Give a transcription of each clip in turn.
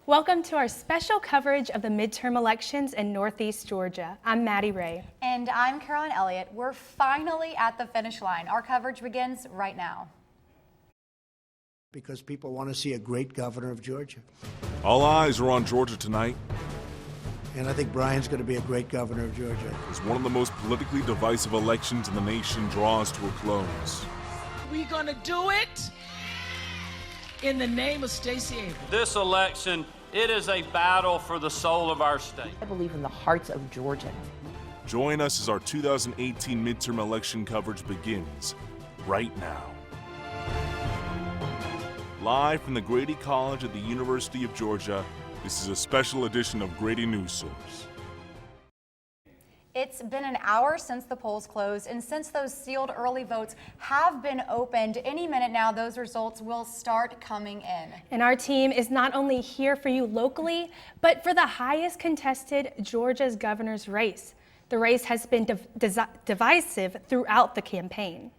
Welcome to our special coverage of the midterm elections in Northeast Georgia. I'm Maddie Ray. And I'm Caroline Elliott. We're finally at the finish line. Our coverage begins right now. Because people want to see a great governor of Georgia. All eyes are on Georgia tonight. And I think Brian's going to be a great governor of Georgia. As one of the most politically divisive elections in the nation draws to a close. We're going to do it in the name of Stacey Abrams. This election, it is a battle for the soul of our state. I believe in the hearts of Georgia. Join us as our 2018 midterm election coverage begins right now. Live from the Grady College at the University of Georgia, this is a special edition of Grady Newsource. It's been an hour since the polls closed, and since those sealed early votes have been opened, any minute now those results will start coming in. And our team is not only here for you locally, but for the highest contested Georgia's governor's race. The race has been divisive throughout the campaign.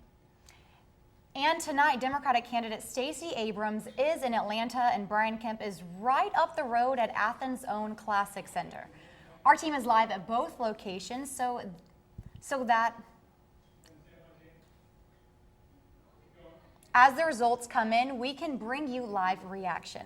And tonight, Democratic candidate Stacey Abrams is in Atlanta, and Brian Kemp is right up the road at Athens' own Classic Center. Our team is live at both locations, so that as the results come in, we can bring you live reaction.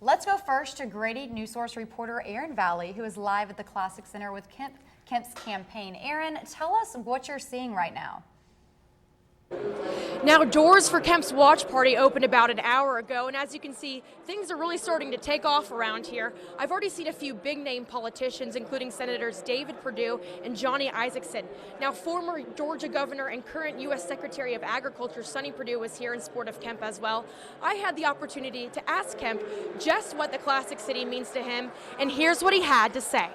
Let's go first to Grady Newsource reporter Aaron Valley, who is live at the Classic Center with Kemp's campaign. Aaron, tell us what you're seeing right now. Now, doors for Kemp's watch party opened about an hour ago, and as you can see, things are really starting to take off around here. I've already seen a few big-name politicians, including Senators David Perdue and Johnny Isakson. Now, former Georgia governor and current U.S. Secretary of Agriculture Sonny Perdue was here in support of Kemp as well. I had the opportunity to ask Kemp just what the Classic City means to him, and here's what he had to say.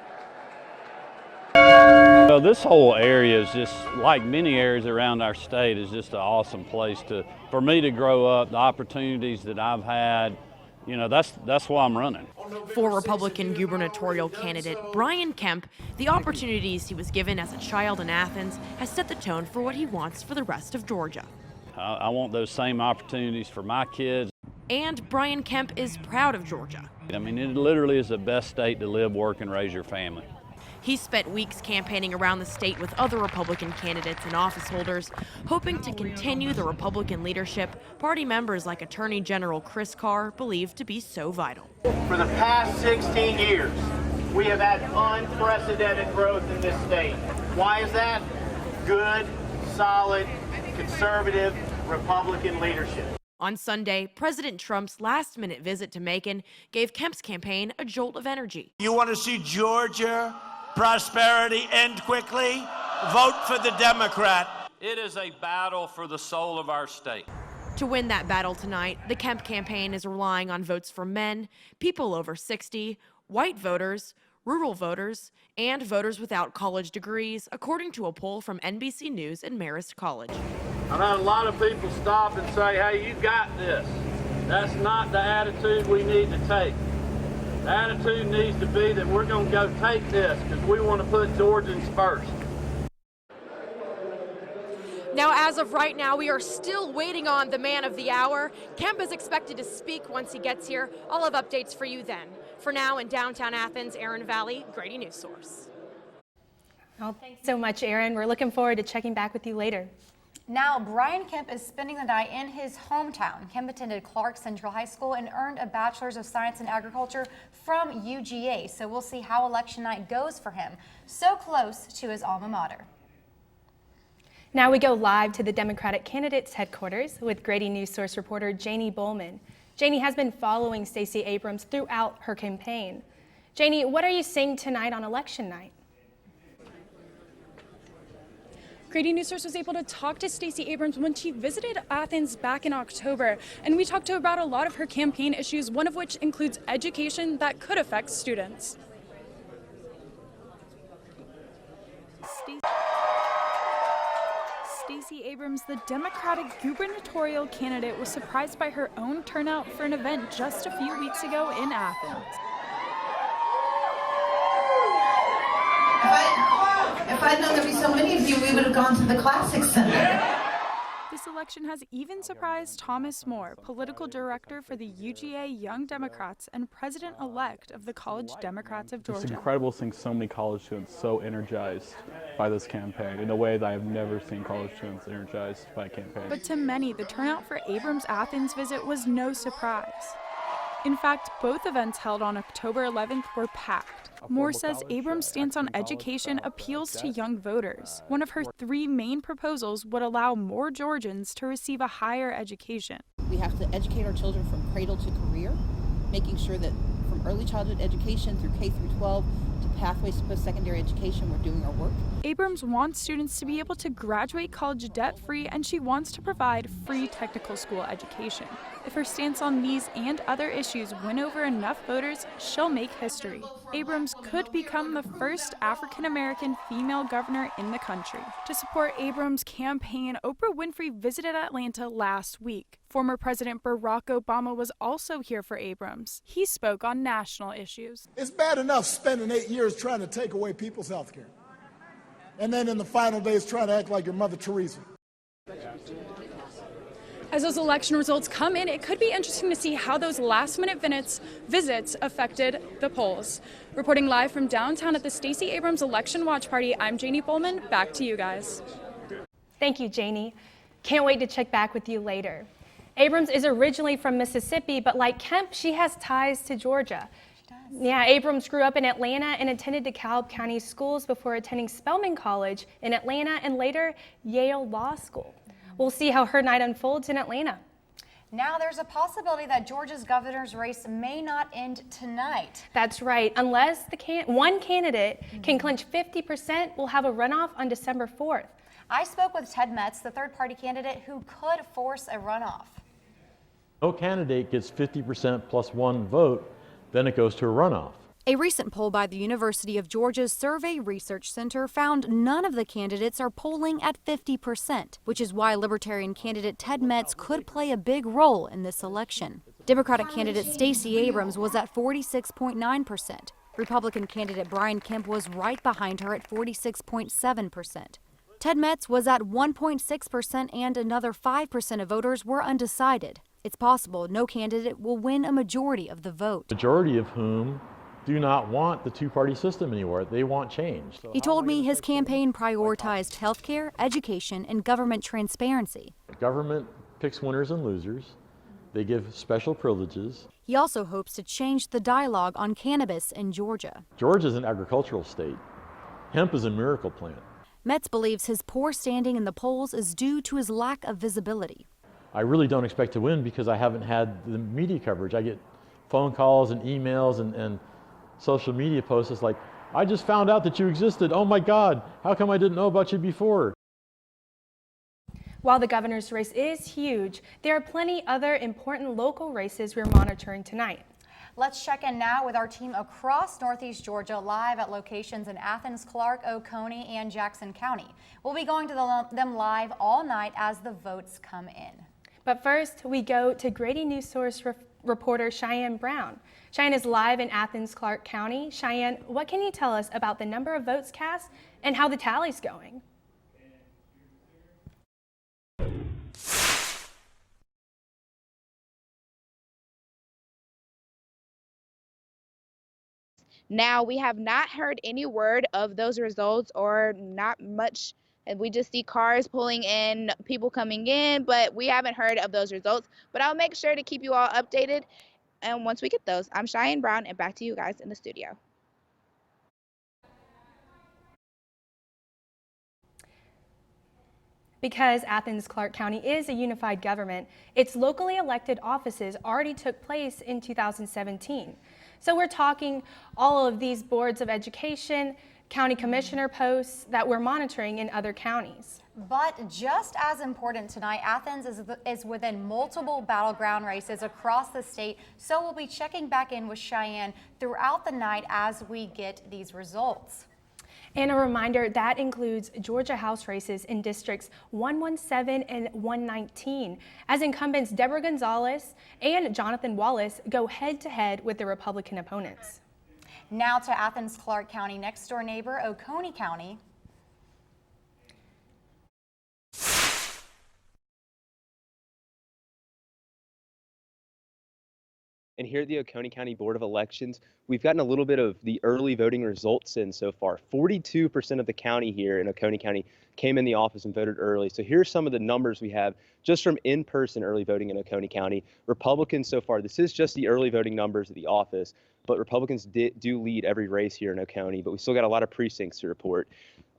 Well, this whole area is just, like many areas around our state, is just an awesome place for me to grow up. The opportunities that I've had, you know, that's why I'm running. For Republican gubernatorial candidate Brian Kemp, the opportunities he was given as a child in Athens has set the tone for what he wants for the rest of Georgia. I want those same opportunities for my kids. And Brian Kemp is proud of Georgia. I mean, it literally is the best state to live, work, and raise your family. He spent weeks campaigning around the state with other Republican candidates and office holders, hoping to continue the Republican leadership party members like Attorney General Chris Carr believe to be so vital. For the past 16 years, we have had unprecedented growth in this state. Why is that? Good, solid, conservative Republican leadership. On Sunday, President Trump's last-minute visit to Macon gave Kemp's campaign a jolt of energy. You want to see Georgia prosperity end quickly? Vote for the Democrat. It is a battle for the soul of our state. To win that battle tonight, the Kemp campaign is relying on votes from men, people over 60, white voters, rural voters, and voters without college degrees, according to a poll from NBC News and Marist College. I've had a lot of people stop and say, hey, you got this. That's not the attitude we need to take. The attitude needs to be that we're going to go take this because we want to put Georgians first. Now, as of right now, we are still waiting on the man of the hour. Kemp is expected to speak once he gets here. I'll have updates for you then. For now, in downtown Athens, Aaron Valley, Grady Newsource. Well, thanks so much, Aaron. We're looking forward to checking back with you later. Now, Brian Kemp is spending the night in his hometown. Kemp attended Clark Central High School and earned a Bachelor's of Science in Agriculture from UGA. So we'll see how election night goes for him. So close to his alma mater. Now we go live to the Democratic candidates' headquarters with Grady Newsource reporter Janie Bowman. Janie has been following Stacey Abrams throughout her campaign. Janie, what are you seeing tonight on election night? Grady Newsource was able to talk to Stacey Abrams when she visited Athens back in October, and we talked to her about a lot of her campaign issues, one of which includes education that could affect students. Stacey Abrams, the Democratic gubernatorial candidate, was surprised by her own turnout for an event just a few weeks ago in Athens. If I'd known there'd be so many of you, we would have gone to the Classic Center. This election has even surprised Thomas Moore, political director for the UGA Young Democrats and president-elect of the College Democrats of Georgia. It's incredible seeing so many college students so energized by this campaign in a way that I've never seen college students energized by a campaign. But to many, the turnout for Abrams' Athens visit was no surprise. In fact, both events held on October 11th were packed. Moore says Abrams' stance on education appeals to young voters. One of her 3 main proposals would allow more Georgians to receive a higher education. We have to educate our children from cradle to career, making sure that from early childhood education through K through 12 to pathways to post-secondary education, we're doing our work. Abrams wants students to be able to graduate college debt-free, and she wants to provide free technical school education. If her stance on these and other issues win over enough voters, she'll make history. Abrams could become the first African-American female governor in the country. To support Abrams' campaign, Oprah Winfrey visited Atlanta last week. Former President Barack Obama was also here for Abrams. He spoke on national issues. It's bad enough spending 8 years trying to take away people's health care, and then in the final days trying to act like your Mother Teresa. As those election results come in, it could be interesting to see how those last-minute visits affected the polls. Reporting live from downtown at the Stacey Abrams Election Watch Party, I'm Janie Bowman. Back to you guys. Thank you, Janie. Can't wait to check back with you later. Abrams is originally from Mississippi, but like Kemp, she has ties to Georgia. Yeah, Abrams grew up in Atlanta and attended DeKalb County schools before attending Spelman College in Atlanta and later Yale Law School. We'll see how her night unfolds in Atlanta. Now there's a possibility that Georgia's governor's race may not end tonight. That's right. Unless one candidate can clinch 50%, we'll have a runoff on December 4th. I spoke with Ted Metz, the third-party candidate who could force a runoff. No candidate gets 50% plus 1 vote, then it goes to a runoff. A recent poll by the University of Georgia's Survey Research Center found none of the candidates are polling at 50%, which is why Libertarian candidate Ted Metz could play a big role in this election. Democratic candidate Stacey Abrams was at 46.9%. Republican candidate Brian Kemp was right behind her at 46.7%. Ted Metz was at 1.6%, and another 5% of voters were undecided. It's possible no candidate will win a majority of the vote. Majority of whom do not want the two-party system anymore. They want change. So he told me his campaign prioritized health care, education, and government transparency. Government picks winners and losers. They give special privileges. He also hopes to change the dialogue on cannabis in Georgia. Georgia is an agricultural state. Hemp is a miracle plant. Metz believes his poor standing in the polls is due to his lack of visibility. I really don't expect to win because I haven't had the media coverage. I get phone calls and emails and social media posts. It's like, I just found out that you existed. Oh my God, how come I didn't know about you before? While the governor's race is huge, there are plenty other important local races we're monitoring tonight. Let's check in now with our team across Northeast Georgia, live at locations in Athens, Clark, Oconee, and Jackson County. We'll be going to them live all night as the votes come in. But first, we go to Grady Newsource reporter Cheyenne Brown. Cheyenne is live in Athens, Clark County. Cheyenne, what can you tell us about the number of votes cast and how the tally's going? Now, we have not heard any word of those results or not much. And we just see cars pulling in, people coming in, but we haven't heard of those results. But I'll make sure to keep you all updated. And once we get those, I'm Cheyenne Brown, and back to you guys in the studio. Because Athens Clark County is a unified government, its locally elected offices already took place in 2017. So we're talking all of these boards of education, county commissioner posts that we're monitoring in other counties. But just as important tonight, Athens is within multiple battleground races across the state, so we'll be checking back in with Cheyenne throughout the night as we get these results. And a reminder, that includes Georgia House races in districts 117 and 119, as incumbents Deborah Gonzalez and Jonathan Wallace go head-to-head with their Republican opponents. Now to Athens-Clarke County next door neighbor, Oconee County. And here at the Oconee County Board of Elections, we've gotten a little bit of the early voting results in so far. 42% of the county here in Oconee County came in the office and voted early. So here's some of the numbers we have just from in-person early voting in Oconee County. Republicans so far, this is just the early voting numbers at the office, but Republicans do lead every race here in Oconee, but we still got a lot of precincts to report.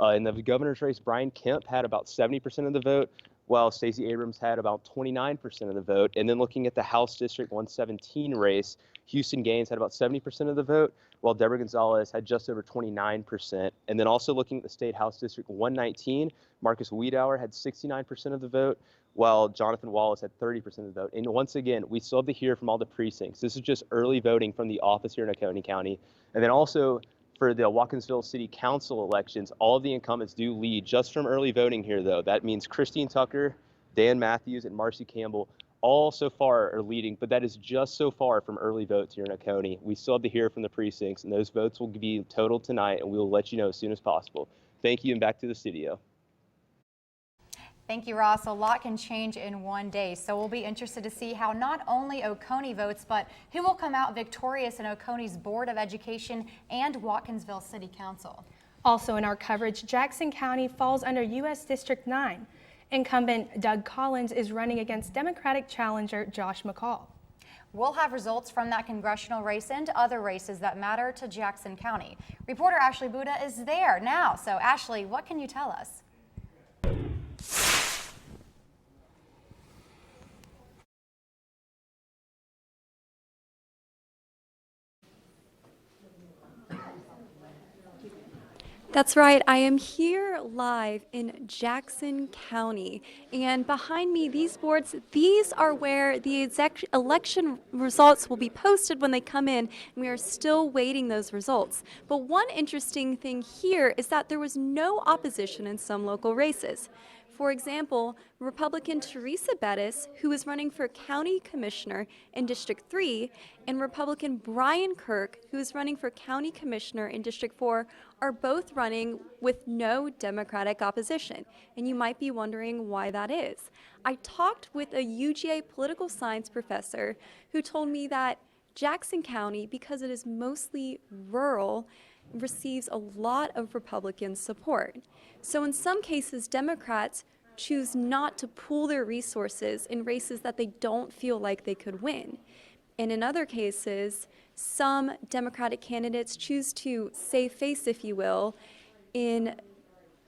In the governor's race, Brian Kemp had about 70% of the vote, while Stacey Abrams had about 29% of the vote. And then looking at the House District 117 race, Houston Gaines had about 70% of the vote, while Deborah Gonzalez had just over 29%. And then also looking at the State House District 119, Marcus Wiedauer had 69% of the vote, while Jonathan Wallace had 30% of the vote. And once again, we still have to hear from all the precincts. This is just early voting from the office here in Oconee County. And then also, for the Watkinsville City Council elections, all of the incumbents do lead just from early voting here, though. That means Christine Tucker, Dan Matthews, and Marcy Campbell all so far are leading, but that is just so far from early votes here in Oconee. We still have to hear from the precincts, and those votes will be totaled tonight, and we will let you know as soon as possible. Thank you, and back to the studio. Thank you, Ross. A lot can change in one day, so we'll be interested to see how not only Oconee votes, but who will come out victorious in Oconee's Board of Education and Watkinsville City Council. Also in our coverage, Jackson County falls under U.S. District 9. Incumbent Doug Collins is running against Democratic challenger Josh McCall. We'll have results from that congressional race and other races that matter to Jackson County. Reporter Ashley Buda is there now. So Ashley, what can you tell us? That's right. I am here live in Jackson County, and behind me, these boards, these are where the election results will be posted when they come in, and we are still waiting those results. But one interesting thing here is that there was no opposition in some local races. For example, Republican Teresa Bettis, who is running for County Commissioner in District 3, and Republican Brian Kirk, who is running for County Commissioner in District 4, are both running with no Democratic opposition. And you might be wondering why that is. I talked with a UGA political science professor who told me that Jackson County, because it is mostly rural, receives a lot of Republican support. So in some cases, Democrats choose not to pool their resources in races that they don't feel like they could win. And in other cases, some Democratic candidates choose to save face, if you will, in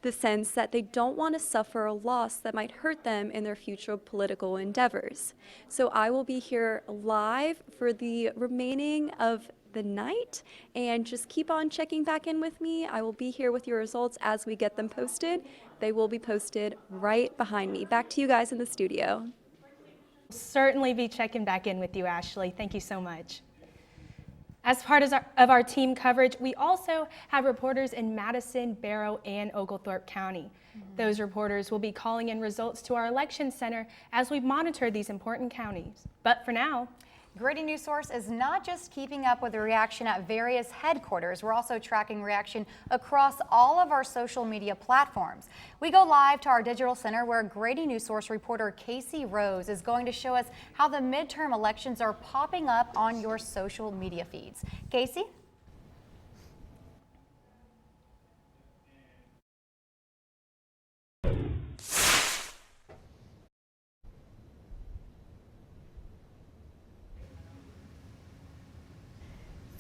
the sense that they don't want to suffer a loss that might hurt them in their future political endeavors. So I will be here live for the remaining of the night, and just keep on checking back in with me. I will be here with your results as we get them posted. They will be posted right behind me. Back to you guys in the studio. Certainly be checking back in with you, Ashley. Thank you so much. As part of our team coverage, we also have reporters in Madison, Barrow, and Oglethorpe County. Those reporters will be calling in results to our election center as we monitor these important counties. But for now, Grady Newsource is not just keeping up with the reaction at various headquarters, we're also tracking reaction across all of our social media platforms. We go live to our digital center where Grady Newsource reporter Casey Rose is going to show us how the midterm elections are popping up on your social media feeds. Casey?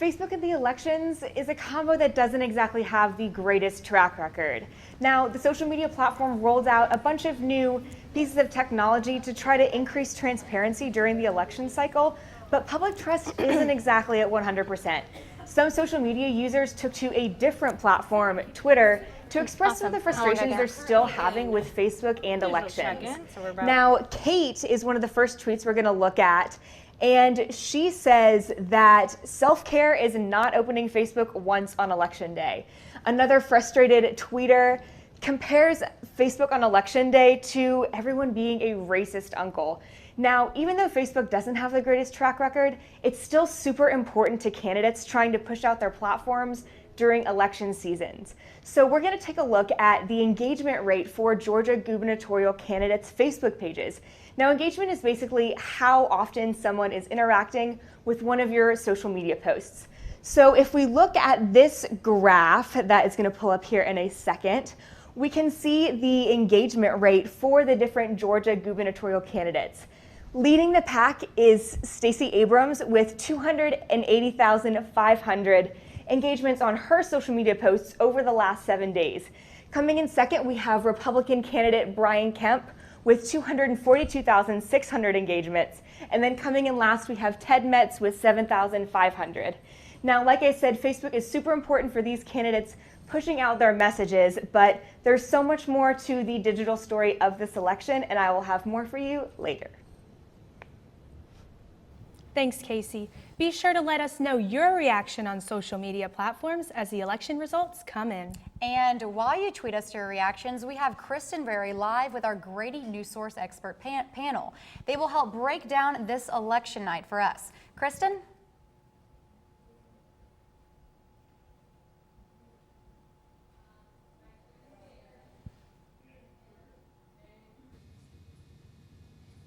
Facebook and the elections is a combo that doesn't exactly have the greatest track record. Now, the social media platform rolled out a bunch of new pieces of technology to try to increase transparency during the election cycle, but public trust isn't exactly at 100%. Some social media users took to a different platform, Twitter, to express some of the frustrations they're still having with Facebook and elections. Now, Kate is one of the first tweets we're going to look at. And she says that self-care is not opening Facebook once on election day. Another frustrated tweeter compares Facebook on election day to everyone being a racist uncle. Now, even though Facebook doesn't have the greatest track record, it's still super important to candidates trying to push out their platforms during election seasons. So we're going to take a look at the engagement rate for Georgia gubernatorial candidates' Facebook pages. Now, engagement is basically how often someone is interacting with one of your social media posts. So if we look at this graph that is going to pull up here in a second, we can see the engagement rate for the different Georgia gubernatorial candidates. Leading the pack is Stacey Abrams with 280,500 engagements on her social media posts over the last 7 days. Coming in second, we have Republican candidate Brian Kemp with 242,600 engagements. And then coming in last, we have Ted Metz with 7,500. Now, like I said, Facebook is super important for these candidates pushing out their messages, but there's so much more to the digital story of this election, and I will have more for you later. Thanks, Casey. Be sure to let us know your reaction on social media platforms as the election results come in. And while you tweet us your reactions, we have Kristen Berry live with our Grady Newsource expert panel. They will help break down this election night for us. Kristen?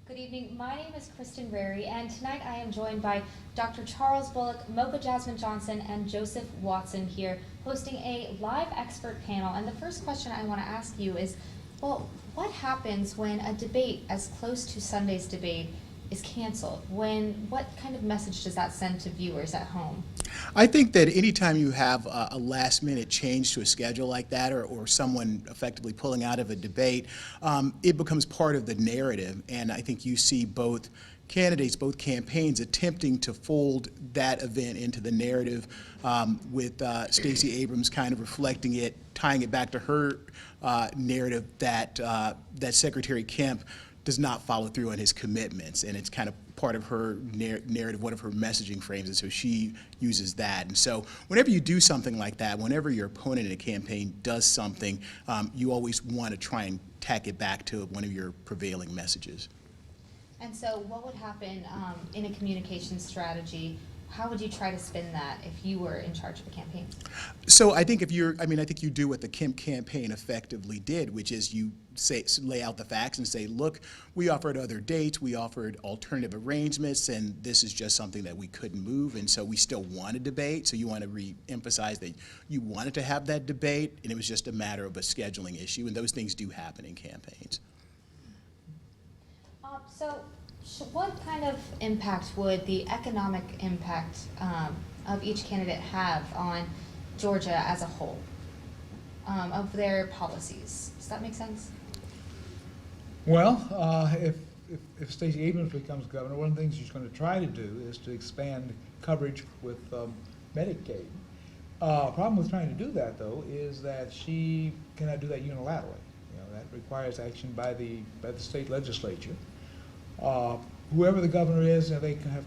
Good evening. My name is Kristen Rary, and tonight I am joined by Dr. Charles Bullock, Mocha Jasmine Johnson, and Joseph Watson here, hosting a live expert panel. And the first question I want to ask you is, well, what happens when a debate as close to Sunday's debate is canceled? What kind of message does that send to viewers at home? I think that anytime you have a last-minute change to a schedule like that, or someone effectively pulling out of a debate, it becomes part of the narrative. And I think you see both candidates, both campaigns attempting to fold that event into the narrative, with Stacey Abrams kind of reflecting it, tying it back to her narrative that Secretary Kemp does not follow through on his commitments, and it's kind of part of her narrative, one of her messaging frames, and so she uses that. And so whenever you do something like that, whenever your opponent in a campaign does something, you always want to try and tack it back to one of your prevailing messages. And so what would happen in a communication strategy? How would you try to spin that if you were in charge of a campaign? So I think I think you do what the Kemp campaign effectively did, which is you lay out the facts and say, look, we offered other dates, we offered alternative arrangements, and this is just something that we couldn't move, and so we still want to debate. So you want to re-emphasize that you wanted to have that debate, and it was just a matter of a scheduling issue, and those things do happen in campaigns. What kind of impact would the economic impact of each candidate have on Georgia as a whole, of their policies? Does that make sense? Well, if Stacey Abrams becomes governor, one of the things she's going to try to do is to expand coverage with Medicaid. Problem with trying to do that, though, is that she cannot do that unilaterally. That requires action by the state legislature. Whoever the governor is, they can have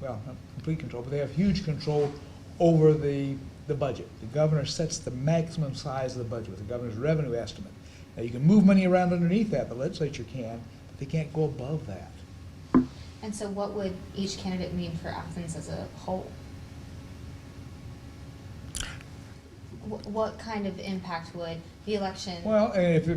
not complete control, but they have huge control over the budget. The governor sets the maximum size of the budget with the governor's revenue estimate. Now, you can move money around underneath that, the legislature can, but they can't go above that. And so what would each candidate mean for Athens as a whole? What kind of impact would the election? Well, and if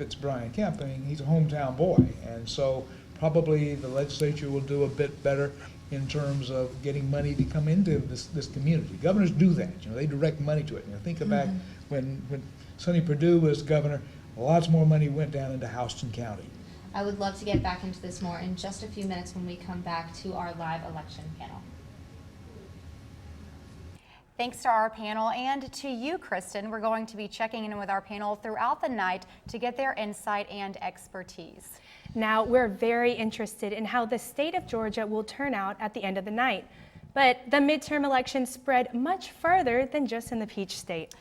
it's Brian Kemp, he's a hometown boy, and so probably the legislature will do a bit better in terms of getting money to come into this community. Governors do that. They direct money to it. Think about when Sonny Perdue was governor, lots more money went down into Houston County. I would love to get back into this more in just a few minutes when we come back to our live election panel. Thanks to our panel and to you, Kristen. We're going to be checking in with our panel throughout the night to get their insight and expertise. Now, we're very interested in how the state of Georgia will turn out at the end of the night. But the midterm elections spread much further than just in the Peach State.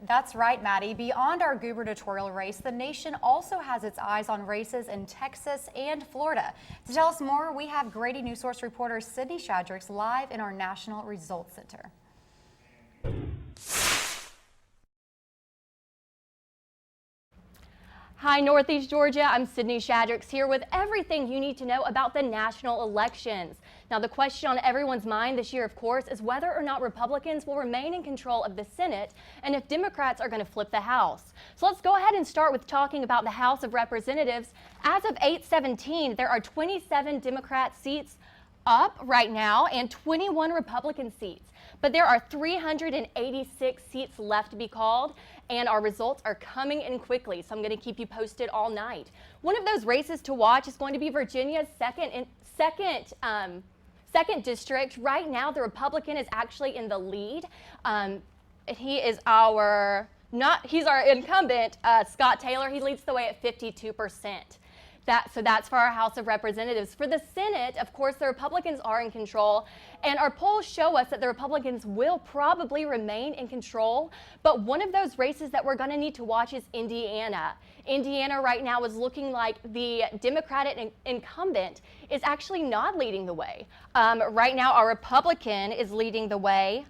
That's right, Maddie. Beyond our gubernatorial race, the nation also has its eyes on races in Texas and Florida. To tell us more, we have Grady Newsource reporter Sydney Shadricks live in our National Results Center. Hi, Northeast Georgia. I'm Sydney Shadricks here with everything you need to know about the national elections. Now, the question on everyone's mind this year, of course, is whether or not Republicans will remain in control of the Senate and if Democrats are going to flip the House. So let's go ahead and start with talking about the House of Representatives. As of 8/17, there are 27 Democrat seats up right now and 21 Republican seats. But there are 386 seats left to be called, and our results are coming in quickly, so I'm going to keep you posted all night. One of those races to watch is going to be Virginia's second district. Right now, the Republican is actually in the lead. He's our incumbent, Scott Taylor. He leads the way at 52%. So that's for our House of Representatives. For the Senate, of course, the Republicans are in control, and our polls show us that the Republicans will probably remain in control, but one of those races that we're going to need to watch is Indiana. Indiana right now is looking like the Democratic incumbent is actually not leading the way. Right now, our Republican is leading the way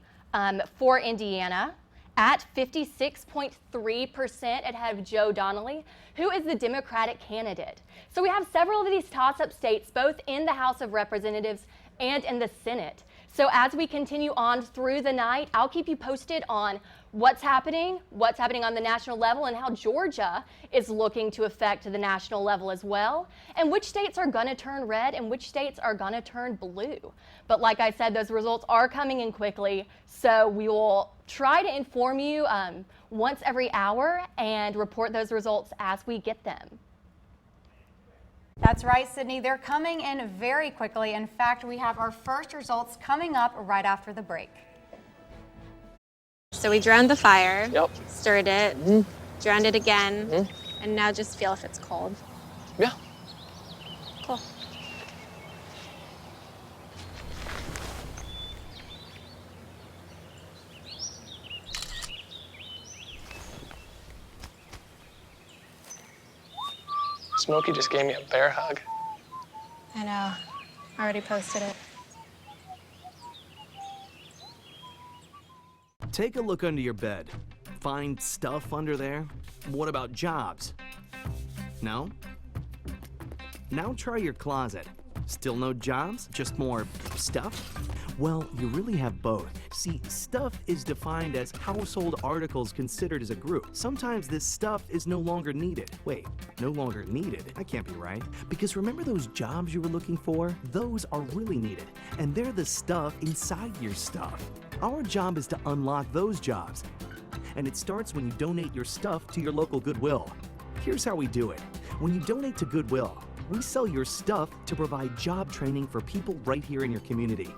for Indiana at 56.3% ahead of Joe Donnelly, who is the Democratic candidate. So we have several of these toss-up states, both in the House of Representatives and in the Senate. So as we continue on through the night, I'll keep you posted on what's happening on the national level, and how Georgia is looking to affect the national level as well, and which states are going to turn red and which states are going to turn blue. But like I said, those results are coming in quickly, so we will try to inform you once every hour and report those results as we get them. That's right, Sydney. They're coming in very quickly. In fact, we have our first results coming up right after the break. So we drowned the fire, stirred it, drowned it again, and now just feel if it's cold. Yeah. Cool. Smokey just gave me a bear hug. I know. I already posted it. Take a look under your bed. Find stuff under there? What about jobs? No? Now try your closet. Still no jobs? Just more stuff? Well, you really have both. See, stuff is defined as household articles considered as a group. Sometimes this stuff is no longer needed. Wait, no longer needed? That can't be right. Because remember those jobs you were looking for? Those are really needed. And they're the stuff inside your stuff. Our job is to unlock those jobs. And it starts when you donate your stuff to your local Goodwill. Here's how we do it. When you donate to Goodwill, we sell your stuff to provide job training for people right here in your community.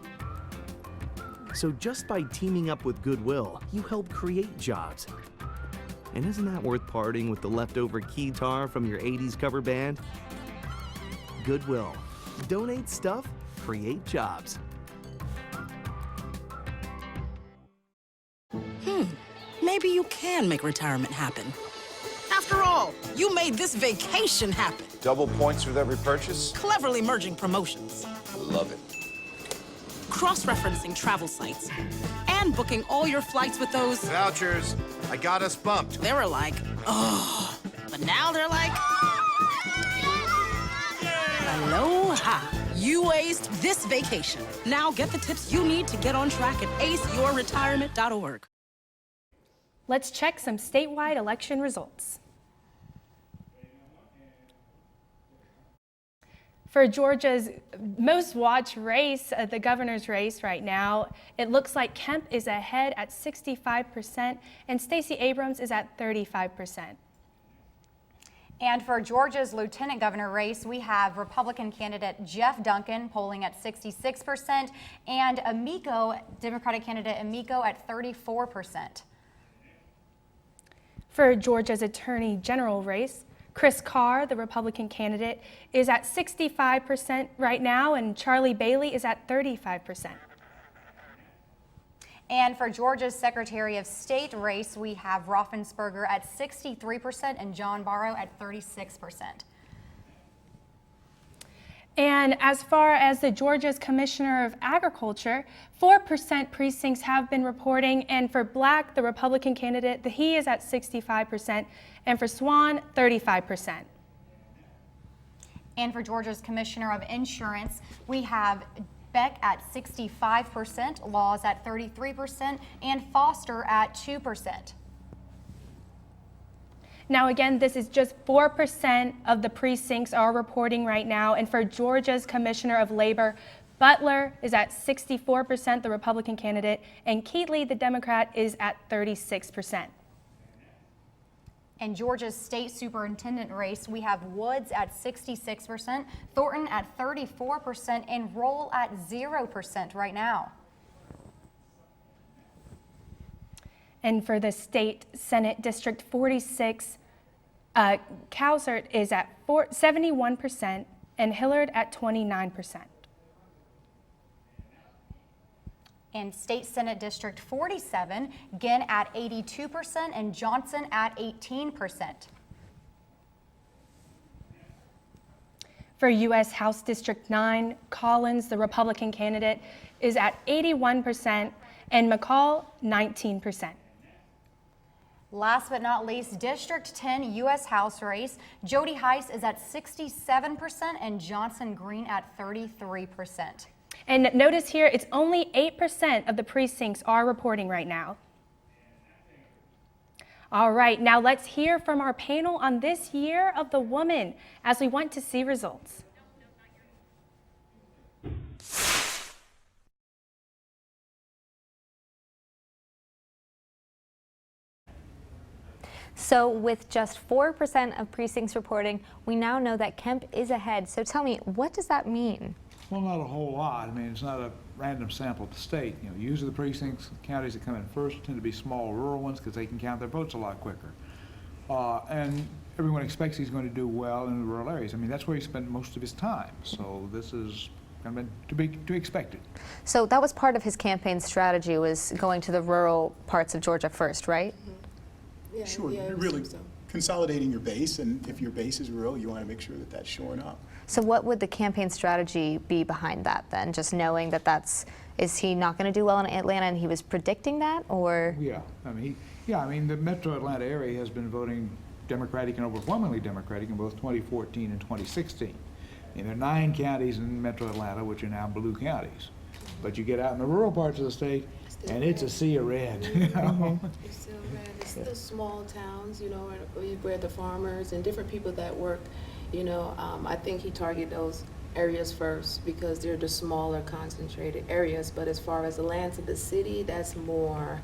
So just by teaming up with Goodwill, you help create jobs. And isn't that worth parting with the leftover keytar from your 80s cover band? Goodwill. Donate stuff, create jobs. Maybe you can make retirement happen. After all, you made this vacation happen. Double points with every purchase? Cleverly merging promotions. Love it. Cross-referencing travel sites. And booking all your flights with those... Vouchers. I got us bumped. They were like, oh. But now they're like... Aloha. You aced this vacation. Now get the tips you need to get on track at aceyourretirement.org. Let's check some statewide election results. For Georgia's most watched race, the governor's race right now, it looks like Kemp is ahead at 65% and Stacey Abrams is at 35%. And for Georgia's lieutenant governor race, we have Republican candidate Jeff Duncan polling at 66% and Democratic candidate Amico at 34%. For Georgia's attorney general race, Chris Carr, the Republican candidate, is at 65% right now, and Charlie Bailey is at 35%. And for Georgia's Secretary of State race, we have Raffensperger at 63% and John Barrow at 36%. And And as far as the Georgia's Commissioner of Agriculture, 4% precincts have been reporting, and for Black, the Republican candidate, he is at 65%, and for Swan, 35%. And for Georgia's Commissioner of Insurance, we have Beck at 65%, Laws at 33%, and Foster at 2%. Now again, this is just 4% of the precincts are reporting right now, and for Georgia's Commissioner of Labor, Butler is at 64%, the Republican candidate, and Keatley, the Democrat, is at 36%. In Georgia's state superintendent race, we have Woods at 66%, Thornton at 34%, and Roll at 0% right now. And for the state Senate District 46, Cowsert is at 71% and Hillard at 29%. In State Senate District 47, Ginn at 82% and Johnson at 18%. For U.S. House District 9, Collins, the Republican candidate, is at 81% and McCall 19%. Last but not least, District 10 U.S. House race, Jody Heiss is at 67% and Johnson Green at 33%. And notice here, it's only 8% of the precincts are reporting right now. All right, now let's hear from our panel on this Year of the Woman as we want to see results. So with just 4% of precincts reporting, we now know that Kemp is ahead. So tell me, what does that mean? Well, not a whole lot. I mean, it's not a random sample of the state. You know, usually the precincts, counties that come in first tend to be small rural ones because they can count their votes a lot quicker. And everyone expects he's going to do well in the rural areas. I mean, that's where he spent most of his time. So this is kind of to be expected. So that was part of his campaign strategy, was going to the rural parts of Georgia first, right? Mm-hmm. Yeah, sure, really consolidating your base, and if your base is rural, you want to make sure that that's showing up. So what would the campaign strategy be behind that then? Just knowing that is he not going to do well in Atlanta and he was predicting that, or? Yeah, I mean, the metro Atlanta area has been voting Democratic and overwhelmingly Democratic in both 2014 and 2016. And there are 9 counties in metro Atlanta which are now blue counties. But you get out in the rural parts of the state and it's a sea of red. You know? It's still red. It's the small towns, you know, where the farmers and different people that work, you know, I think he targeted those areas first because they're the smaller concentrated areas. But as far as the lands of the city, that's more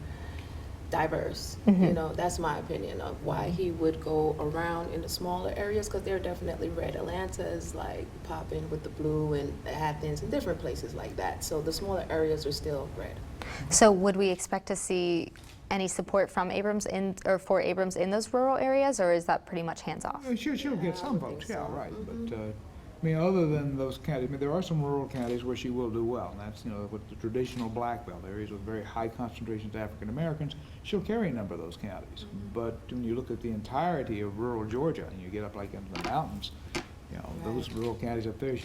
diverse. Mm-hmm. You know, that's my opinion of why he would go around in the smaller areas, because they're definitely red. Atlanta is like popping with the blue, and Athens and different places like that. So the smaller areas are still red. So would we expect to see any support from Abrams for Abrams in those rural areas, or is that pretty much hands off? She'll get some votes, yeah, right. Mm-hmm. But I mean, other than those counties, I mean, there are some rural counties where she will do well, and that's, you know, with the traditional black belt areas with very high concentrations of African Americans, she'll carry a number of those counties. Mm-hmm. But when you look at the entirety of rural Georgia, and you get up like into the mountains, you know, right, those rural counties up there,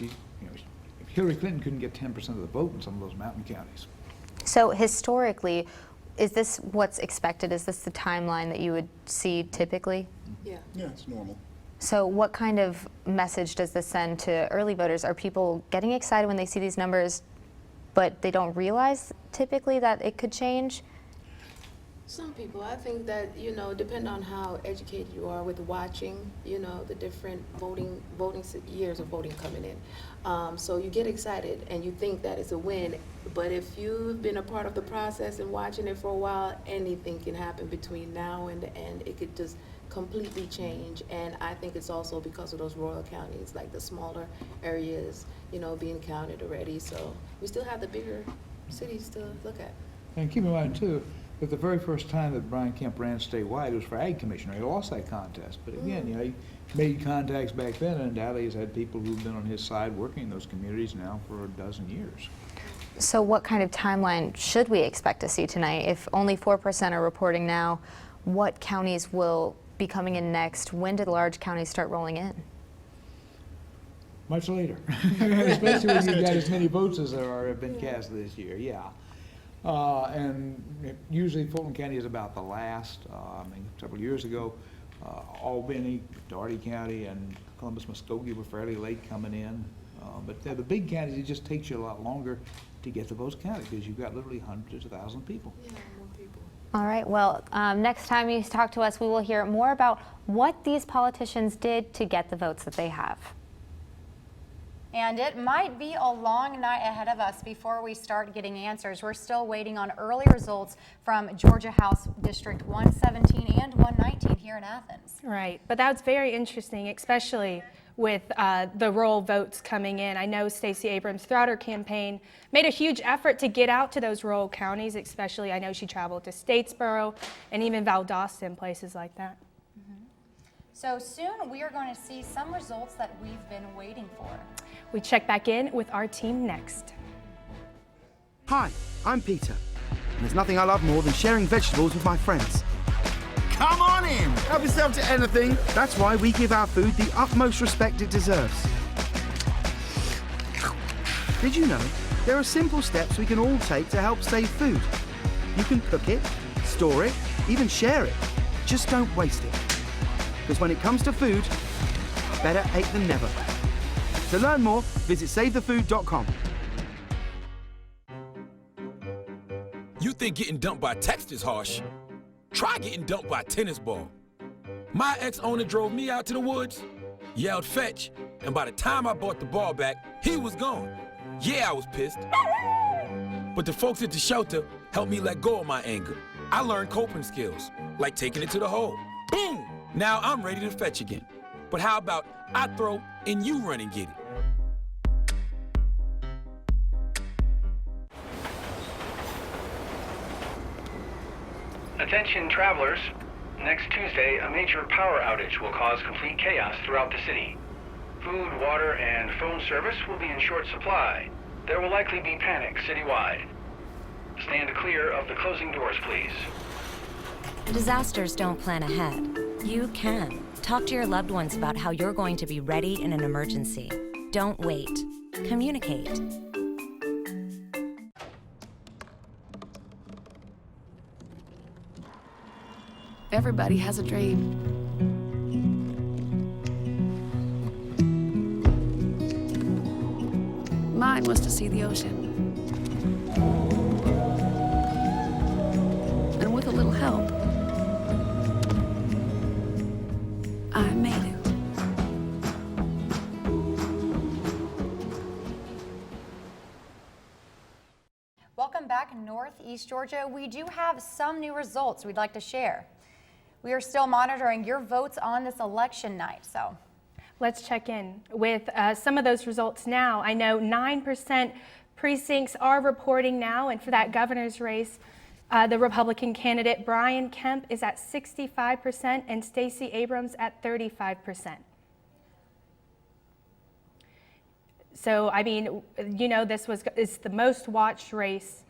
Hillary Clinton couldn't get 10% of the vote in some of those mountain counties. So historically, is this what's expected? Is this the timeline that you would see typically? Yeah. Yeah, it's normal. So what kind of message does this send to early voters? Are people getting excited when they see these numbers, but they don't realize typically that it could change? Some people, I think that, you know, depend on how educated you are with watching, you know, the different voting years of voting coming in. So you get excited and you think that it's a win, but if you've been a part of the process and watching it for a while, anything can happen between now and the end. It could just completely change. And I think it's also because of those rural counties, like the smaller areas, you know, being counted already. So we still have the bigger cities to look at. And keep in mind too, that the very first time that Brian Kemp ran statewide, it was for Ag Commissioner. He lost that contest. But again, you know, he made contacts back then, and undoubtedly he's had people who've been on his side working in those communities now for a dozen years. So what kind of timeline should we expect to see tonight? If only 4% are reporting now, what counties will be coming in next? When do the large counties start rolling in? Much later, especially when you've got as many votes as there have been cast this year, yeah. And usually Fulton County is about the last. Several years ago, Albany, Dougherty County, and Columbus, Muskogee were fairly late coming in. But the big counties, it just takes you a lot longer to get the votes counted because you've got literally hundreds of thousands of people. Yeah, more people. All right, well, next time you talk to us, we will hear more about what these politicians did to get the votes that they have. And it might be a long night ahead of us before we start getting answers. We're still waiting on early results from Georgia House District 117 and 119 here in Athens. Right, but that's very interesting, especially with the rural votes coming in. I know Stacey Abrams, throughout her campaign, made a huge effort to get out to those rural counties, especially I know she traveled to Statesboro and even Valdosta, places like that. So soon we are going to see some results that we've been waiting for. We check back in with our team next. Hi, I'm Peter, and there's nothing I love more than sharing vegetables with my friends. Come on in. Help yourself to anything. That's why we give our food the utmost respect it deserves. Did you know there are simple steps we can all take to help save food? You can cook it, store it, even share it. Just don't waste it. Because when it comes to food, better ate than never. To learn more, visit SaveTheFood.com. You think getting dumped by text is harsh? Try getting dumped by a tennis ball. My ex-owner drove me out to the woods, yelled fetch, and by the time I brought the ball back, he was gone. Yeah, I was pissed. But the folks at the shelter helped me let go of my anger. I learned coping skills, like taking it to the hole. Boom! Now I'm ready to fetch again. But how about I throw and you run and get it? Attention travelers, next Tuesday a major power outage will cause complete chaos throughout the city. Food, water, and phone service will be in short supply. There will likely be panic citywide. Stand clear of the closing doors, please. Disasters don't plan ahead. You can. Talk to your loved ones about how you're going to be ready in an emergency. Don't wait. Communicate. Everybody has a dream. Mine was to see the ocean. And with a little help, I made it. Welcome back, Northeast Georgia. We do have some new results we'd like to share. We are still monitoring your votes on this election night, so. Let's check in with some of those results now. I know 9% precincts are reporting now, and for that governor's race, the Republican candidate Brian Kemp is at 65% and Stacey Abrams at 35%. So, I mean, you know, it's the most watched race,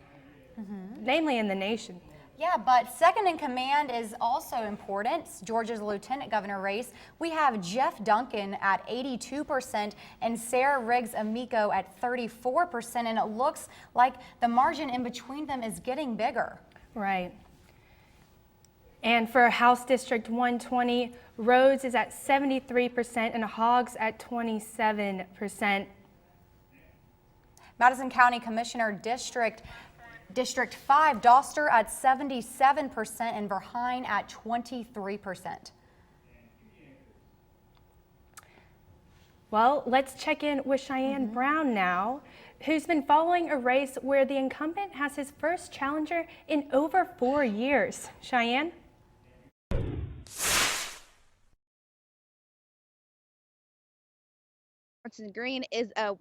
namely in the nation. Yeah, but second in command is also important. Georgia's lieutenant governor race. We have Jeff Duncan at 82% and Sarah Riggs Amico at 34%, and it looks like the margin in between them is getting bigger. Right. And for House District 120, Rhodes is at 73% and Hoggs at 27%. Madison County Commissioner District 5, Doster at 77% and Verheyen at 23%. Well, let's check in with Cheyenne Brown now, who's been following a race where the incumbent has his first challenger in over 4 years. Cheyenne? Green is a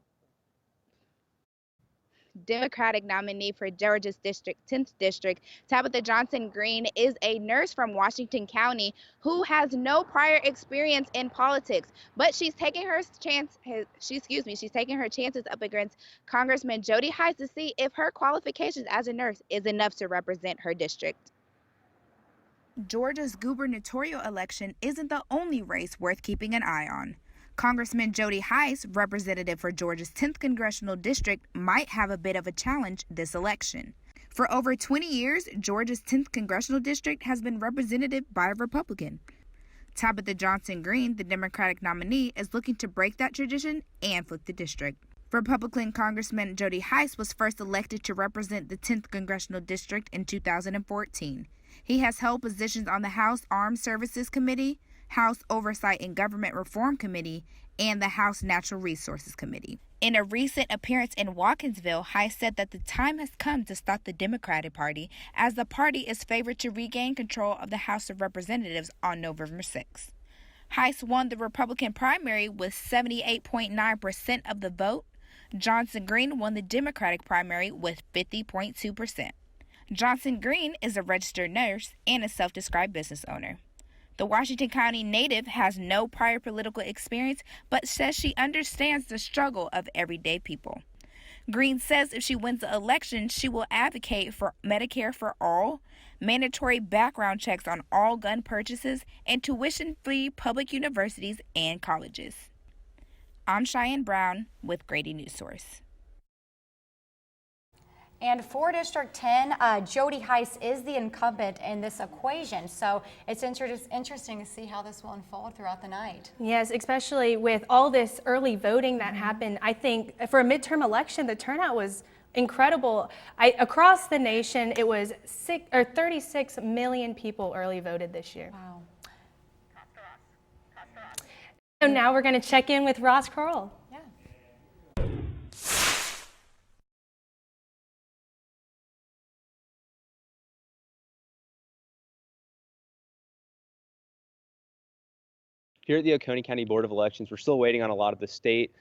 Democratic nominee for Georgia's 10th district. Tabitha Johnson Green is a nurse from Washington County who has no prior experience in politics, but she's taking her chances up against Congressman Jody Hice to see if her qualifications as a nurse is enough to represent her district. Georgia's gubernatorial election isn't the only race worth keeping an eye on. Congressman Jody Hice, representative for Georgia's 10th Congressional District, might have a bit of a challenge this election. For over 20 years, Georgia's 10th Congressional District has been represented by a Republican. Tabitha Johnson Green, the Democratic nominee, is looking to break that tradition and flip the district. Republican Congressman Jody Hice was first elected to represent the 10th Congressional District in 2014. He has held positions on the House Armed Services Committee, House Oversight and Government Reform Committee, and the House Natural Resources Committee. In a recent appearance in Watkinsville, Hice said that the time has come to stop the Democratic Party, as the party is favored to regain control of the House of Representatives on November 6. Hice won the Republican primary with 78.9% of the vote. Johnson Green won the Democratic primary with 50.2%. Johnson Green is a registered nurse and a self-described business owner. The Washington County native has no prior political experience, but says she understands the struggle of everyday people. Green says if she wins the election, she will advocate for Medicare for all, mandatory background checks on all gun purchases, and tuition-free public universities and colleges. I'm Cheyenne Brown with Grady Newsource. And for District 10, Jody Hice is the incumbent in this equation. So it's interesting to see how this will unfold throughout the night. Yes, especially with all this early voting that happened. I think for a midterm election, the turnout was incredible. Across the nation, it was 36 million people early voted this year. Wow. So now we're going to check in with Ross Kroll. Here at the Oconee County Board of Elections, we're still waiting on a lot of the state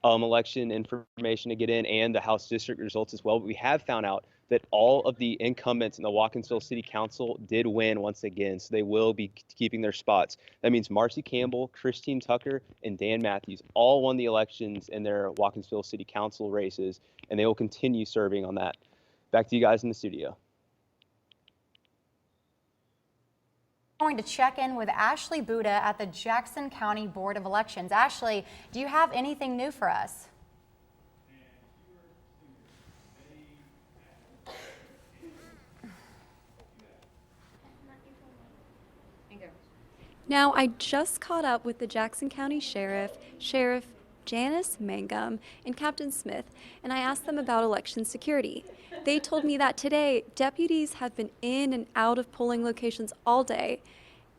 election information to get in and the House district results as well. But we have found out that all of the incumbents in the Watkinsville City Council did win once again, so they will be keeping their spots. That means Marcy Campbell, Christine Tucker, and Dan Matthews all won the elections in their Watkinsville City Council races, and they will continue serving on that. Back to you guys in the studio. Going to check in with Ashley Buda at the Jackson County Board of Elections. Ashley, do you have anything new for us? Now, I just caught up with the Jackson County Sheriff Janice Mangum, and Captain Smith, and I asked them about election security. They told me that today, deputies have been in and out of polling locations all day,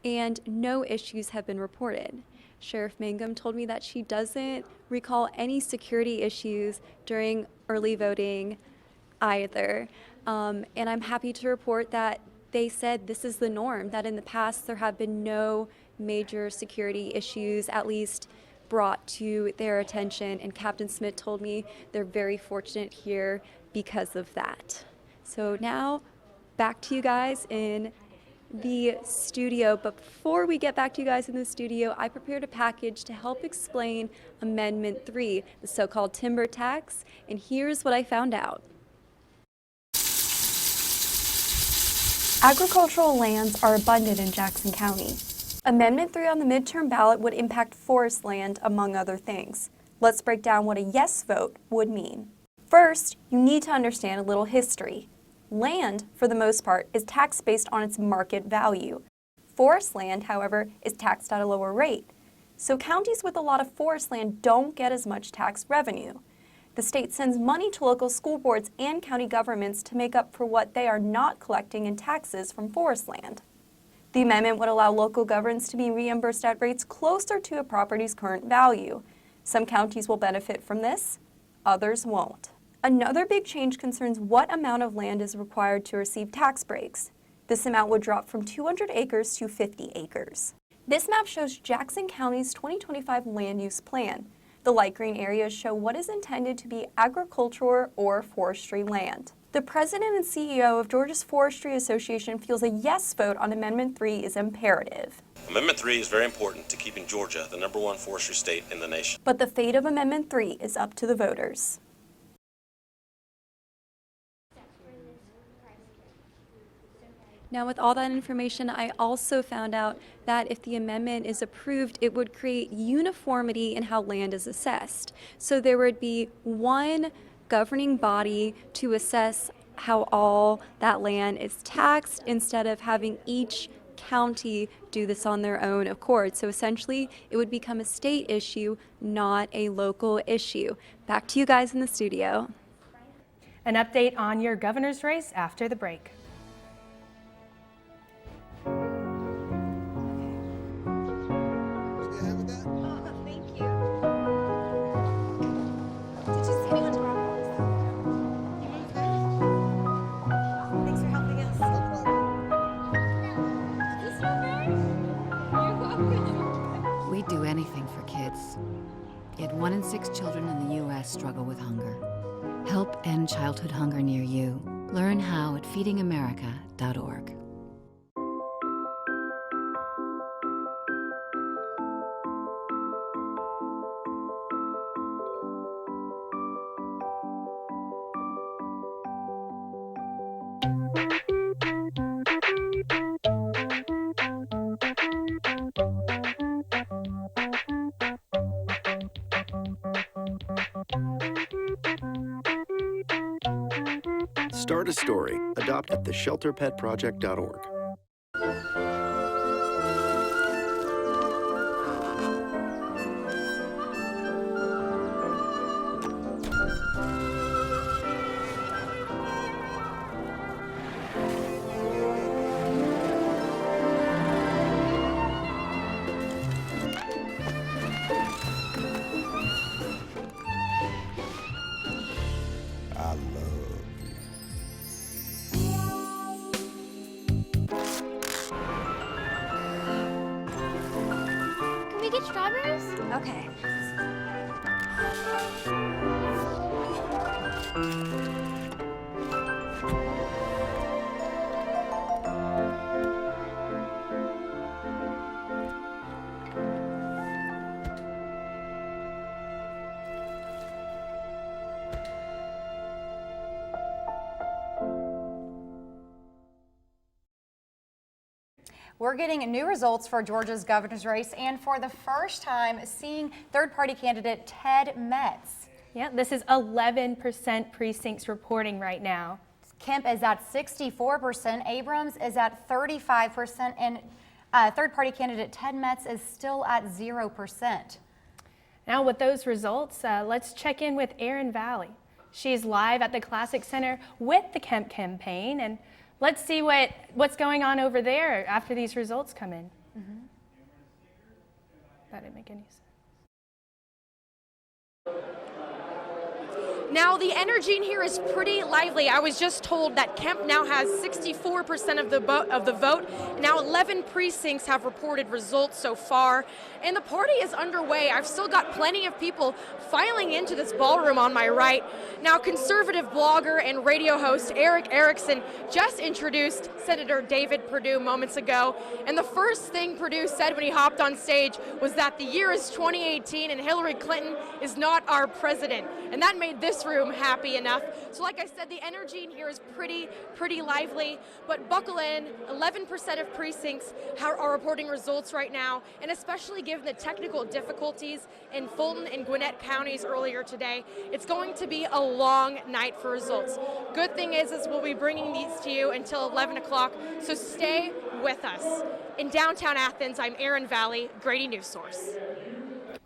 and no issues have been reported. Sheriff Mangum told me that she doesn't recall any security issues during early voting either. And I'm happy to report that they said this is the norm, that in the past there have been no major security issues, at least brought to their attention, and Captain Smith told me they're very fortunate here because of that. So now back to you guys in the studio, but before we get back to you guys in the studio, I prepared a package to help explain Amendment 3, the so-called timber tax, and here's what I found out. Agricultural lands are abundant in Jackson County. Amendment 3 on the midterm ballot would impact forest land, among other things. Let's break down what a yes vote would mean. First, you need to understand a little history. Land, for the most part, is taxed based on its market value. Forest land, however, is taxed at a lower rate. So counties with a lot of forest land don't get as much tax revenue. The state sends money to local school boards and county governments to make up for what they are not collecting in taxes from forest land. The amendment would allow local governments to be reimbursed at rates closer to a property's current value. Some counties will benefit from this, others won't. Another big change concerns what amount of land is required to receive tax breaks. This amount would drop from 200 acres to 50 acres. This map shows Jackson County's 2025 land use plan. The light green areas show what is intended to be agricultural or forestry land. The president and CEO of Georgia's Forestry Association feels a yes vote on Amendment 3 is imperative. Amendment 3 is very important to keeping Georgia the #1 forestry state in the nation. But the fate of Amendment 3 is up to the voters. Now, with all that information, I also found out that if the amendment is approved, it would create uniformity in how land is assessed. So there would be one governing body to assess how all that land is taxed instead of having each county do this on their own accord. So essentially, it would become a state issue, not a local issue. Back to you guys in the studio. An update on your governor's race after the break. We'd do anything for kids. Yet 1 in 6 children in the U.S. struggle with hunger. Help end childhood hunger near you. Learn how at feedingamerica.org. Start a story. Adopt at theshelterpetproject.org. Can we get strawberries? Okay. We're getting new results for Georgia's governor's race, and for the first time, seeing third-party candidate Ted Metz. Yeah, this is 11% precincts reporting right now. Kemp is at 64%, Abrams is at 35%, and third-party candidate Ted Metz is still at 0%. Now with those results, let's check in with Erin Valley. She's live at the Classic Center with the Kemp campaign, and let's see what's going on over there after these results come in. That didn't make any sense. Now, the energy in here is pretty lively. I was just told that Kemp now has 64% of the vote. Now 11 precincts have reported results so far, and the party is underway. I've still got plenty of people filing into this ballroom on my right. Now, conservative blogger and radio host Eric Erickson just introduced Senator David Perdue moments ago, and the first thing Perdue said when he hopped on stage was that the year is 2018 and Hillary Clinton is not our president, and that made this room happy enough. So like I said, the energy in here is pretty lively, but buckle in. 11% of precincts are reporting results right now, and especially given the technical difficulties in Fulton and Gwinnett counties earlier today, it's going to be a long night for results. Good thing is we'll be bringing these to you until 11 o'clock, so stay with us. In downtown Athens, I'm Erin Valley, Grady Newsource.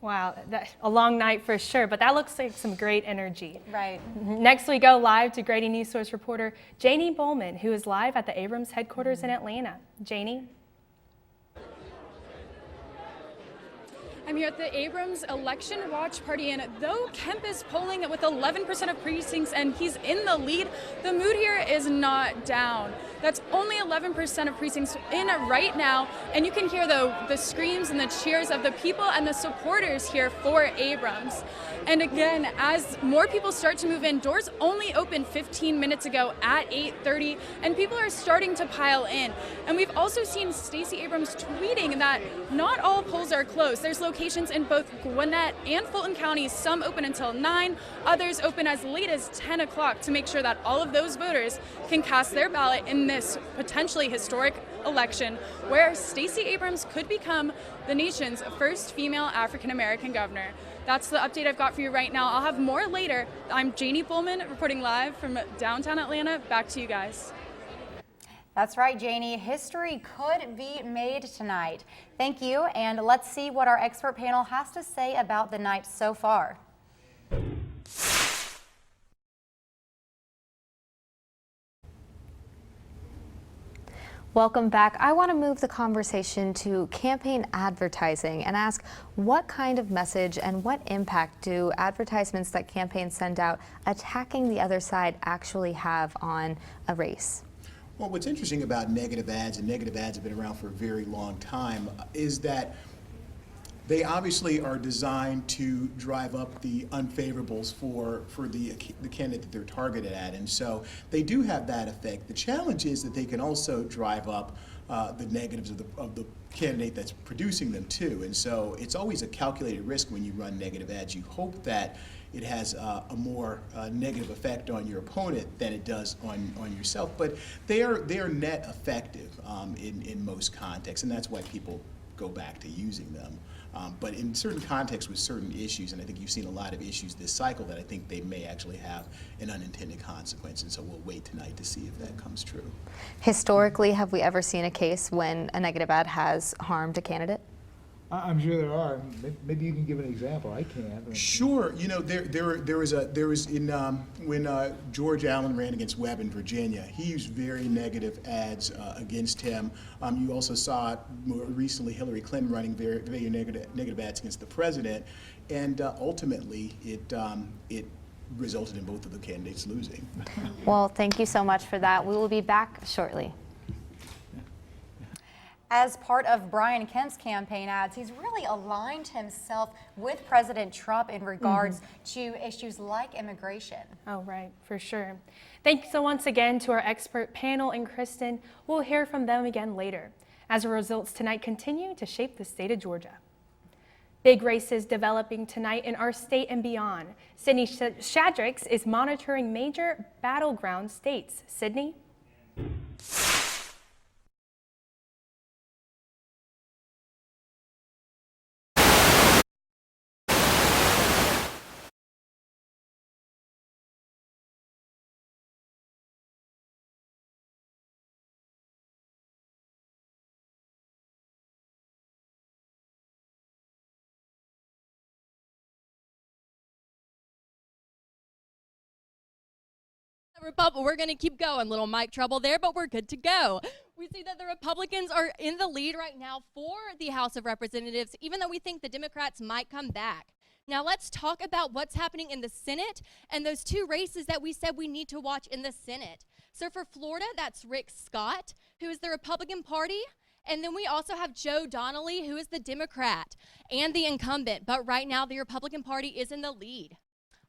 Wow, a long night for sure, but that looks like some great energy. Right. Next, we go live to Grady Newsource reporter Janie Bowman, who is live at the Abrams headquarters in Atlanta. Janie? I'm here at the Abrams Election Watch Party, and though Kemp is polling with 11% of precincts and he's in the lead, the mood here is not down. That's only 11% of precincts in right now, and you can hear the screams and the cheers of the people and the supporters here for Abrams. And again, as more people start to move in, doors only opened 15 minutes ago at 8:30, and people are starting to pile in. And we've also seen Stacey Abrams tweeting that not all polls are closed. There's locations locations in both Gwinnett and Fulton counties, some open until 9, others open as late as 10 o'clock to make sure that all of those voters can cast their ballot in this potentially historic election where Stacey Abrams could become the nation's first female African-American governor. That's the update I've got for you right now. I'll have more later. I'm Janie Bullman reporting live from downtown Atlanta. Back to you guys. That's right, Janie. History could be made tonight. Thank you, and let's see what our expert panel has to say about the night so far. Welcome back. I want to move the conversation to campaign advertising and ask what kind of message and what impact do advertisements that campaigns send out attacking the other side actually have on a race? Well, what's interesting about negative ads, and negative ads have been around for a very long time, is that they obviously are designed to drive up the unfavorables for the candidate that they're targeted at, and so they do have that effect. The challenge is that they can also drive up the negatives of the candidate that's producing them too, and so it's always a calculated risk when you run negative ads. You hope that it has a more negative effect on your opponent than it does on yourself, but they are net effective in most contexts, and that's why people go back to using them. But in certain contexts with certain issues, and I think you've seen a lot of issues this cycle that I think they may actually have an unintended consequence, and so we'll wait tonight to see if that comes true. Historically, have we ever seen a case when a negative ad has harmed a candidate? I'm sure there are. Maybe you can give an example. I can't. Sure. You know, there was in when George Allen ran against Webb in Virginia, he used very negative ads against him. You also saw more recently Hillary Clinton running very negative ads against the president, and ultimately it resulted in both of the candidates losing. Well, thank you so much for that. We will be back shortly. As part of Brian Kemp's campaign ads, he's really aligned himself with President Trump in regards to issues like immigration. Oh, right, for sure. Thanks so once again to our expert panel and Kristen. We'll hear from them again later as the results tonight continue to shape the state of Georgia. Big races developing tonight in our state and beyond. Sydney Shadrax is monitoring major battleground states. Sydney? We're going to keep going. Little mic trouble there, but we're good to go. We see that the Republicans are in the lead right now for the House of Representatives, even though we think the Democrats might come back. Now let's talk about what's happening in the Senate and those two races that we said we need to watch in the Senate. So for Florida, that's Rick Scott, who is the Republican Party. And then we also have Joe Donnelly, who is the Democrat and the incumbent. But right now, the Republican Party is in the lead.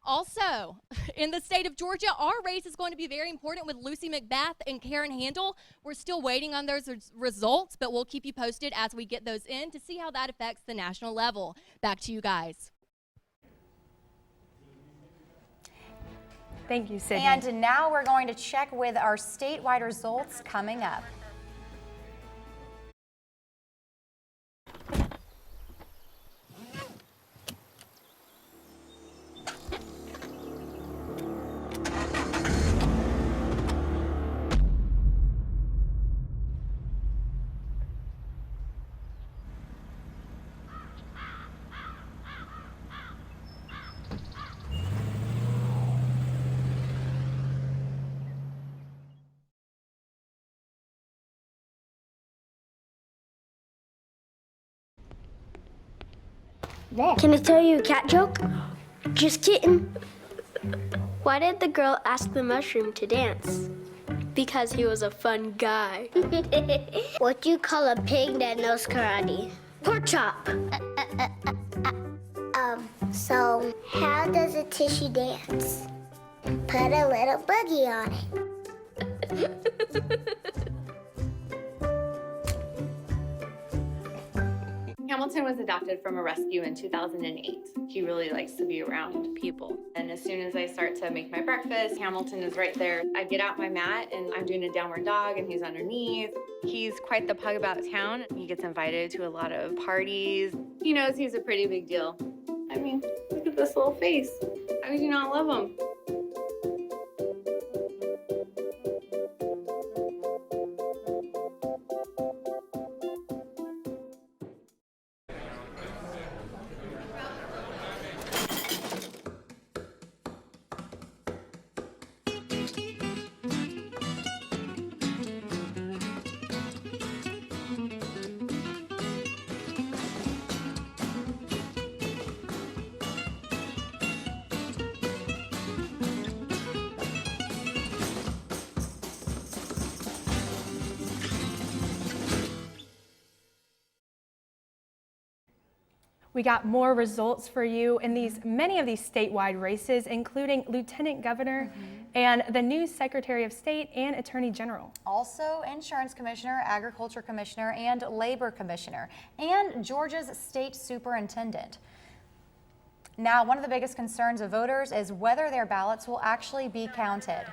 Also, in the state of Georgia, our race is going to be very important with Lucy McBath and Karen Handel. We're still waiting on those results, but we'll keep you posted as we get those in to see how that affects the national level. Back to you guys. Thank you, Sydney. And now we're going to check with our statewide results coming up. Can I tell you a cat joke? Just kidding. Why did the girl ask the mushroom to dance? Because he was a fun guy. What do you call a pig that knows karate? Pork chop. So how does a tissue dance? Put a little boogie on it. Hamilton was adopted from a rescue in 2008. He really likes to be around people. And as soon as I start to make my breakfast, Hamilton is right there. I get out my mat and I'm doing a downward dog and he's underneath. He's quite the pug about town. He gets invited to a lot of parties. He knows he's a pretty big deal. I mean, look at this little face. How could you not love him? We got more results for you in many of these statewide races, including Lieutenant Governor and the new Secretary of State and Attorney General. Also, Insurance Commissioner, Agriculture Commissioner, and Labor Commissioner, and Georgia's State Superintendent. Now, one of the biggest concerns of voters is whether their ballots will actually be counted.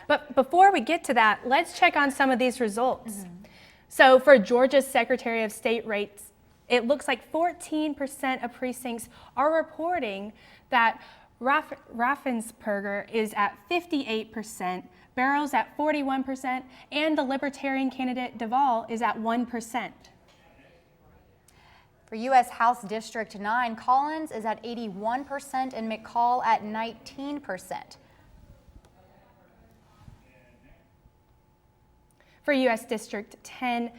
But before we get to that, let's check on some of these results. So for Georgia's Secretary of State rates, it looks like 14% of precincts are reporting that Raffensperger is at 58%, Barrows at 41%, and the Libertarian candidate Duvall is at 1%. For U.S. House District 9, Collins is at 81% and McCall at 19%. For U.S. District 10,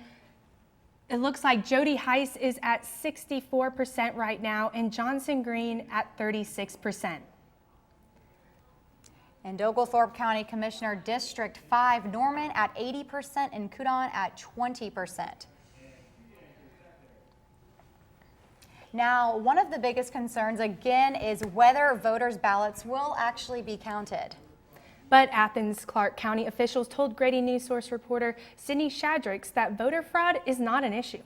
it looks like Jody Heiss is at 64% right now and Johnson Green at 36%. And Oglethorpe County Commissioner District 5, Norman at 80% and Coudon at 20%. Now, one of the biggest concerns again is whether voters' ballots will actually be counted. But Athens-Clarke County officials told Grady Newsource reporter Sydney Shadricks that voter fraud is not an issue.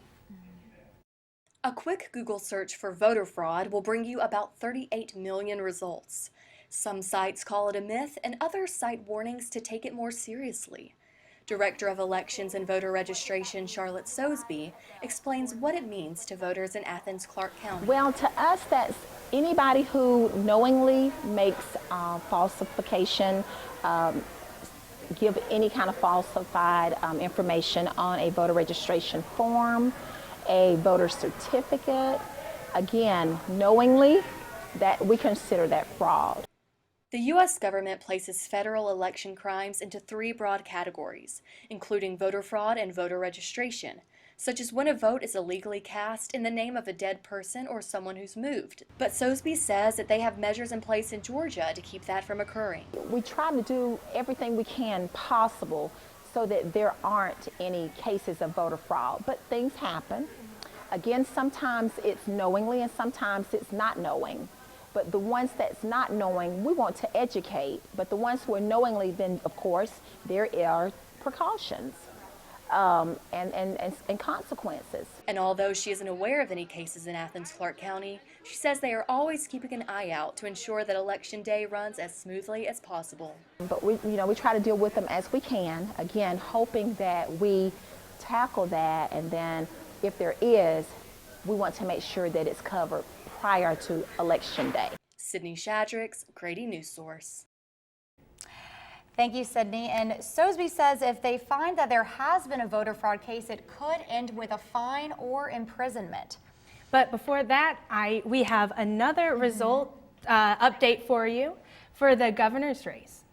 A quick Google search for voter fraud will bring you about 38 million results. Some sites call it a myth and others cite warnings to take it more seriously. Director of Elections and Voter Registration Charlotte Sosby explains what it means to voters in Athens-Clarke County. Well, to us, that's anybody who knowingly makes falsification, give any kind of falsified information on a voter registration form, a voter certificate. Again, knowingly, that we consider that fraud. The U.S. government places federal election crimes into 3 broad categories, including voter fraud and voter registration, such as when a vote is illegally cast in the name of a dead person or someone who's moved. But Sosby says that they have measures in place in Georgia to keep that from occurring. We try to do everything we can possible so that there aren't any cases of voter fraud, but things happen. Again, sometimes it's knowingly and sometimes it's not knowing. But the ones that's not knowing, we want to educate. But the ones who are knowingly, then of course, there are precautions and consequences. And although she isn't aware of any cases in Athens-Clarke County, she says they are always keeping an eye out to ensure that Election Day runs as smoothly as possible. But we try to deal with them as we can, again, hoping that we tackle that, and then if there is, we want to make sure that it's covered prior to Election Day. Sydney Shadricks, Grady Newsource. Thank you, Sydney. And Sosby says if they find that there has been a voter fraud case, it could end with a fine or imprisonment. But before that, we have another result update for you for the governor's race.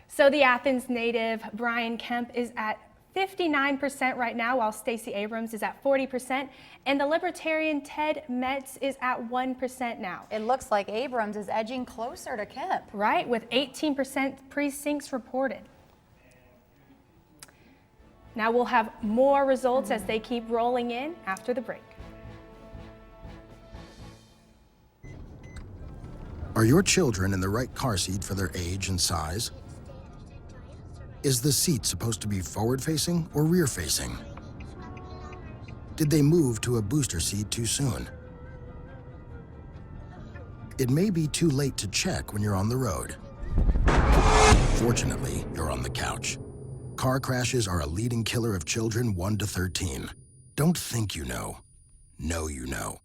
So the Athens native Brian Kemp is at 59% right now, while Stacey Abrams is at 40%, and the Libertarian Ted Metz is at 1% now. It looks like Abrams is edging closer to Kemp. Right, with 18% precincts reported. Now we'll have more results as they keep rolling in after the break. Are your children in the right car seat for their age and size? Is the seat supposed to be forward-facing or rear-facing? Did they move to a booster seat too soon? It may be too late to check when you're on the road. Fortunately, you're on the couch. Car crashes are a leading killer of children 1 to 13. Don't think you know. Know you know.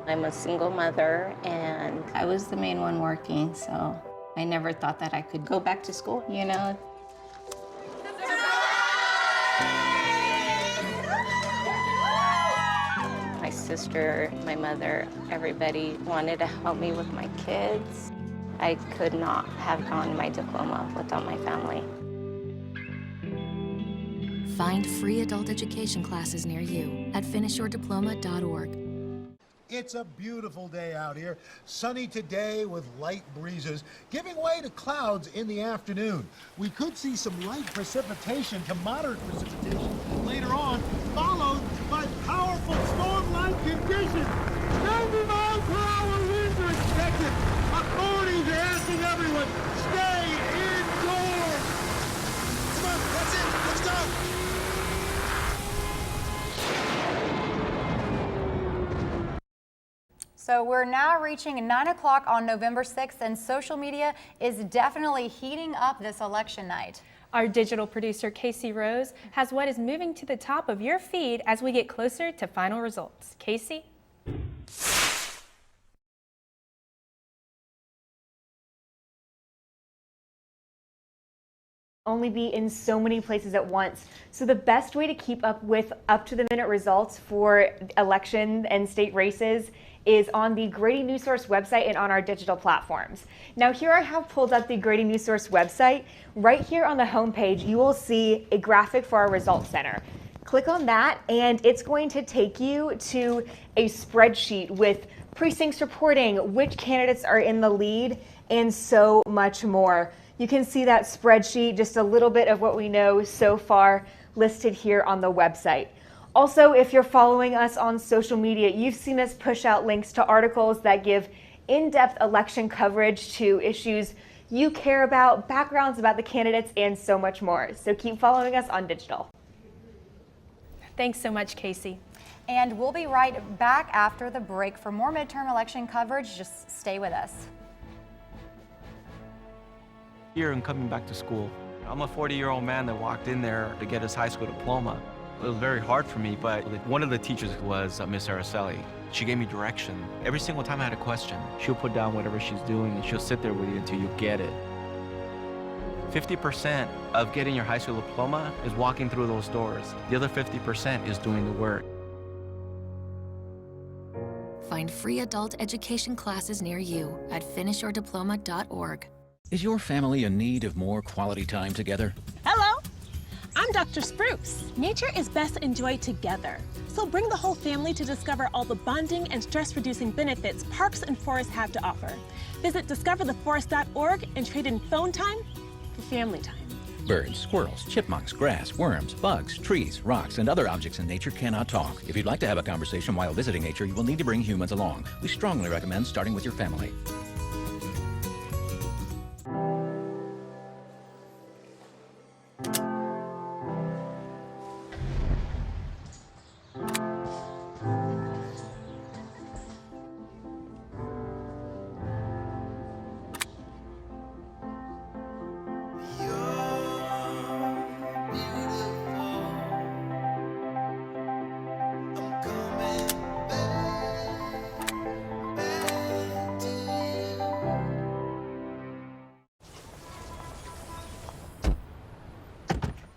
I'm a single mother, and I was the main one working, so I never thought that I could go back to school, you know? My sister, my mother, everybody wanted to help me with my kids. I could not have gotten my diploma without my family. Find free adult education classes near you at finishyourdiploma.org. It's a beautiful day out here. Sunny today with light breezes, giving way to clouds in the afternoon. We could see some light precipitation to moderate precipitation later on, followed by powerful storm-like conditions. 90-mile-per-hour winds are expected. Authorities are asking everyone, stay indoors. Come on, that's it. Let's go. So we're now reaching 9 o'clock on November 6th, and social media is definitely heating up this election night. Our digital producer, Casey Rose, has what is moving to the top of your feed as we get closer to final results. Casey? Only be in so many places at once. So the best way to keep up with up-to-the-minute results for election and state races is on the Grady Newsource website and on our digital platforms. Now here I have pulled up the Grady Newsource website. Right here on the homepage, you will see a graphic for our results center. Click on that and it's going to take you to a spreadsheet with precincts reporting which candidates are in the lead and so much more. You can see that spreadsheet, just a little bit of what we know so far listed here on the website. Also, if you're following us on social media, you've seen us push out links to articles that give in-depth election coverage to issues you care about, backgrounds about the candidates, and so much more. So keep following us on digital. Thanks so much, Casey. And we'll be right back after the break for more midterm election coverage. Just stay with us. Here and coming back to school. I'm a 40-year-old man that walked in there to get his high school diploma. It was very hard for me, but one of the teachers was Miss Araceli. She gave me direction. Every single time I had a question, she'll put down whatever she's doing and she'll sit there with you until you get it. 50% of getting your high school diploma is walking through those doors. The other 50% is doing the work. Find free adult education classes near you at finishyourdiploma.org. Is your family in need of more quality time together? Hello, I'm Dr. Spruce. Nature is best enjoyed together. So bring the whole family to discover all the bonding and stress-reducing benefits parks and forests have to offer. Visit discovertheforest.org and trade in phone time for family time. Birds, squirrels, chipmunks, grass, worms, bugs, trees, rocks, and other objects in nature cannot talk. If you'd like to have a conversation while visiting nature, you will need to bring humans along. We strongly recommend starting with your family.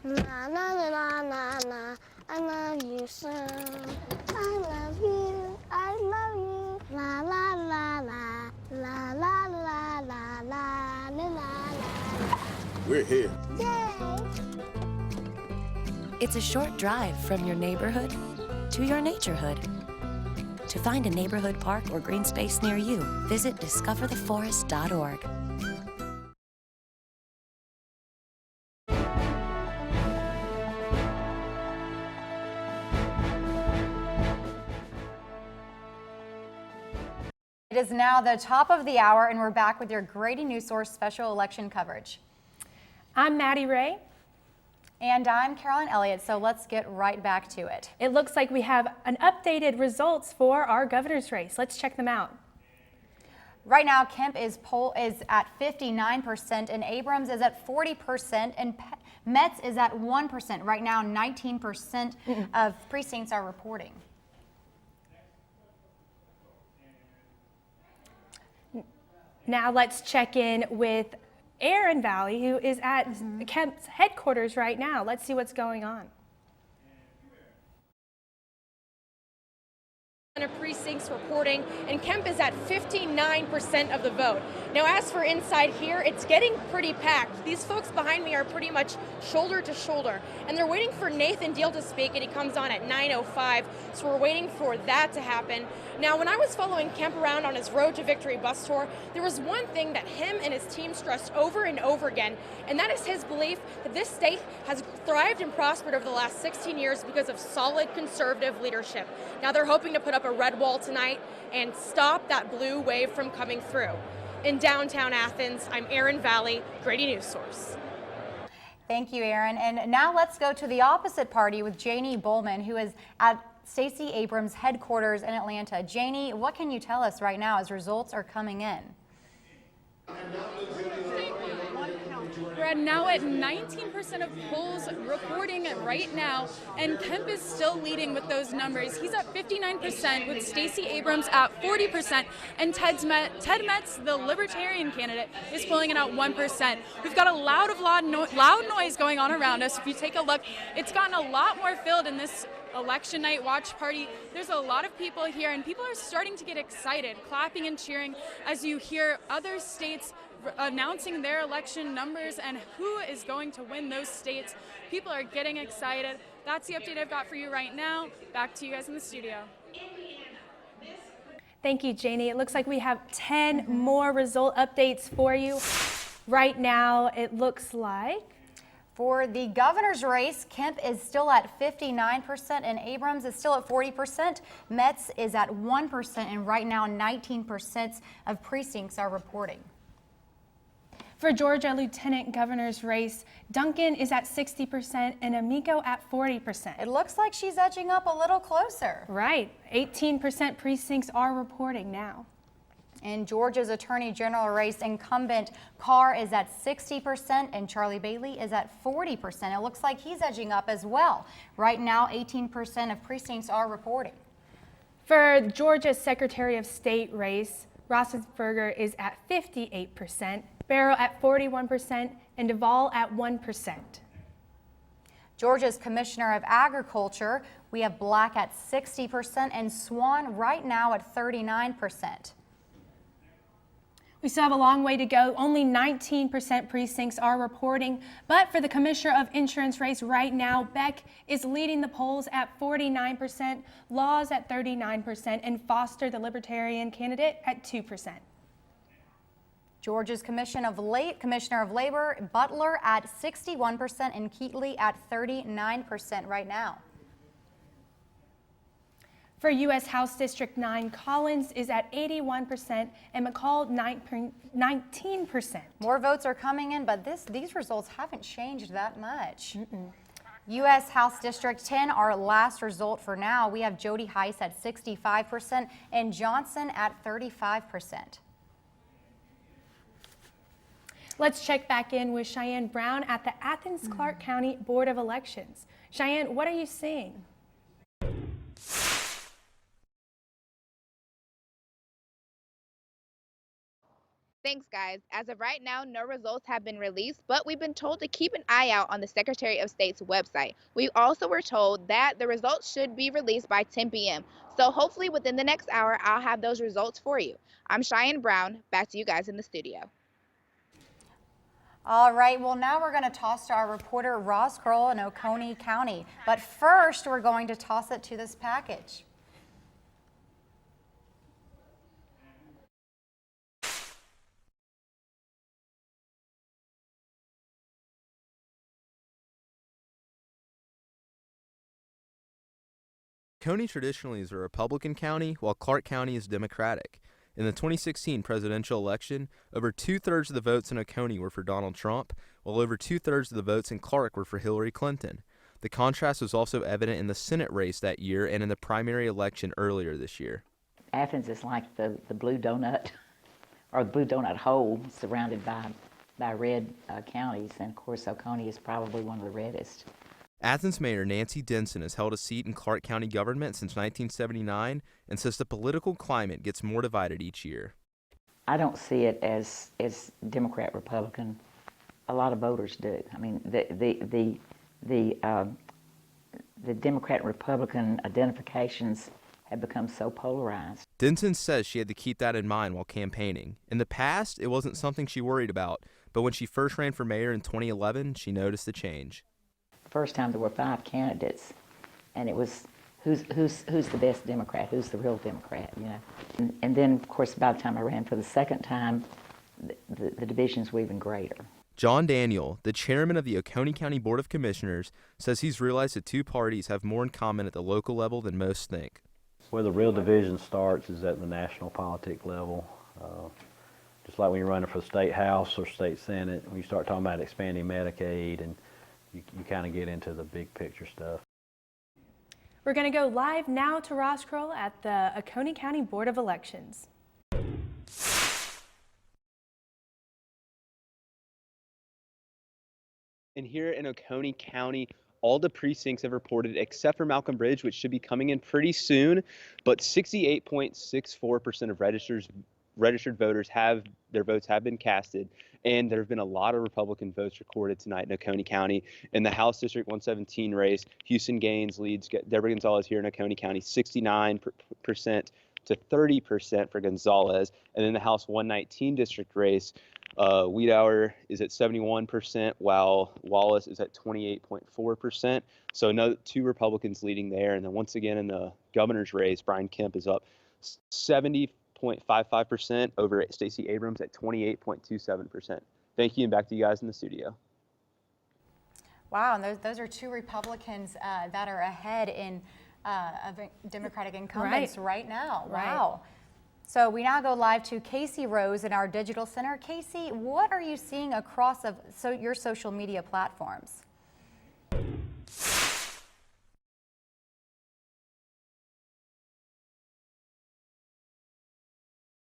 La la la la la, I love you so. I love you, I love you. La la la la, la la la la la la la. We're here. Yay! It's a short drive from your neighborhood to your naturehood. To find a neighborhood park or green space near you, visit discovertheforest.org. It is now the top of the hour, and we're back with your Grady Newsource special election coverage. I'm Maddie Ray. And I'm Carolyn Elliott, so let's get right back to it. It looks like we have an updated results for our governor's race. Let's check them out. Right now, Kemp is at 59%, and Abrams is at 40%, and Metz is at 1%. Right now, 19% of precincts are reporting. Now let's check in with Erin Valley, who is at Kemp's headquarters right now. Let's see what's going on. Of precincts reporting, and Kemp is at 59% of the vote. Now, as for inside here, it's getting pretty packed. These folks behind me are pretty much shoulder to shoulder, and they're waiting for Nathan Deal to speak, and he comes on at 9:05, so we're waiting for that to happen. Now, when I was following Kemp around on his Road to Victory bus tour, there was one thing that him and his team stressed over and over again, and that is his belief that this state has thrived and prospered over the last 16 years because of solid conservative leadership. Now, they're hoping to put up a red wall tonight and stop that blue wave from coming through. In downtown Athens, I'm Erin Valley, Grady Newsource. Thank you, Erin. And now let's go to the opposite party with Janie Bowman, who is at Stacey Abrams' headquarters in Atlanta. Janie, what can you tell us right now as results are coming in? We're now at 19% of polls reporting right now, and Kemp is still leading with those numbers. He's at 59% with Stacey Abrams at 40%, and Ted Metz, the Libertarian candidate, is polling in at 1%. We've got a loud noise going on around us. If you take a look, it's gotten a lot more filled in this election night watch party. There's a lot of people here, and people are starting to get excited, clapping and cheering as you hear other states announcing their election numbers and who is going to win those states. People are getting excited. That's the update I've got for you right now. Back to you guys in the studio. Thank you, Janie. It looks like we have 10 more result updates for you. Right now, it looks like for the governor's race, Kemp is still at 59% and Abrams is still at 40%. Metz is at 1%, and right now 19% of precincts are reporting. For Georgia lieutenant governor's race, Duncan is at 60% and Amico at 40%. It looks like she's edging up a little closer. Right. 18% precincts are reporting now. In Georgia's attorney general race, incumbent Carr is at 60% and Charlie Bailey is at 40%. It looks like he's edging up as well. Right now, 18% of precincts are reporting. For Georgia's Secretary of State race, Roethlisberger is at 58%, Barrow at 41%, and Duvall at 1%. Georgia's Commissioner of Agriculture, we have Black at 60% and Swan right now at 39%. We still have a long way to go. Only 19% precincts are reporting. But for the Commissioner of Insurance race right now, Beck is leading the polls at 49%, Laws at 39%, and Foster, the Libertarian candidate, at 2%. Georgia's Commissioner of Labor, Butler at 61% and Keatley at 39% right now. For U.S. House District 9, Collins is at 81% and McCall 19%. More votes are coming in, but these results haven't changed that much. U.S. House District 10, our last result for now, we have Jody Heiss at 65% and Johnson at 35%. Let's check back in with Cheyenne Brown at the Athens-Clarke County Board of Elections. Cheyenne, what are you seeing? Thanks, guys. As of right now, no results have been released, but we've been told to keep an eye out on the Secretary of State's website. We also were told that the results should be released by 10 p.m. So hopefully within the next hour, I'll have those results for you. I'm Cheyenne Brown. Back to you guys in the studio. All right, well, now we're going to toss to our reporter, Ross Kroll in Oconee County. But first, we're going to toss it to this package. Oconee traditionally is a Republican county, while Clark County is Democratic. In the 2016 presidential election, over 2/3 of the votes in Oconee were for Donald Trump, while over 2/3 of the votes in Clark were for Hillary Clinton. The contrast was also evident in the Senate race that year and in the primary election earlier this year. Athens is like the blue donut, or the blue donut hole surrounded by red counties, and of course Oconee is probably one of the reddest. Athens Mayor Nancy Denson has held a seat in Clark County government since 1979 and says the political climate gets more divided each year. I don't see it as Democrat-Republican. A lot of voters do. I mean, the Democrat and Republican identifications have become so polarized. Denson says she had to keep that in mind while campaigning. In the past, it wasn't something she worried about, but when she first ran for mayor in 2011, she noticed the change. First time there were 5 candidates, and it was who's the best Democrat, who's the real Democrat, you know. And then, of course, by the time I ran for the second time, the divisions were even greater. John Daniel, the chairman of the Oconee County Board of Commissioners, says he's realized the two parties have more in common at the local level than most think. Where the real division starts is at the national politic level. Just like when you're running for the state house or state senate, when you start talking about expanding Medicaid, and you kind of get into the big picture stuff. We're going to go live now to Ross Kroll at the Oconee County Board of Elections. And here in Oconee County, all the precincts have reported except for Malcolm Bridge, which should be coming in pretty soon, but 68.64% of registered voters have their votes have been casted, and there have been a lot of Republican votes recorded tonight in Oconee County. In the House District 117 race, Houston Gaines leads Deborah Gonzalez here in Oconee County 69% to 30% for Gonzalez, and in the House 119 district race, Wiedauer is at 71%, while Wallace is at 28.4%. So another 2 Republicans leading there. And then once again in the governor's race, Brian Kemp is up 70.55% over Stacey Abrams at 28.27%. Thank you, and back to you guys in the studio. Wow, and those are 2 Republicans that are ahead in of Democratic incumbents right now. Wow. So we now go live to Casey Rose in our digital center. Casey, what are you seeing across your social media platforms?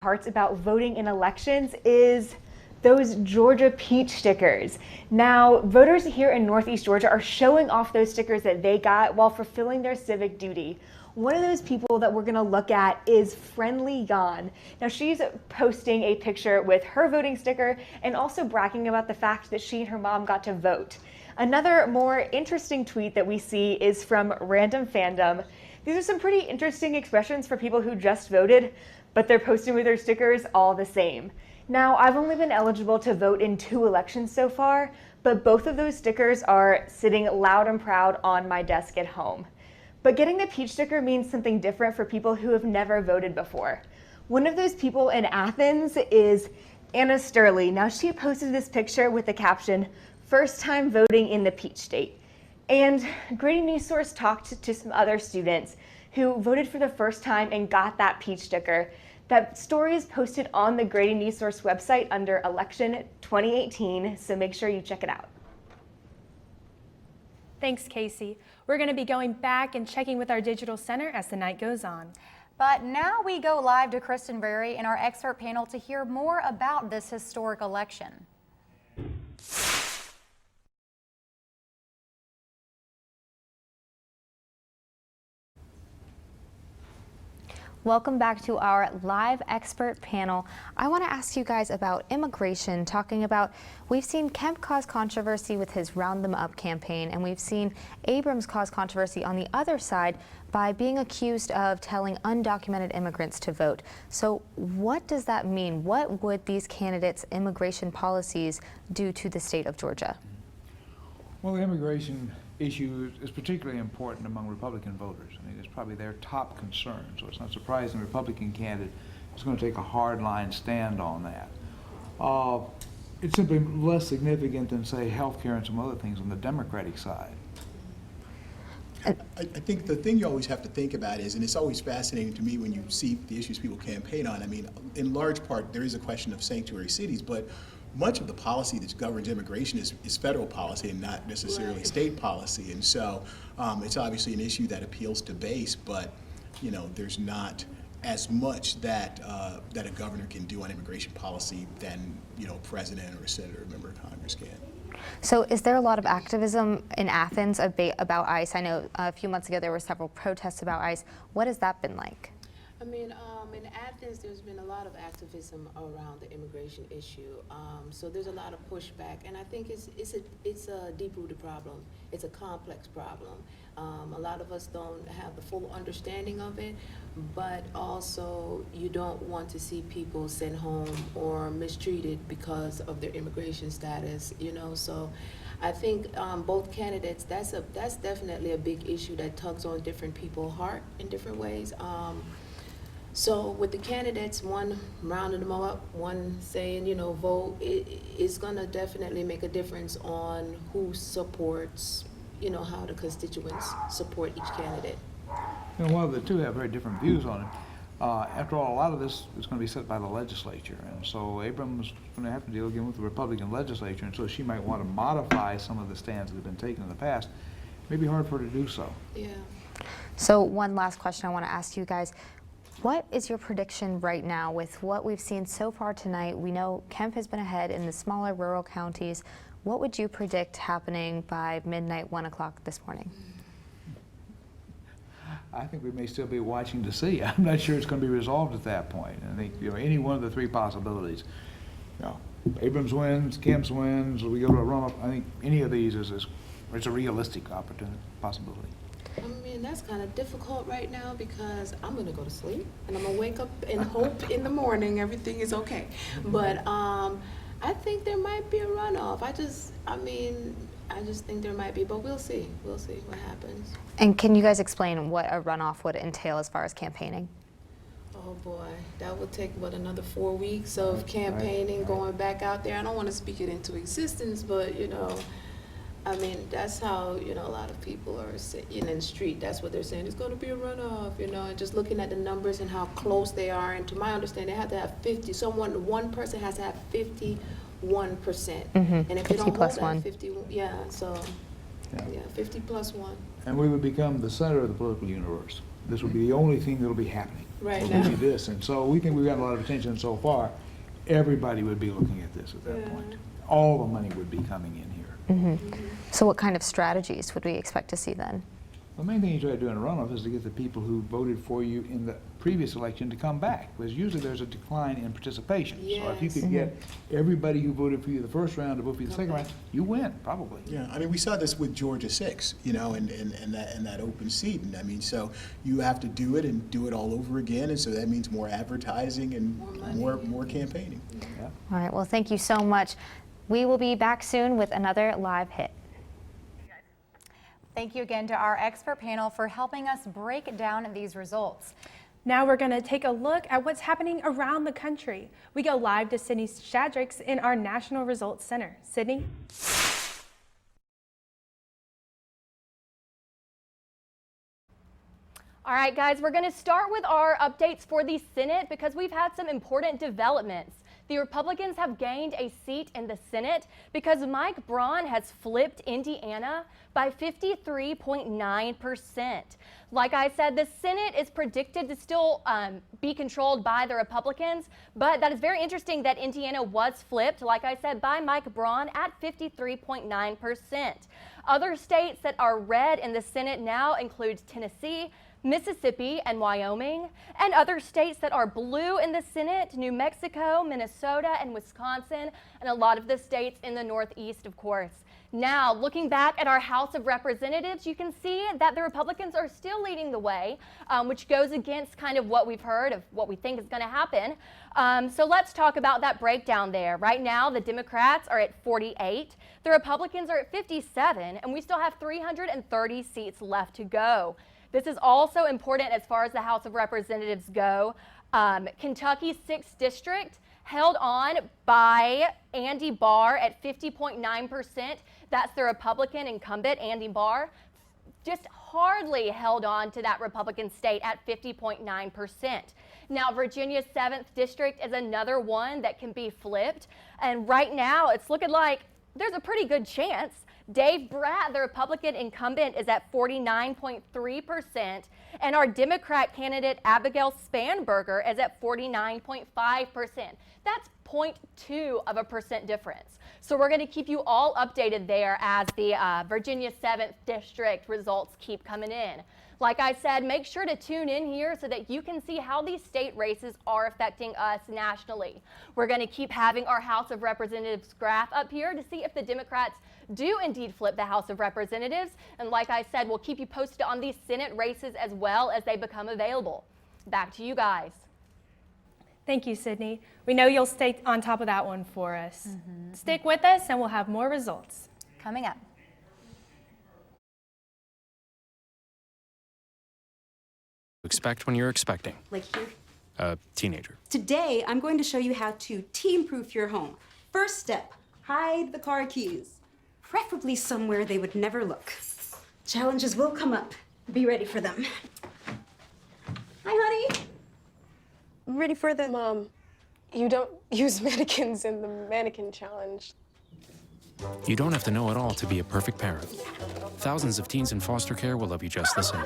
Parts about voting in elections is those Georgia peach stickers. Now, voters here in Northeast Georgia are showing off those stickers that they got while fulfilling their civic duty. One of those people that we're going to look at is Friendly Yon. Now, she's posting a picture with her voting sticker and also bragging about the fact that she and her mom got to vote. Another more interesting tweet that we see is from Random Fandom. These are some pretty interesting expressions for people who just voted, but they're posting with their stickers all the same. Now, I've only been eligible to vote in 2 elections so far, but both of those stickers are sitting loud and proud on my desk at home. But getting the peach sticker means something different for people who have never voted before. One of those people in Athens is Anna Sturley. Now, she posted this picture with the caption, "First time voting in the peach state." And Grady Newsource talked to some other students who voted for the first time and got that peach sticker. That story is posted on the Grady Newsource website under Election 2018, so make sure you check it out. Thanks, Casey. We're going to be going back and checking with our digital center as the night goes on. But now we go live to Kristen Berry and our expert panel to hear more about this historic election. Welcome back to our live expert panel. I want to ask you guys about immigration, talking about, we've seen Kemp cause controversy with his Round Them Up campaign, and we've seen Abrams cause controversy on the other side by being accused of telling undocumented immigrants to vote. So what does that mean? What would these candidates' immigration policies do to the state of Georgia? Well, the immigration issue is particularly important among Republican voters. I mean, it's probably their top concern, so it's not surprising the Republican candidate is going to take a hard-line stand on that. It's simply less significant than, say, health care and some other things on the Democratic side. I think the thing you always have to think about is, and it's always fascinating to me when you see the issues people campaign on, I mean, in large part, there is a question of sanctuary cities, but much of the policy that governs immigration is federal policy and not necessarily state policy. And so it's obviously an issue that appeals to base, but you know, there's not as much that that a governor can do on immigration policy than, you know, a president or a senator or a member of Congress can. So is there a lot of activism in Athens about ICE? I know a few months ago there were several protests about ICE. What has that been like? I mean, in Athens, there's been a lot of activism around the immigration issue. So there's a lot of pushback, and I think it's a deep-rooted problem. It's a complex problem. A lot of us don't have the full understanding of it, but also you don't want to see people sent home or mistreated because of their immigration status. You know, so I think both candidates. That's definitely a big issue that tugs on different people's heart in different ways. So with the candidates, one rounding them all up, one saying, you know, vote, it's going to definitely make a difference on who supports, you know, how the constituents support each candidate. You know, while the two have very different views on it, after all, a lot of this is going to be set by the legislature. And so Abrams is going to have to deal again with the Republican legislature, and so she might want to modify some of the stands that have been taken in the past. It may be hard for her to do so. Yeah. So one last question I want to ask you guys. What is your prediction right now with what we've seen so far tonight? We know Kemp has been ahead in the smaller rural counties. What would you predict happening by midnight, 1 o'clock this morning? I think we may still be watching to see. I'm not sure it's going to be resolved at that point. I think, you know, any one of the three possibilities. You know, Abrams wins, Kemp wins, we go to a runoff. I think any of these it's a realistic possibility. I mean, that's kind of difficult right now because I'm going to go to sleep and I'm going to wake up and hope in the morning everything is okay. But I think there might be a runoff. I just think there might be, but we'll see. We'll see what happens. And can you guys explain what a runoff would entail as far as campaigning? Oh boy, that would take, what, another 4 weeks of campaigning, going back out there. I don't want to speak it into existence, but you know, I mean, that's how, you know, a lot of people are sitting in the street. That's what they're saying. It's going to be a runoff, you know, and just looking at the numbers and how close they are. And to my understanding, they have to have 50. One person has to have 51%. And if they don't hold that 50, yeah, so yeah, 50 plus 1. And we would become the center of the political universe. This would be the only thing that will be happening. Right now. now. This, and so we think we've got a lot of attention so far. Everybody would be looking at this at that point. All the money would be coming in here. So what kind of strategies would we expect to see then? The main thing you try to do in a runoff is to get the people who voted for you in the previous election to come back, because usually there's a decline in participation. Yes. So if you could get everybody who voted for you the first round to vote for you the second round, you win, probably. Yeah, I mean, we saw this with Georgia 6, you know, and that open seat. And I mean, so you have to do it and do it all over again, and so that means more advertising and more campaigning. Yeah. All right, well, thank you so much. We will be back soon with another live hit. Thank you again to our expert panel for helping us break down these results. Now we're going to take a look at what's happening around the country. We go live to Sydney Shadricks in our National Results Center. Sydney? All right, guys, we're going to start with our updates for the Senate because we've had some important developments. The Republicans have gained a seat in the Senate because Mike Braun has flipped Indiana by 53.9%. Like I said, the Senate is predicted to still be controlled by the Republicans, but that is very interesting that Indiana was flipped, like I said, by Mike Braun at 53.9%. Other states that are red in the Senate now include Tennessee, Mississippi and Wyoming, and other states that are blue in the Senate, New Mexico, Minnesota, and Wisconsin, and a lot of the states in the Northeast, of course. Now, looking back at our House of Representatives, you can see that the Republicans are still leading the way, which goes against kind of what we've heard of what we think is going to happen. So let's talk about that breakdown there. Right now, the Democrats are at 48, the Republicans are at 57, and we still have 330 seats left to go. This is also important as far as the House of Representatives go. Kentucky's 6th District held on by Andy Barr at 50.9%. That's the Republican incumbent, Andy Barr. Just hardly held on to that Republican state at 50.9%. Now, Virginia's 7th District is another one that can be flipped. And right now, it's looking like there's a pretty good chance. Dave Bratt, the Republican incumbent, is at 49.3%, and our Democrat candidate, Abigail Spanberger, is at 49.5%. That's 0.2% difference. So we're going to keep you all updated there as the Virginia 7th District results keep coming in. Like I said, make sure to tune in here so that you can see how these state races are affecting us nationally. We're going to keep having our House of Representatives graph up here to see if the Democrats do indeed flip the House of Representatives. And like I said, we'll keep you posted on these Senate races as well as they become available. Back to you guys. Thank you, Sydney. We know you'll stay on top of that one for us. Stick with us and we'll have more results coming up. Expect when you're expecting. Like here. A teenager. Today, I'm going to show you how to teen-proof your home. First step, hide the car keys. Preferably somewhere they would never look. Challenges will come up. Be ready for them. Hi, honey. Ready for the... Mom, you don't use mannequins in the mannequin challenge. You don't have to know it all to be a perfect parent. Thousands of teens in foster care will love you just the same.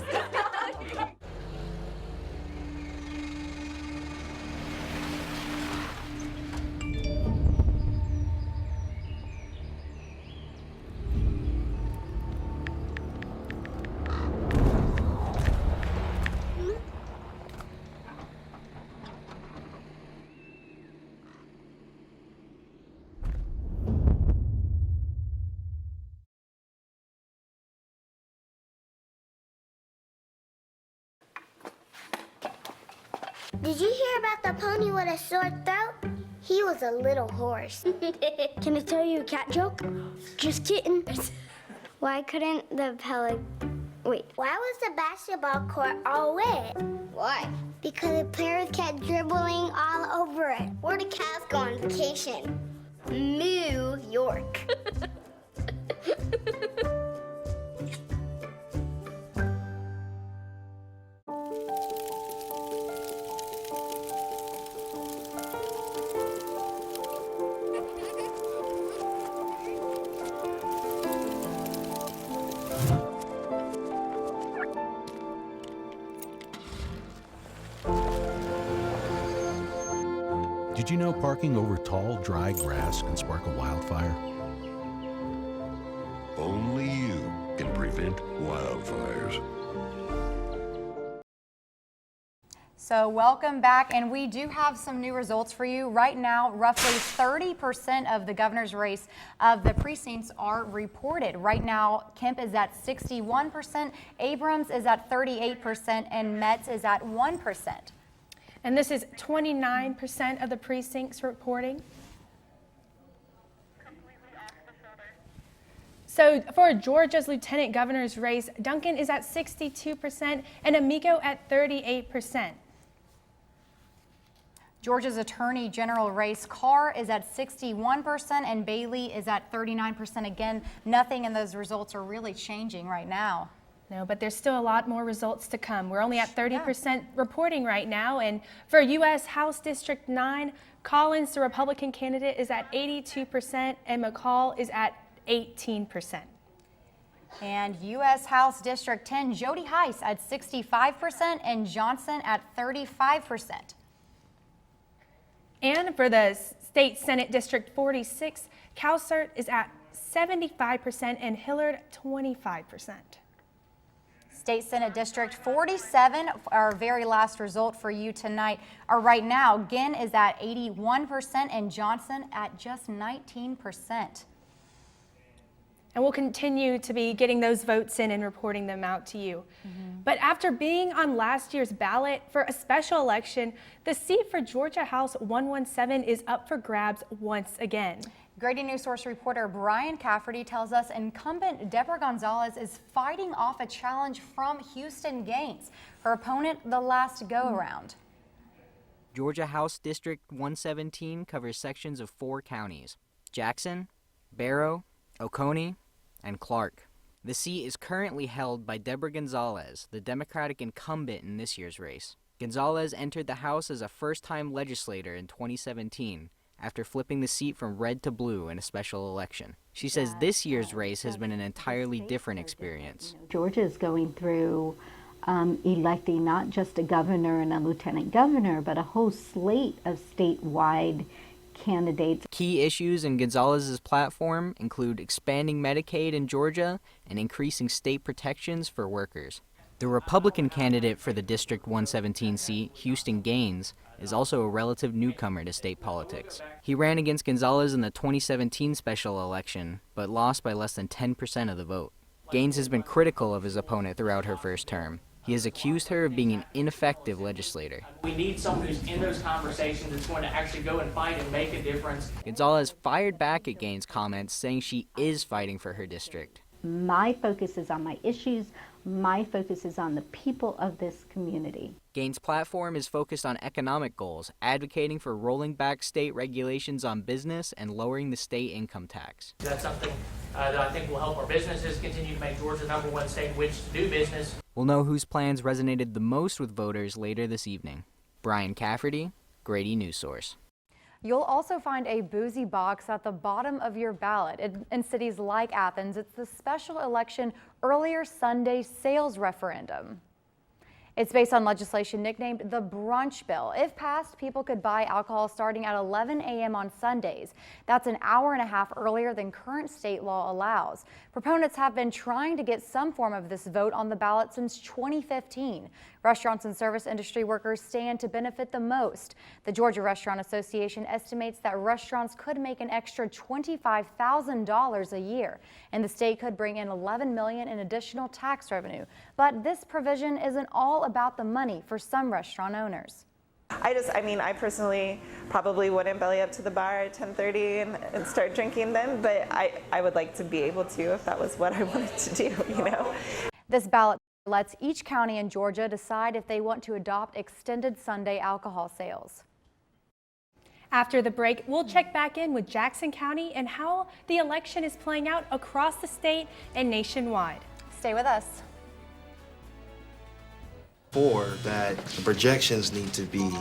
Did you hear about the pony with a sore throat? He was a little horse. Can I tell you a cat joke? Just kidding. Why couldn't the Wait, why was the basketball court all wet? Why? Because the players kept dribbling all over it. Where do cats go on vacation? New York. Did you know parking over tall, dry grass can spark a wildfire? Only you can prevent wildfires. So welcome back, and we do have some new results for you. Right now, roughly 30% of the governor's race of the precincts are reported. Right now, Kemp is at 61%, Abrams is at 38%, and Metz is at 1%. And this is 29% of the precincts reporting. So for Georgia's lieutenant governor's race, Duncan is at 62% and Amico at 38%. Georgia's attorney general race, Carr is at 61% and Bailey is at 39%. Again, nothing in those results are really changing right now. No, but there's still a lot more results to come. We're only at 30% reporting right now. And for U.S. House District 9, Collins, the Republican candidate, is at 82% and McCall is at 18%. And U.S. House District 10, Jody Heiss at 65% and Johnson at 35%. And for the State Senate District 46, Calcert is at 75% and Hillard 25%. State Senate District 47, our very last result for you tonight, are right now. Ginn is at 81% and Johnson at just 19%. And we'll continue to be getting those votes in and reporting them out to you. But after being on last year's ballot for a special election, the seat for Georgia House 117 is up for grabs once again. Grady Newsource reporter Brian Cafferty tells us incumbent Deborah Gonzalez is fighting off a challenge from Houston Gaines, her opponent the last go-around. Georgia House District 117 covers sections of 4 counties: Jackson, Barrow, Oconee, and Clark. The seat is currently held by Deborah Gonzalez, the Democratic incumbent in this year's race. Gonzalez entered the House as a first-time legislator in 2017 after flipping the seat from red to blue in a special election. She says this year's race has been an entirely different experience. Georgia is going through electing not just a governor and a lieutenant governor, but a whole slate of statewide candidates. Key issues in Gonzalez's platform include expanding Medicaid in Georgia and increasing state protections for workers. The Republican candidate for the District 117 seat, Houston Gaines, is also a relative newcomer to state politics. He ran against Gonzalez in the 2017 special election, but lost by less than 10% of the vote. Gaines has been critical of his opponent throughout her first term. He has accused her of being an ineffective legislator. We need someone who's in those conversations that's going to actually go and fight and make a difference. Gonzalez fired back at Gaines' comments, saying she is fighting for her district. My focus is on my issues. My focus is on the people of this community. Gaines' platform is focused on economic goals, advocating for rolling back state regulations on business and lowering the state income tax. That's something that I think will help our businesses continue to make Georgia the #1 state in which to do business. We'll know whose plans resonated the most with voters later this evening. Brian Cafferty, Grady Newsource. You'll also find a boozy box at the bottom of your ballot. In cities like Athens, it's the special election earlier Sunday sales referendum. It's based on legislation nicknamed the Brunch Bill. If passed, people could buy alcohol starting at 11 a.m. on Sundays. That's an hour and a half earlier than current state law allows. Proponents have been trying to get some form of this vote on the ballot since 2015. Restaurants and service industry workers stand to benefit the most. The Georgia Restaurant Association estimates that restaurants could make an extra $25,000 a year, and the state could bring in $11 million in additional tax revenue. But this provision isn't all about the money for some restaurant owners. I personally probably wouldn't belly up to the bar at 10:30 and start drinking then, but I would like to be able to if that was what I wanted to do, you know. This ballot lets each county in Georgia decide if they want to adopt extended Sunday alcohol sales. After the break, we'll check back in with Jackson County and how the election is playing out across the state and nationwide. Stay with us. That the projections need to be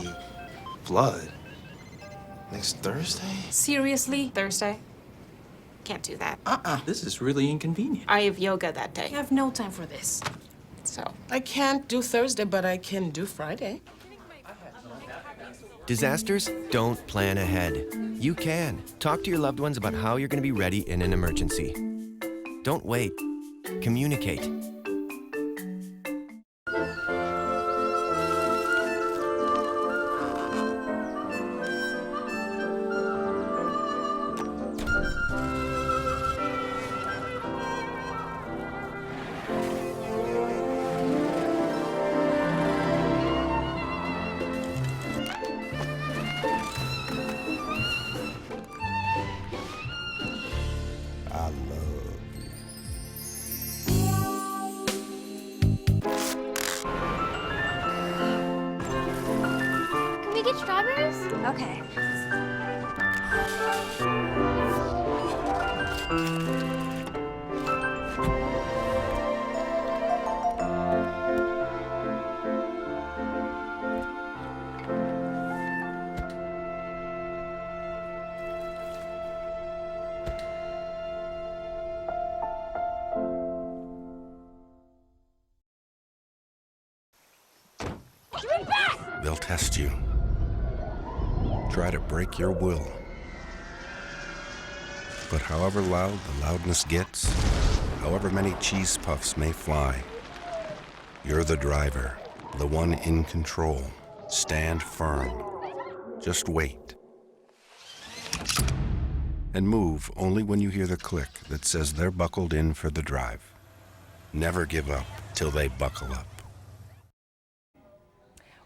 flood next Thursday? Seriously? Thursday? Can't do that. This is really inconvenient. I have yoga that day. I have no time for this. So. I can't do Thursday, but I can do Friday. Disasters don't plan ahead. You can. Talk to your loved ones about how you're going to be ready in an emergency. Don't wait. Communicate. Strawberries? Okay. They'll test you. Try to break your will. But however loud the loudness gets, however many cheese puffs may fly, you'll never be able to stop the You're the driver, the one in control. Stand firm. Just wait. And move only when you hear the click that says they're buckled in for the drive. Never give up till they buckle up.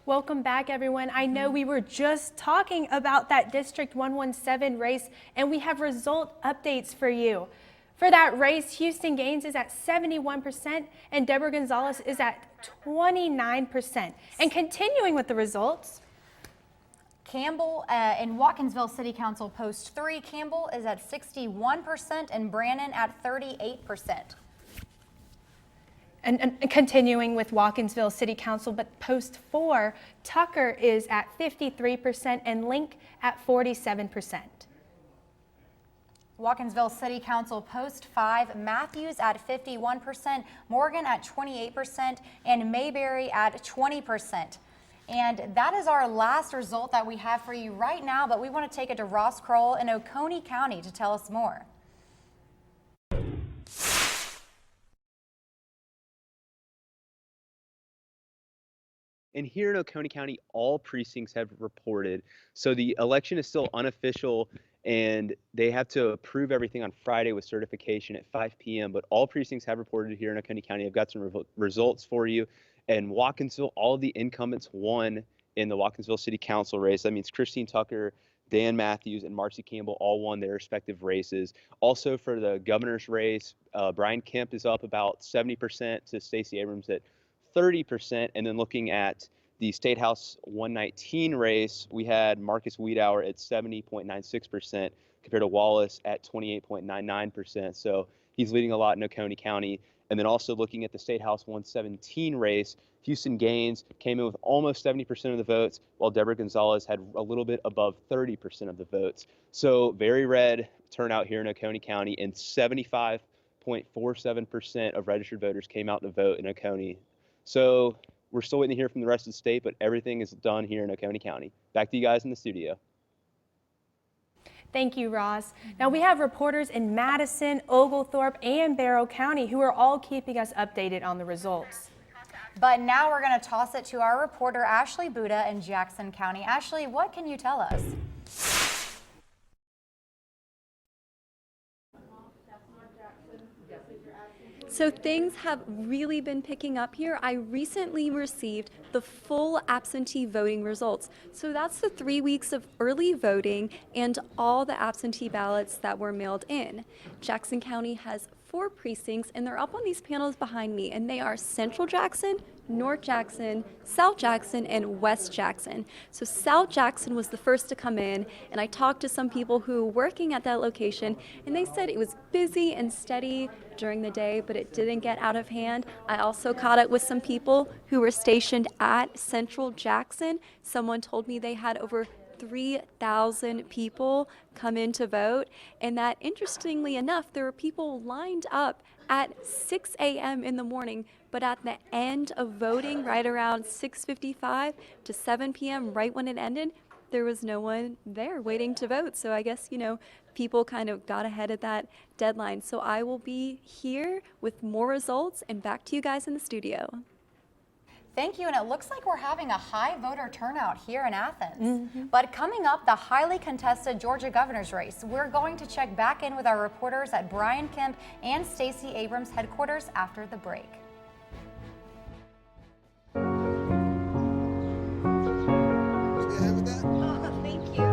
Welcome back, everyone. I know we were just talking about that District 117 race, and we have result updates for you. For that race, Houston Gaines is at 71%, and Deborah Gonzalez is at 29%. And continuing with the results, Campbell in Watkinsville City Council Post 3, Campbell is at 61% and Brannon at 38%. And continuing with Watkinsville City Council, but Post 4, Tucker is at 53% and Link at 47%. Watkinsville City Council Post 5, Matthews at 51%, Morgan at 28%, and Mayberry at 20%. And that is our last result that we have for you right now, but we want to take it to Ross Kroll in Oconee County to tell us more. And here in Oconee County, all precincts have reported. So the election is still unofficial, and they have to approve everything on Friday with certification at 5 p.m. But all precincts have reported here in Oconee County. I've got some results for you. And Watkinsville, all of the incumbents won in the Watkinsville City Council race. That means Christine Tucker, Dan Matthews, and Marcy Campbell all won their respective races. Also for the governor's race, Brian Kemp is up about 70% to Stacey Abrams at 30%. And then looking at the State House 119 race, we had Marcus Wiedauer at 70.96% compared to Wallace at 28.99%. So he's leading a lot in Oconee County. And then also looking at the State House 117 race, Houston Gaines came in with almost 70% of the votes, while Deborah Gonzalez had a little bit above 30% of the votes. So very red turnout here in Oconee County, and 75.47% of registered voters came out to vote in Oconee. So we're still waiting to hear from the rest of the state, but everything is done here in Oconee County. Back to you guys in the studio. Thank you, Ross. Now we have reporters in Madison, Oglethorpe, and Barrow County who are all keeping us updated on the results. But now we're going to toss it to our reporter, Ashley Buda in Jackson County. Ashley, what can you tell us? So things have really been picking up here. I recently received the full absentee voting results. So that's the 3 weeks of early voting and all the absentee ballots that were mailed in. Jackson County has 4 precincts, and they're up on these panels behind me, and they are Central Jackson, North Jackson, South Jackson, and West Jackson. So South Jackson was the first to come in, and I talked to some people who were working at that location, and they said it was busy and steady during the day, but it didn't get out of hand. I also caught up with some people who were stationed at Central Jackson. Someone told me they had over 3,000 people come in to vote, and that, interestingly enough, there were people lined up at 6 a.m. in the morning, but at the end of voting, right around 6:55 to 7 p.m., right when it ended, there was no one there waiting to vote. So I guess, people kind of got ahead of that deadline. So I will be here with more results and back to you guys in the studio. Thank you, and it looks like we're having a high voter turnout here in Athens. But coming up, the highly contested Georgia governor's race. We're going to check back in with our reporters at Brian Kemp and Stacey Abrams headquarters after the break. Thank you.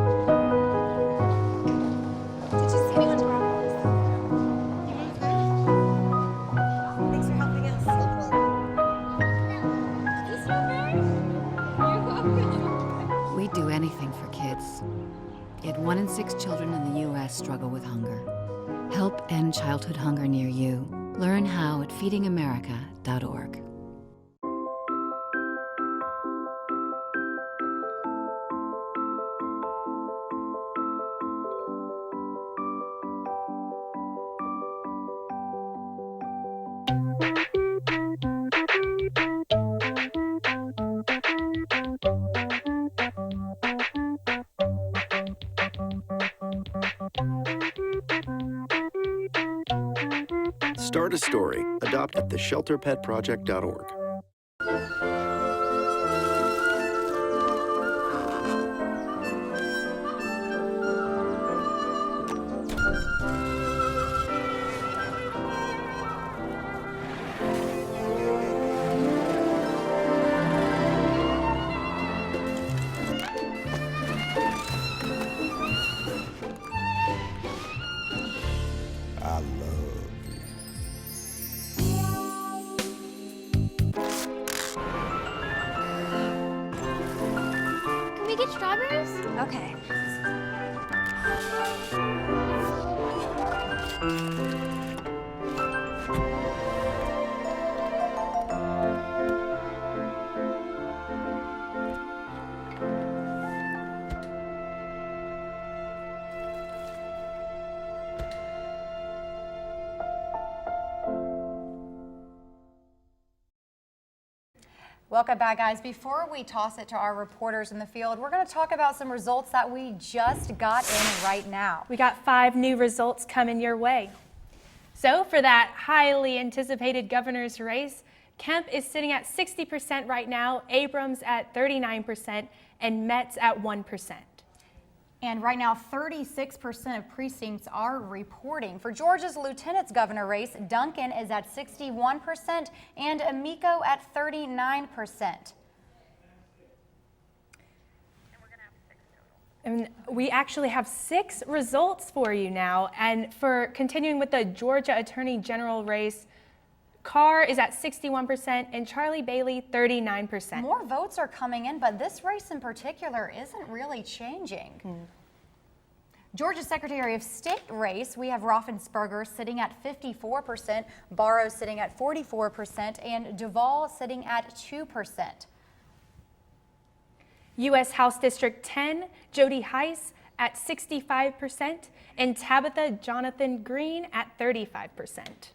Did you see anyone's problems? You okay? Thanks for helping us. We'd do anything for kids. Yet 1 in 6 children in the U.S. struggle with hunger. Help end childhood hunger near you. Learn how at feedingamerica.org. Start a story. Adopt at theshelterpetproject.org. Okay. Welcome back, guys. Before we toss it to our reporters in the field, we're going to talk about some results that we just got in right now. We got 5 new results coming your way. So for that highly anticipated governor's race, Kemp is sitting at 60% right now, Abrams at 39%, and Metz at 1%. And right now, 36% of precincts are reporting. For Georgia's lieutenant's governor race, Duncan is at 61% and Amico at 39%. And we actually have 6 results for you now. And for continuing with the Georgia Attorney General race, Carr is at 61% and Charlie Bailey 39%. More votes are coming in, but this race in particular isn't really changing. Georgia Secretary of State race, we have Raffensperger sitting at 54%, Barrow sitting at 44%, and Duvall sitting at 2%. U.S. House District 10, Jody Heiss at 65%, and Tabitha Jonathan Green at 35%.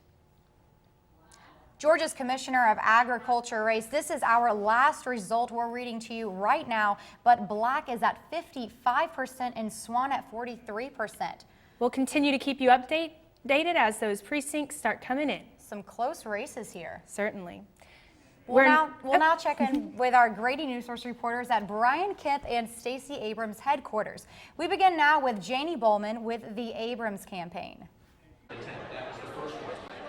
Georgia's Commissioner of Agriculture race, this is our last result we're reading to you right now, but Black is at 55% and Swan at 43%. We'll continue to keep you updated as those precincts start coming in. Some close races here. Certainly. We'll now check in with our Grady Newsource reporters at Brian Kemp and Stacey Abrams headquarters. We begin now with Janie Bowman with the Abrams campaign.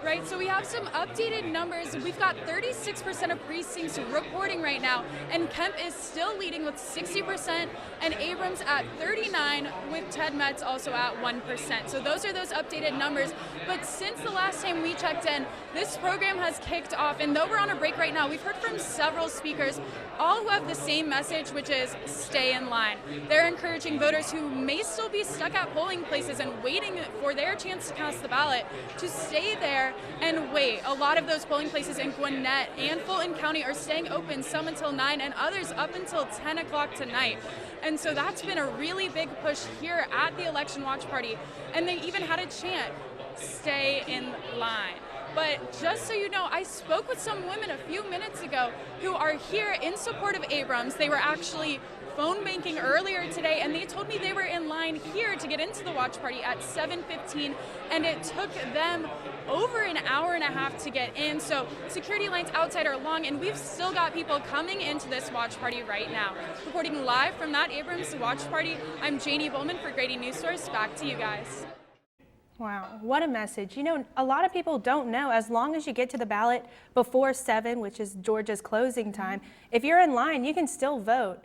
Right, so we have some updated numbers. We've got 36% of precincts reporting right now, and Kemp is still leading with 60%, and Abrams at 39%, with Ted Metz also at 1%. So those are those updated numbers. But since the last time we checked in, this program has kicked off, and though we're on a break right now, we've heard from several speakers, all who have the same message, which is stay in line. They're encouraging voters who may still be stuck at polling places and waiting for their chance to cast the ballot to stay there and wait. A lot of those polling places in Gwinnett and Fulton County are staying open, some until 9 and others up until 10 o'clock tonight. And so that's been a really big push here at the Election Watch Party. And they even had a chant, stay in line. But just so you know, I spoke with some women a few minutes ago who are here in support of Abrams. They were actually phone banking earlier today, and they told me they were in line here to get into the watch party at 7:15, and it took them over an hour and a half to get in. So security lines outside are long, and we've still got people coming into this watch party right now. Reporting live from that Abrams watch party, I'm Janie Bowman for Grady Newsource. Back to you guys. Wow, what a message. You know, a lot of people don't know, as long as you get to the ballot before 7, which is Georgia's closing time, if you're in line, you can still vote.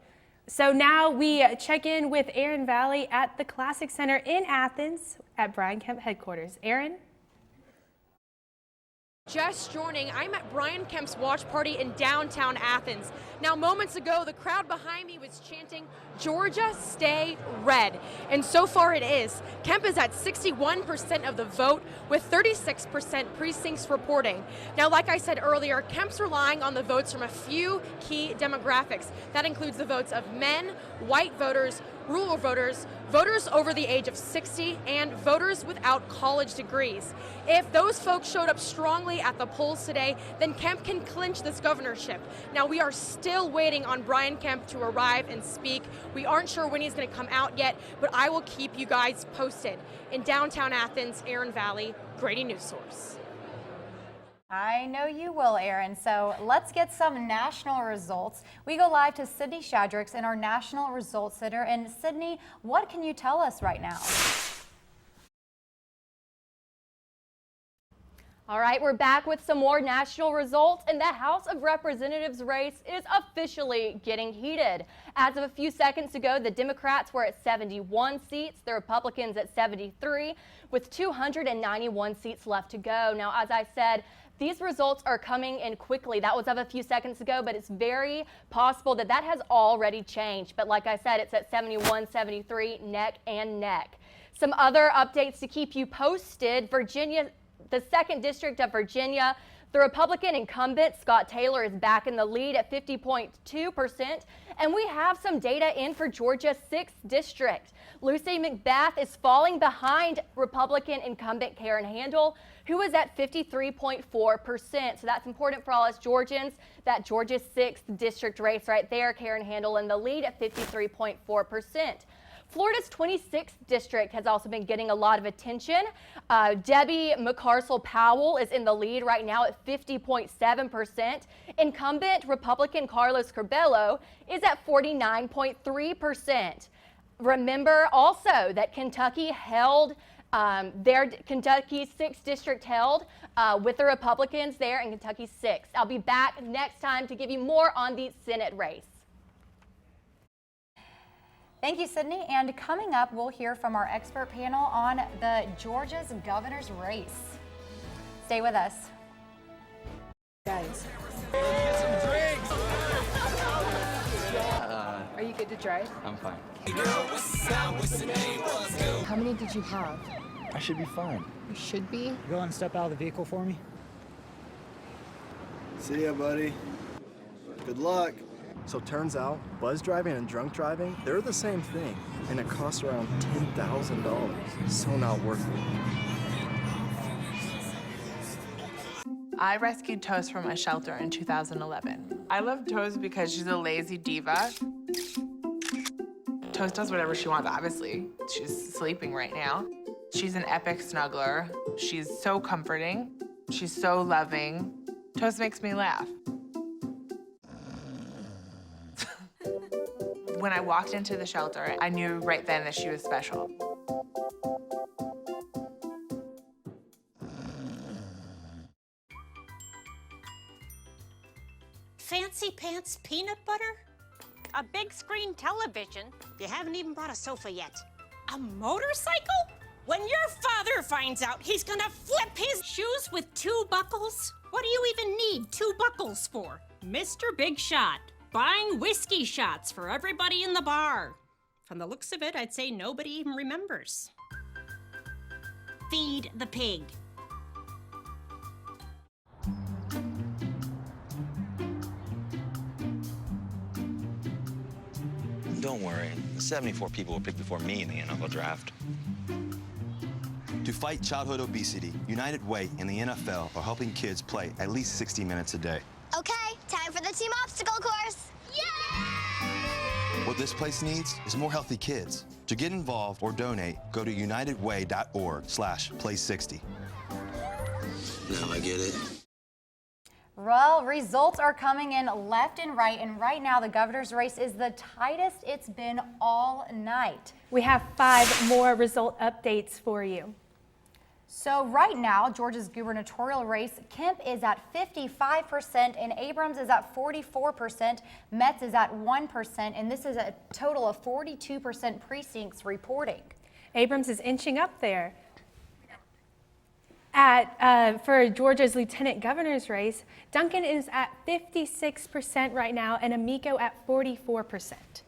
So now we check in with Aaron Valley at the Classic Center in Athens at Brian Kemp headquarters. Aaron? Just joining, I'm at Brian Kemp's watch party in downtown Athens. Now, moments ago, the crowd behind me was chanting, Georgia, stay red. And so far it is. Kemp is at 61% of the vote, with 36% precincts reporting. Now, like I said earlier, Kemp's relying on the votes from a few key demographics. That includes the votes of men, white voters, rural voters, voters over the age of 60, and voters without college degrees. If those folks showed up strongly at the polls today, then Kemp can clinch this governorship. Now, we are still waiting on Brian Kemp to arrive and speak. We aren't sure when he's going to come out yet, but I will keep you guys posted. In downtown Athens, Aaron Valley, Grady Newsource. I know you will, Aaron. So let's get some national results. We go live to Sydney Shadracks in our National Results Center. And Sydney, what can you tell us right now? All right, we're back with some more national results, and the House of Representatives race is officially getting heated. As of a few seconds ago, the Democrats were at 71 seats, the Republicans at 73, with 291 seats left to go. Now, as I said, These results are coming in quickly. That was of a few seconds ago, but it's very possible that that has already changed. But like I said, it's at 71, 73, neck and neck. Some other updates to keep you posted. Virginia, the 2nd District of Virginia, the Republican incumbent, Scott Taylor, is back in the lead at 50.2%. And we have some data in for Georgia's 6th District. Lucy McBath is falling behind Republican incumbent Karen Handel, who is at 53.4%. So that's important for all us Georgians. That Georgia's 6th District race right there, Karen Handel in the lead at 53.4%. Florida's 26th district has also been getting a lot of attention. Debbie McCarsell Powell is in the lead right now at 50.7%. Incumbent Republican Carlos Curbelo is at 49.3%. Remember also that Kentucky held Kentucky's 6th district held with the Republicans there in Kentucky's 6th. I'll be back next time to give you more on the Senate race. Thank you, Sydney. And coming up, we'll hear from our expert panel on the Georgia's governor's race. Stay with us. Guys. Are you good to drive? I'm fine. How many did you have? I should be fine. You should be. Go and step out of the vehicle for me. See ya, buddy. Good luck. So turns out, buzz driving and drunk driving, they're the same thing, and it costs around $10,000. So not worth it. I rescued Toast from a shelter in 2011. I love Toast because she's a lazy diva. Toast does whatever she wants, obviously. She's sleeping right now. She's an epic snuggler. She's so comforting. She's so loving. Toast makes me laugh. When I walked into the shelter, I knew right then that she was special. Fancy pants peanut butter? A big screen television? You haven't even bought a sofa yet. A motorcycle? When your father finds out, he's gonna flip his shoes with 2 buckles? What do you even need 2 buckles for? Mr. Big Shot, buying whiskey shots for everybody in the bar. From the looks of it, I'd say nobody even remembers. Feed the pig. Don't worry, 74 people were picked before me in the NFL draft. To fight childhood obesity, United Way and the NFL are helping kids play at least 60 minutes a day. Okay, time for the team obstacle course. Yay! What this place needs is more healthy kids. To get involved or donate, go to unitedway.org/play60. Now I get it. Well, results are coming in left and right now the governor's race is the tightest it's been all night. We have 5 more result updates for you. So right now, Georgia's gubernatorial race, Kemp is at 55% and Abrams is at 44%, Metz is at 1%, and this is a total of 42% precincts reporting. Abrams is inching up there. For Georgia's lieutenant governor's race, Duncan is at 56% right now and Amico at 44%.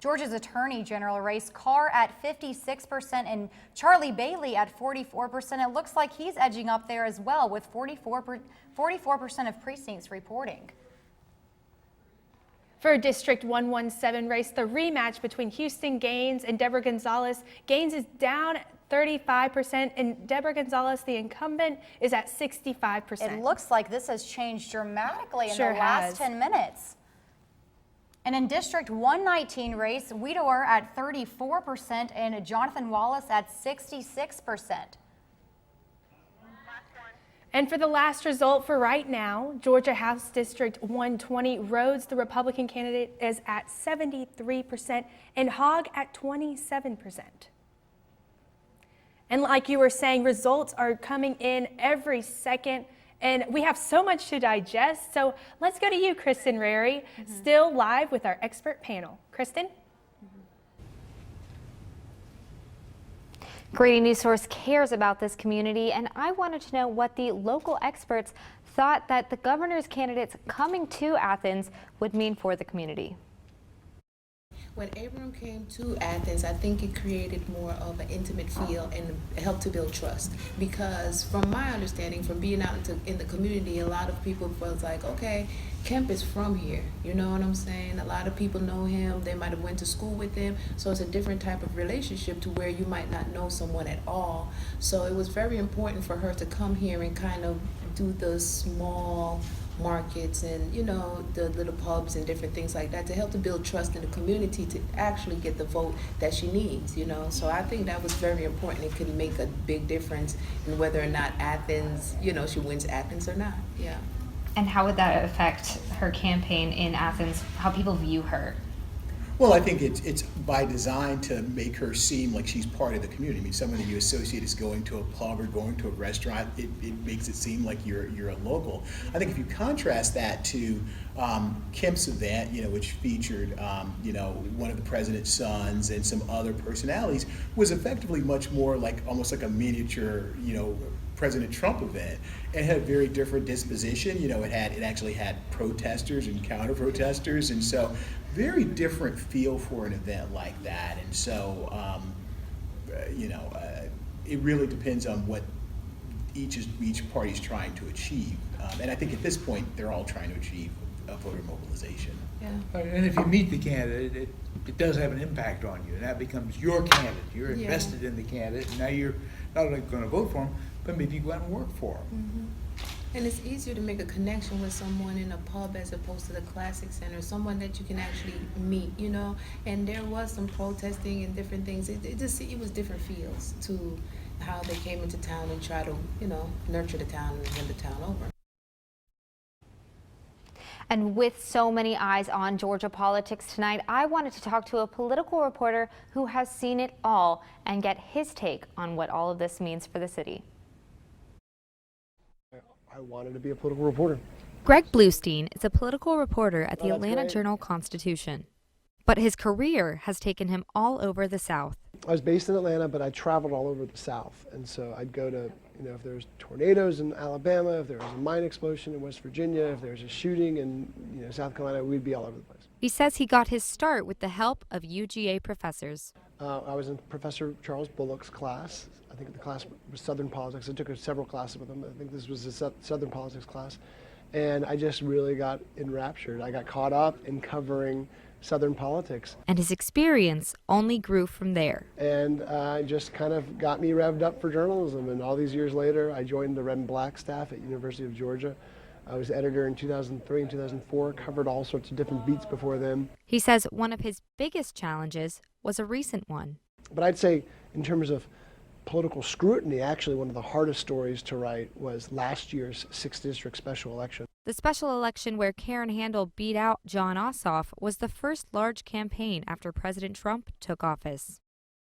Georgia's attorney general race, Carr at 56% and Charlie Bailey at 44%. It looks like he's edging up there as well with 44% of precincts reporting. For District 117 race, the rematch between Houston Gaines and Deborah Gonzalez. Gaines is down 35% and Deborah Gonzalez, the incumbent, is at 65%. It looks like this has changed dramatically in Sure the last has. 10 minutes. And in District 119 race, Wiedewer at 34% and Jonathan Wallace at 66%. And for the last result for right now, Georgia House District 120, Rhodes, the Republican candidate, is at 73% and Hogg at 27%. And like you were saying, results are coming in every second, and we have so much to digest. So let's go to you, Kristen Rary, still live with our expert panel. Kristen? Grady Newsource cares about this community, and I wanted to know what the local experts thought that the governor's candidates coming to Athens would mean for the community. When Abram came to Athens, I think it created more of an intimate feel and helped to build trust. Because from my understanding, from being out in the community, a lot of people felt like, okay, Kemp is from here. You know what I'm saying? A lot of people know him. They might have went to school with him. So it's a different type of relationship to where you might not know someone at all. So it was very important for her to come here and kind of do the small markets and, you know, the little pubs and different things like that to help to build trust in the community to actually get the vote that she needs, you know. So I think that was very important. It could make a big difference in whether or not Athens, you know, she wins Athens or not. Yeah. And how would that affect her campaign in Athens, how people view her? Well, I think it's by design to make her seem like she's part of the community. I mean, someone that you associate as going to a pub or going to a restaurant, it makes it seem like you're a local. I think if you contrast that to Kemp's event, you know, which featured, you know, one of the president's sons and some other personalities, was effectively much more like almost like a miniature, you know, President Trump event, and had a very different disposition. You know, it actually had protesters and counter protesters, and so very different feel for an event like that. And so, you know, it really depends on what each party's trying to achieve. And I think at this point, they're all trying to achieve a voter mobilization. Yeah. And if you meet the candidate, it does have an impact on you, and that becomes your candidate. You're invested in the candidate, and now you're not only going to vote for him, but maybe you go out and work for him. Mm-hmm. And it's easier to make a connection with someone in a pub as opposed to the Classic Center, someone that you can actually meet, you know. And there was some protesting and different things. It was different feels to how they came into town and try to, you know, nurture the town and win the town over. And with so many eyes on Georgia politics tonight, I wanted to talk to a political reporter who has seen it all and get his take on what all of this means for the city. I wanted to be a political reporter. Greg Bluestein is a political reporter at the Atlanta Journal-Constitution, but his career has taken him all over the South. I was based in Atlanta, but I traveled all over the South, and so I'd go to, you know, if there's tornadoes in Alabama, if there was a mine explosion in West Virginia, if there was a shooting in, you know, South Carolina, we'd be all over the place. He says he got his start with the help of UGA professors. I was in Professor Charles Bullock's class. I think the class was Southern Politics. I took several classes with him. I think this was a Southern Politics class. And I just really got enraptured. I got caught up in covering Southern politics. And his experience only grew from there. And just kind of got me revved up for journalism. And all these years later, I joined the Red and Black staff at University of Georgia. I was editor in 2003 and 2004, covered all sorts of different beats before then. He says one of his biggest challenges was a recent one. But I'd say in terms of political scrutiny, actually one of the hardest stories to write was last year's 6th District special election. The special election where Karen Handel beat out John Ossoff was the first large campaign after President Trump took office.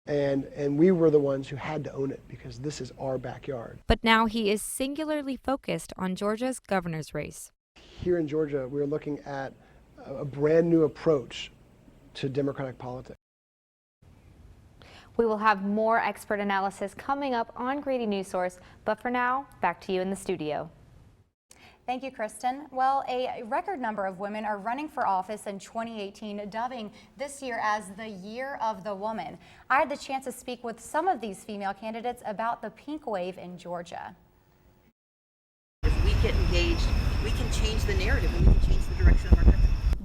And we were the ones who had to own it because this is our backyard. But now he is singularly focused on Georgia's governor's race. Here in Georgia, we're looking at a brand new approach to Democratic politics. We will have more expert analysis coming up on Grady Newsource, but for now, back to you in the studio. Thank you, Kristen. Well, a record number of women are running for office in 2018, dubbing this year as the Year of the Woman. I had the chance to speak with some of these female candidates about the pink wave in Georgia. If we get engaged, we can change the narrative and we can change the direction of our country.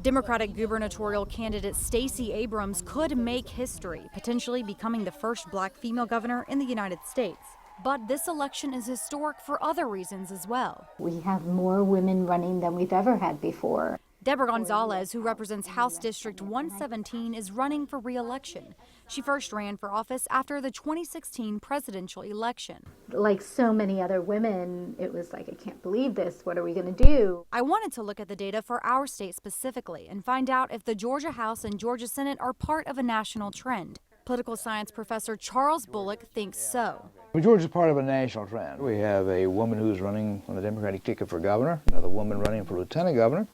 Democratic gubernatorial candidate Stacey Abrams could make history, potentially becoming the first black female governor in the United States. But this election is historic for other reasons as well. We have more women running than we've ever had before. Deborah Gonzalez, who represents House District 117, is running for re-election. She first ran for office after the 2016 presidential election. Like so many other women, it was like, I can't believe this. What are we going to do? I wanted to look at the data for our state specifically and find out if the Georgia House and Georgia Senate are part of a national trend. Political science professor Charles Bullock thinks so. Georgia's part of a national trend. We have a woman who's running on the Democratic ticket for governor, another woman running for lieutenant governor.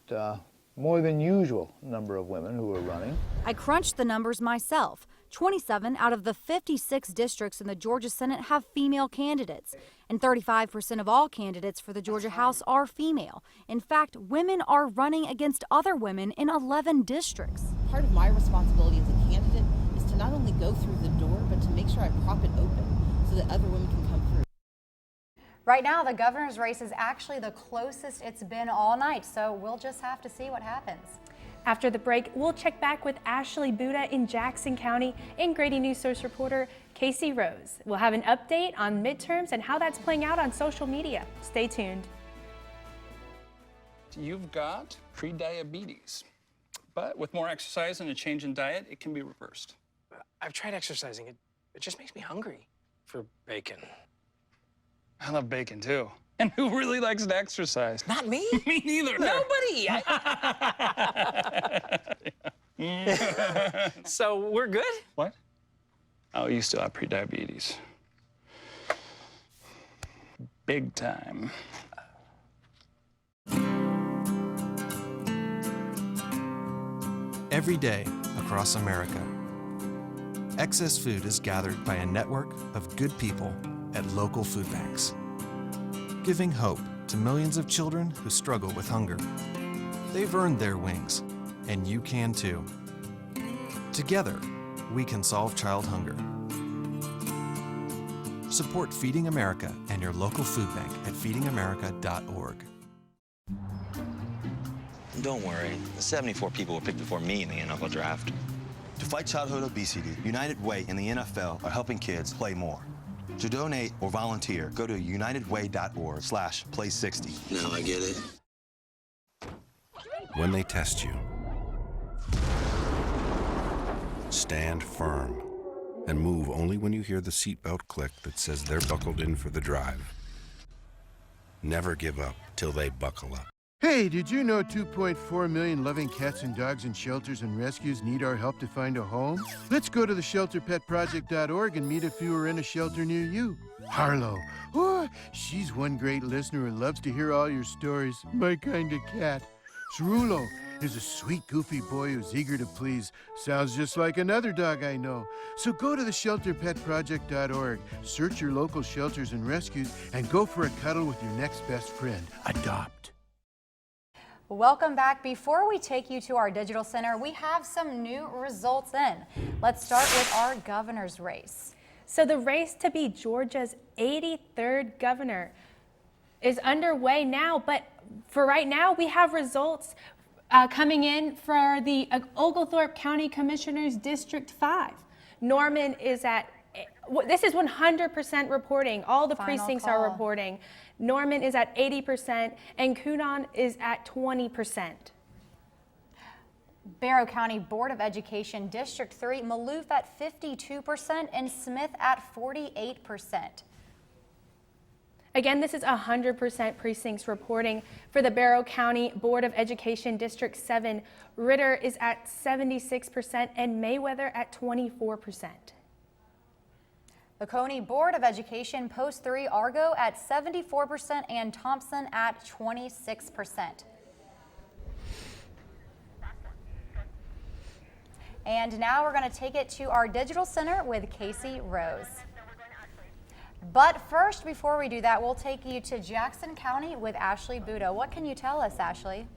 More than usual number of women who are running. I crunched the numbers myself. 27 out of the 56 districts in the Georgia Senate have female candidates, and 35% of all candidates for the Georgia House are female. In fact, women are running against other women in 11 districts. Part of my responsibility as a candidate is to not only go through the door, but to make sure I prop it open so that other women can come through. Right now, the governor's race is actually the closest it's been all night, so we'll just have to see what happens. After the break, we'll check back with Ashley Buda in Jackson County and Grady Newsource reporter Casey Rose. We'll have an update on midterms and how that's playing out on social media. Stay tuned. You've got pre-diabetes, but with more exercise and a change in diet, it can be reversed. I've tried exercising. It just makes me hungry for bacon. I love bacon too. And who really likes to exercise? Not me. Me neither. Nobody. So we're good? What? Oh, you still have pre-diabetes. Big time. Every day across America, excess food is gathered by a network of good people at local food banks, giving hope to millions of children who struggle with hunger. They've earned their wings, and you can too. Together, we can solve child hunger. Support Feeding America and your local food bank at feedingamerica.org. Don't worry, the 74 people were picked before me in the NFL draft. To fight childhood obesity, United Way and the NFL are helping kids play more. To donate or volunteer, go to unitedway.org/play60. Now I get it. When they test you, stand firm and move only when you hear the seatbelt click that says they're buckled in for the drive. Never give up till they buckle up. Hey, did you know 2.4 million loving cats and dogs in shelters and rescues need our help to find a home? Let's go to theshelterpetproject.org and meet if you are in a shelter near you. Harlow, oh, she's one great listener and loves to hear all your stories. My kind of cat. Cerulo is a sweet, goofy boy who's eager to please. Sounds just like another dog I know. So go to theshelterpetproject.org, search your local shelters and rescues, and go for a cuddle with your next best friend. Adopt. Welcome back. Before we take you to our digital center, we have some new results in. Let's start with our governor's race. So the race to be Georgia's 83rd governor is underway now, but for right now, we have results coming in for the Oglethorpe County Commissioners District 5. Norman is at, this is 100% reporting. All the precincts are reporting. Norman is at 80% and Cunon is at 20%. Barrow County Board of Education District 3, Maloof at 52% and Smith at 48%. Again, this is 100% precincts reporting. For the Barrow County Board of Education District 7, Ritter is at 76% and Mayweather at 24%. The Coney Board of Education Post 3, Argo at 74% and Thompson at 26%. And now we're going to take it to our digital center with Casey Rose. But first, before we do that, we'll take you to Jackson County with Ashley Buda. What can you tell us, Ashley?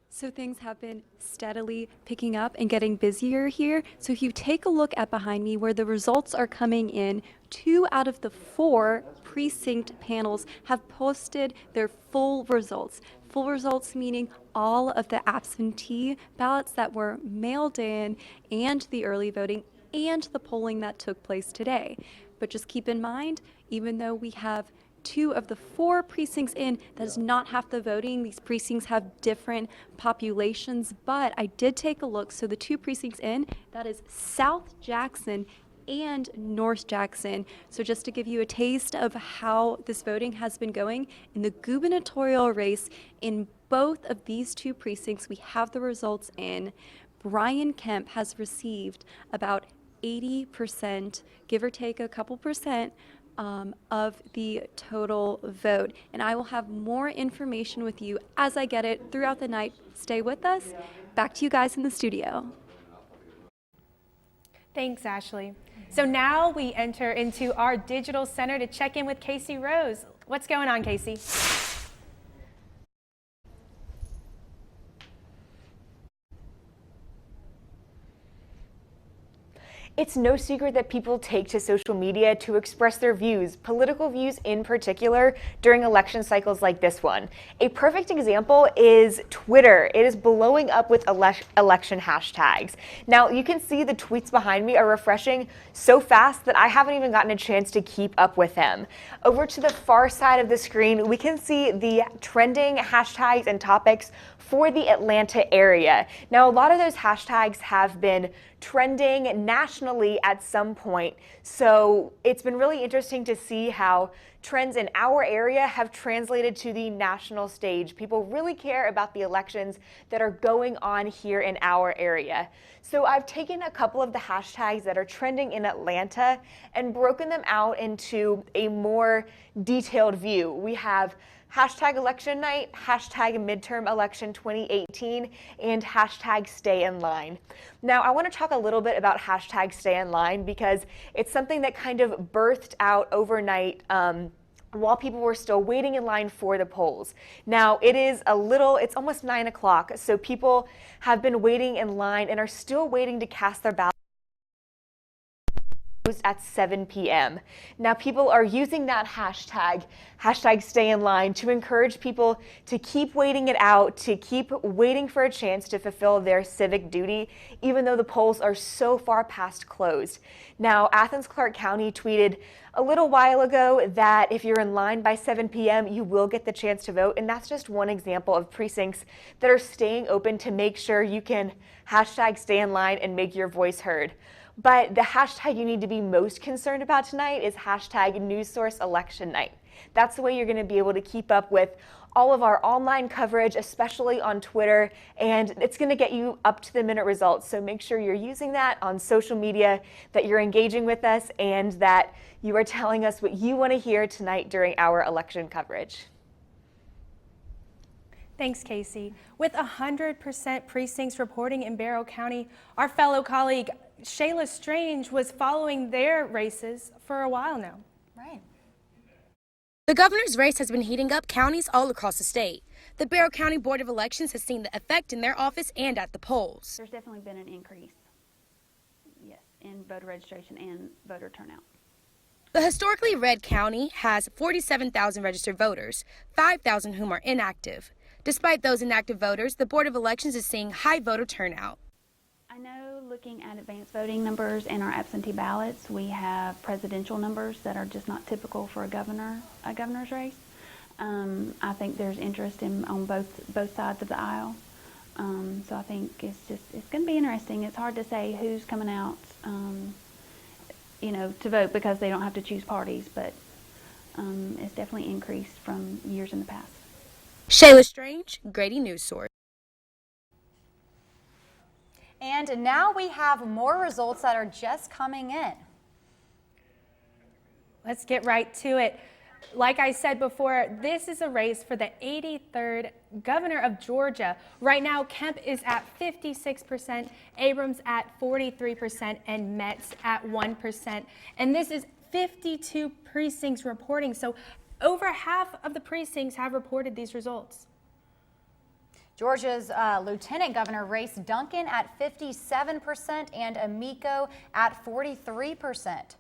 So things have been steadily picking up and getting busier here. So if you take a look at behind me where the results are coming in, 2 out of the 4 precinct panels have posted their full results. Full results meaning all of the absentee ballots that were mailed in and the early voting and the polling that took place today. But just keep in mind, even though we have 2 of the 4 precincts in, that is not half the voting. These precincts have different populations, but I did take a look. So the 2 precincts in, that is South Jackson and North Jackson. So just to give you a taste of how this voting has been going, in the gubernatorial race in both of these 2 precincts, we have the results in. Brian Kemp has received about 80%, give or take a couple percent, of the total vote. And I will have more information with you as I get it throughout the night. Stay with us. Back to you guys in the studio. Thanks, Ashley. So now we enter into our digital center to check in with Casey Rose. What's going on, Casey? It's no secret that people take to social media to express their views, political views in particular, during election cycles like this one. A perfect example is Twitter. It is blowing up with election hashtags. Now, you can see the tweets behind me are refreshing so fast that I haven't even gotten a chance to keep up with them. Over to the far side of the screen, we can see the trending hashtags and topics for the Atlanta area. Now, a lot of those hashtags have been trending nationally at some point, so it's been really interesting to see how trends in our area have translated to the national stage. People really care about the elections that are going on here in our area. So I've taken a couple of the hashtags that are trending in Atlanta and broken them out into a more detailed view. We have hashtag election night, hashtag midterm election 2018, and hashtag stay in line. Now, I want to talk a little bit about hashtag stay in line because it's something that kind of birthed out overnight while people were still waiting in line for the polls. Now, it's almost 9 o'clock, so people have been waiting in line and are still waiting to cast their ballot at 7 p.m. Now, people are using that hashtag stay in line, to encourage people to keep waiting it out, to keep waiting for a chance to fulfill their civic duty, even though the polls are so far past closed. Now, Athens-Clarke County tweeted a little while ago that if you're in line by 7 p.m., you will get the chance to vote, and that's just one example of precincts that are staying open to make sure you can hashtag stay in line and make your voice heard. But the hashtag you need to be most concerned about tonight is hashtag Newsource election night. That's the way you're going to be able to keep up with all of our online coverage, especially on Twitter, and it's going to get you up to the minute results. So make sure you're using that on social media, that you're engaging with us, and that you are telling us what you want to hear tonight during our election coverage. Thanks, Casey. With 100% precincts reporting in Barrow County, our fellow colleague Shayla Strange was following their races for a while now. Right. The governor's race has been heating up counties all across the state. The Barrow County Board of Elections has seen the effect in their office and at the polls. There's definitely been an increase, yes, in voter registration and voter turnout. The historically red county has 47,000 registered voters, 5,000 whom are inactive. Despite those inactive voters, the Board of Elections is seeing high voter turnout. I know, looking at advanced voting numbers and our absentee ballots, we have presidential numbers that are just not typical for a governor's race. I think there's interest on both sides of the aisle. So I think it's going to be interesting. It's hard to say who's coming out, to vote because they don't have to choose parties, but it's definitely increased from years in the past. Shayla Strange, Grady Newsource. And now we have more results that are just coming in. Let's get right to it. Like I said before, this is a race for the 83rd governor of Georgia. Right now, Kemp is at 56%, Abrams at 43%, and Metz at 1%. And this is 52 precincts reporting. So over half of the precincts have reported these results. Georgia's lieutenant governor race, Duncan at 57% and Amico at 43%.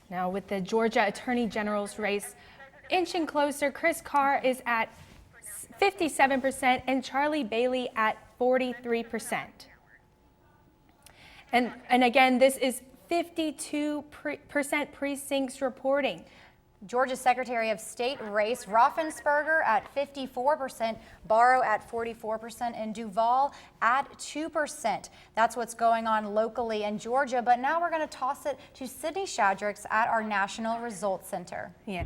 Now with the Georgia Attorney General's race inching closer, Chris Carr is at 57% and Charlie Bailey at 43%. And again, this is 52% precincts reporting. Georgia's Secretary of State race, Raffensperger at 54%, Barrow at 44%, and Duval at 2%. That's what's going on locally in Georgia, but now we're going to toss it to Sydney Shadricks at our National Results Center. Yeah.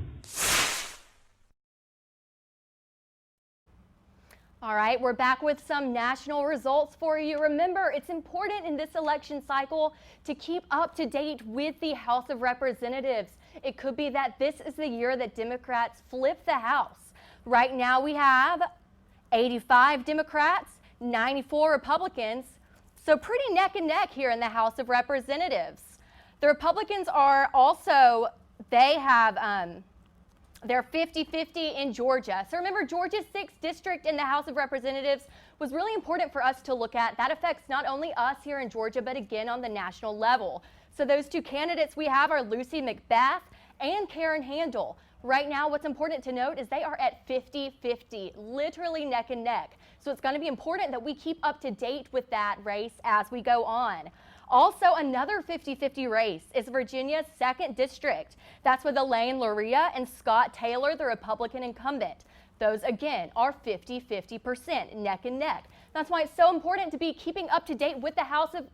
All right, we're back with some national results for you. Remember, it's important in this election cycle to keep up to date with the House of Representatives. It could be that this is the year that Democrats flip the House. Right now we have 85 Democrats, 94 Republicans, so pretty neck and neck here in the House of Representatives. The Republicans are also, they're 50-50 in Georgia. So remember, Georgia's 6th district in the House of Representatives was really important for us to look at. That affects not only us here in Georgia, but again on the national level. So those two candidates we have are Lucy McBath and Karen Handel. Right now, what's important to note is they are at 50-50, literally neck and neck. So it's going to be important that we keep up to date with that race as we go on. Also, another 50-50 race is Virginia's 2nd district. That's with Elaine Luria and Scott Taylor, the Republican incumbent. Those, again, are 50-50%, neck and neck. That's why it's so important to be keeping up to date with the House of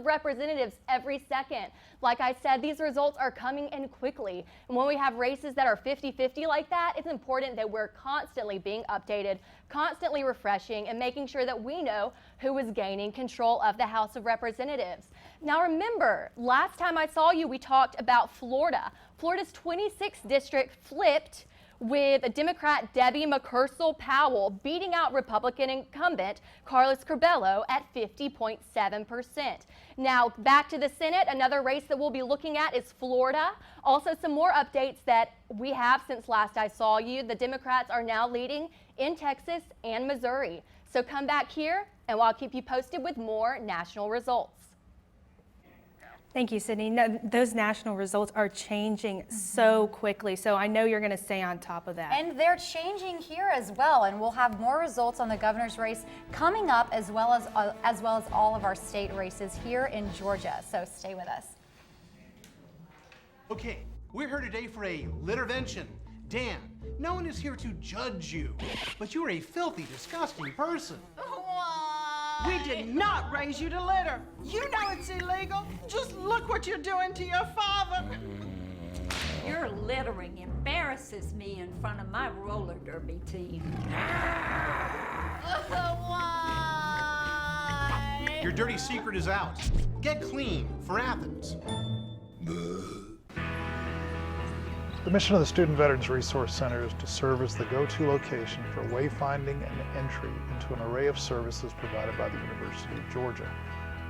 Representatives every second. Like I said, these results are coming in quickly. And when we have races that are 50-50 like that, it's important that we're constantly being updated, constantly refreshing, and making sure that we know who is gaining control of the House of Representatives. Now remember, last time I saw you, we talked about Florida. Florida's 26th district flipped with Democrat Debbie McCursell Powell beating out Republican incumbent Carlos Curbelo at 50.7%. Now back to the Senate, another race that we'll be looking at is Florida. Also some more updates that we have since last I saw you. The Democrats are now leading in Texas and Missouri. So come back here and I'll keep you posted with more national results. Thank you, Sydney. No, those national results are changing so quickly, so I know you're going to stay on top of that. And they're changing here as well, and we'll have more results on the governor's race coming up, as well as all of our state races here in Georgia. So stay with us. Okay, we're here today for a littervention. Dan, no one is here to judge you, but you're a filthy, disgusting person. We did not raise you to litter. You know it's illegal. Just look what you're doing to your father. Your littering embarrasses me in front of my roller derby team. Why? Your dirty secret is out. Get clean for Athens. The mission of the Student Veterans Resource Center is to serve as the go-to location for wayfinding and entry into an array of services provided by the University of Georgia,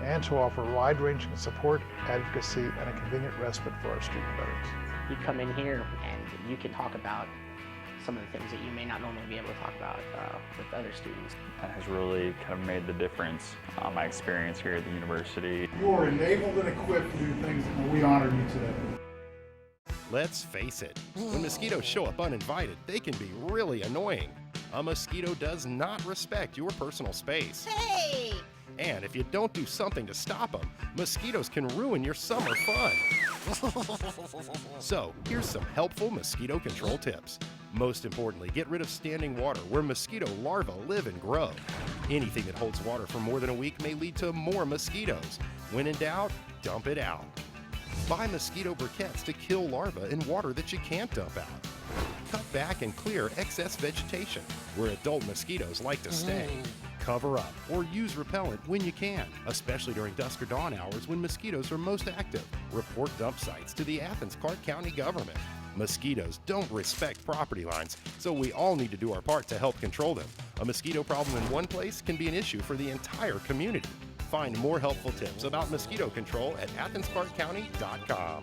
and to offer wide-ranging support, advocacy, and a convenient respite for our student veterans. You come in here and you can talk about some of the things that you may not normally be able to talk about with other students. That has really kind of made the difference on my experience here at the university. You are enabled and equipped to do things, and we honor you today. Let's face it, when mosquitoes show up uninvited, they can be really annoying. A mosquito does not respect your personal space. Hey! And if you don't do something to stop them, mosquitoes can ruin your summer fun. So, here's some helpful mosquito control tips. Most importantly, get rid of standing water where mosquito larvae live and grow. Anything that holds water for more than a week may lead to more mosquitoes. When in doubt, dump it out. Buy mosquito briquettes to kill larvae in water that you can't dump out. Cut back and clear excess vegetation where adult mosquitoes like to stay. Cover up or use repellent when you can, especially during dusk or dawn hours when mosquitoes are most active. Report dump sites to the Athens-Clarke County government. Mosquitoes don't respect property lines, so we all need to do our part to help control them. A mosquito problem in one place can be an issue for the entire community. Find more helpful tips about mosquito control at AthensClarkeCounty.com.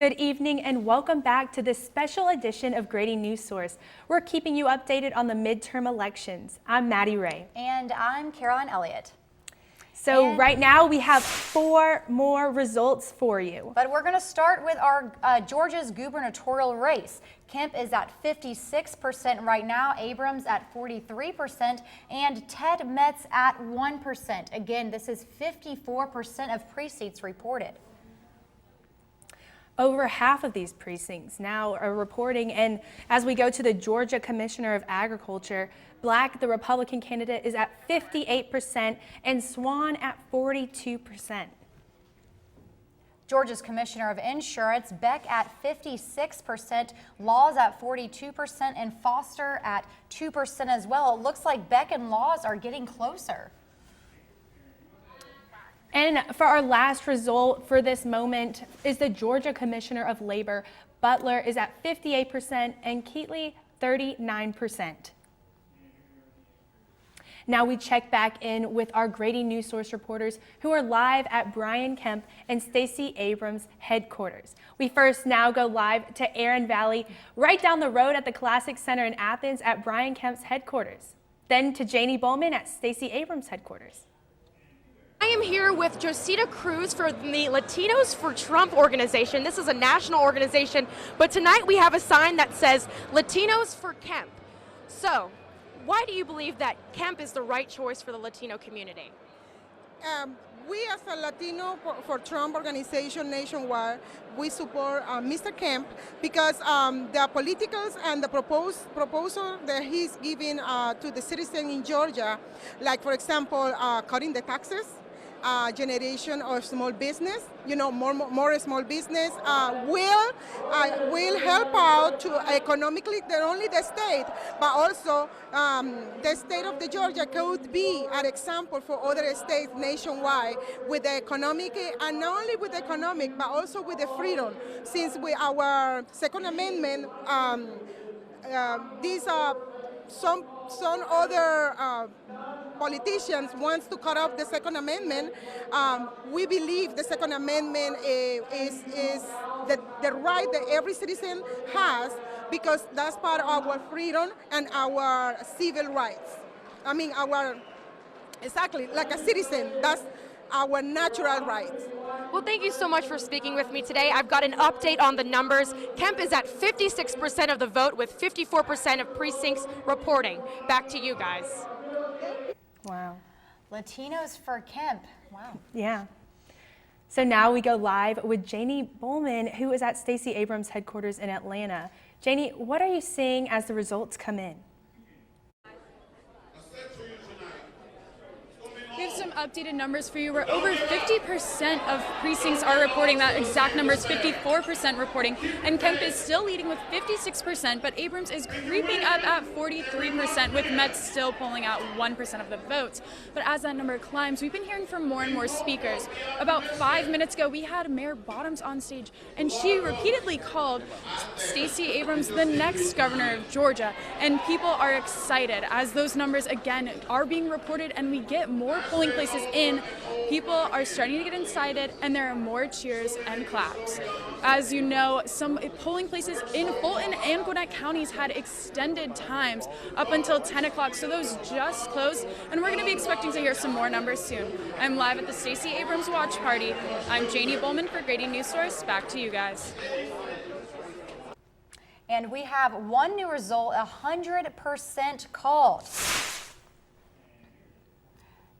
Good evening and welcome back to this special edition of Grady Newsource. We're keeping you updated on the midterm elections. I'm Maddie Ray. And I'm Caroline Elliott. So right now we have 4 more results for you. But we're going to start with our Georgia's gubernatorial race. Kemp is at 56% right now, Abrams at 43%, and Ted Metz at 1%. Again, this is 54% of precincts reported. Over half of these precincts now are reporting, and as we go to the Georgia Commissioner of Agriculture, Black, the Republican candidate, is at 58%, and Swan at 42%. Georgia's Commissioner of Insurance, Beck at 56%, Laws at 42%, and Foster at 2% as well. It looks like Beck and Laws are getting closer. And for our last result for this moment is the Georgia Commissioner of Labor. Butler is at 58% and Keatley 39%. Now we check back in with our Grady Newsource reporters who are live at Brian Kemp and Stacey Abrams headquarters. We first now go live to Erin Valley, right down the road at the Classic Center in Athens at Brian Kemp's headquarters. Then to Janie Bowman at Stacey Abrams headquarters. I am here with Josita Cruz for the Latinos for Trump organization. This is a national organization, but tonight we have a sign that says Latinos for Kemp. So, why do you believe that Kemp is the right choice for the Latino community? We as a Latino for Trump organization nationwide, we support Mr. Kemp because the politicals and the proposal that he's giving to the citizen in Georgia, like for example, cutting the taxes, generation of small business, more small business will help out to economically not only the state, but also the state of the Georgia could be an example for other states nationwide with the economic, and not only with the economic, but also with the freedom. Since our Second Amendment, these are some other politicians wants to cut off the Second Amendment. We believe the Second Amendment is the right that every citizen has, because that's part of our freedom and our civil rights. I mean, exactly, like a citizen, that's our natural rights. Well, thank you so much for speaking with me today. I've got an update on the numbers. Kemp is at 56% of the vote with 54% of precincts reporting. Back to you guys. Wow. Latinos for Kemp. Wow. Yeah. So now we go live with Janie Bowman, who is at Stacey Abrams headquarters in Atlanta. Janie, what are you seeing as the results come in? We have some updated numbers for you where over 50% of precincts are reporting. That exact number is 54% reporting. And Kemp is still leading with 56%, but Abrams is creeping up at 43%, with Metz still pulling out 1% of the votes. But as that number climbs, we've been hearing from more and more speakers. About 5 minutes ago, we had Mayor Bottoms on stage, and she repeatedly called Stacey Abrams the next governor of Georgia. And people are excited as those numbers, again, are being reported, and we get more polling places in. People are starting to get excited, and there are more cheers and claps. As you know, some polling places in Fulton and Gwinnett counties had extended times up until 10 o'clock, so those just closed, and we're going to be expecting to hear some more numbers soon. I'm live at the Stacey Abrams Watch Party. I'm Janie Bowman for Grady Newsource. Back to you guys. And we have one new result, 100% called.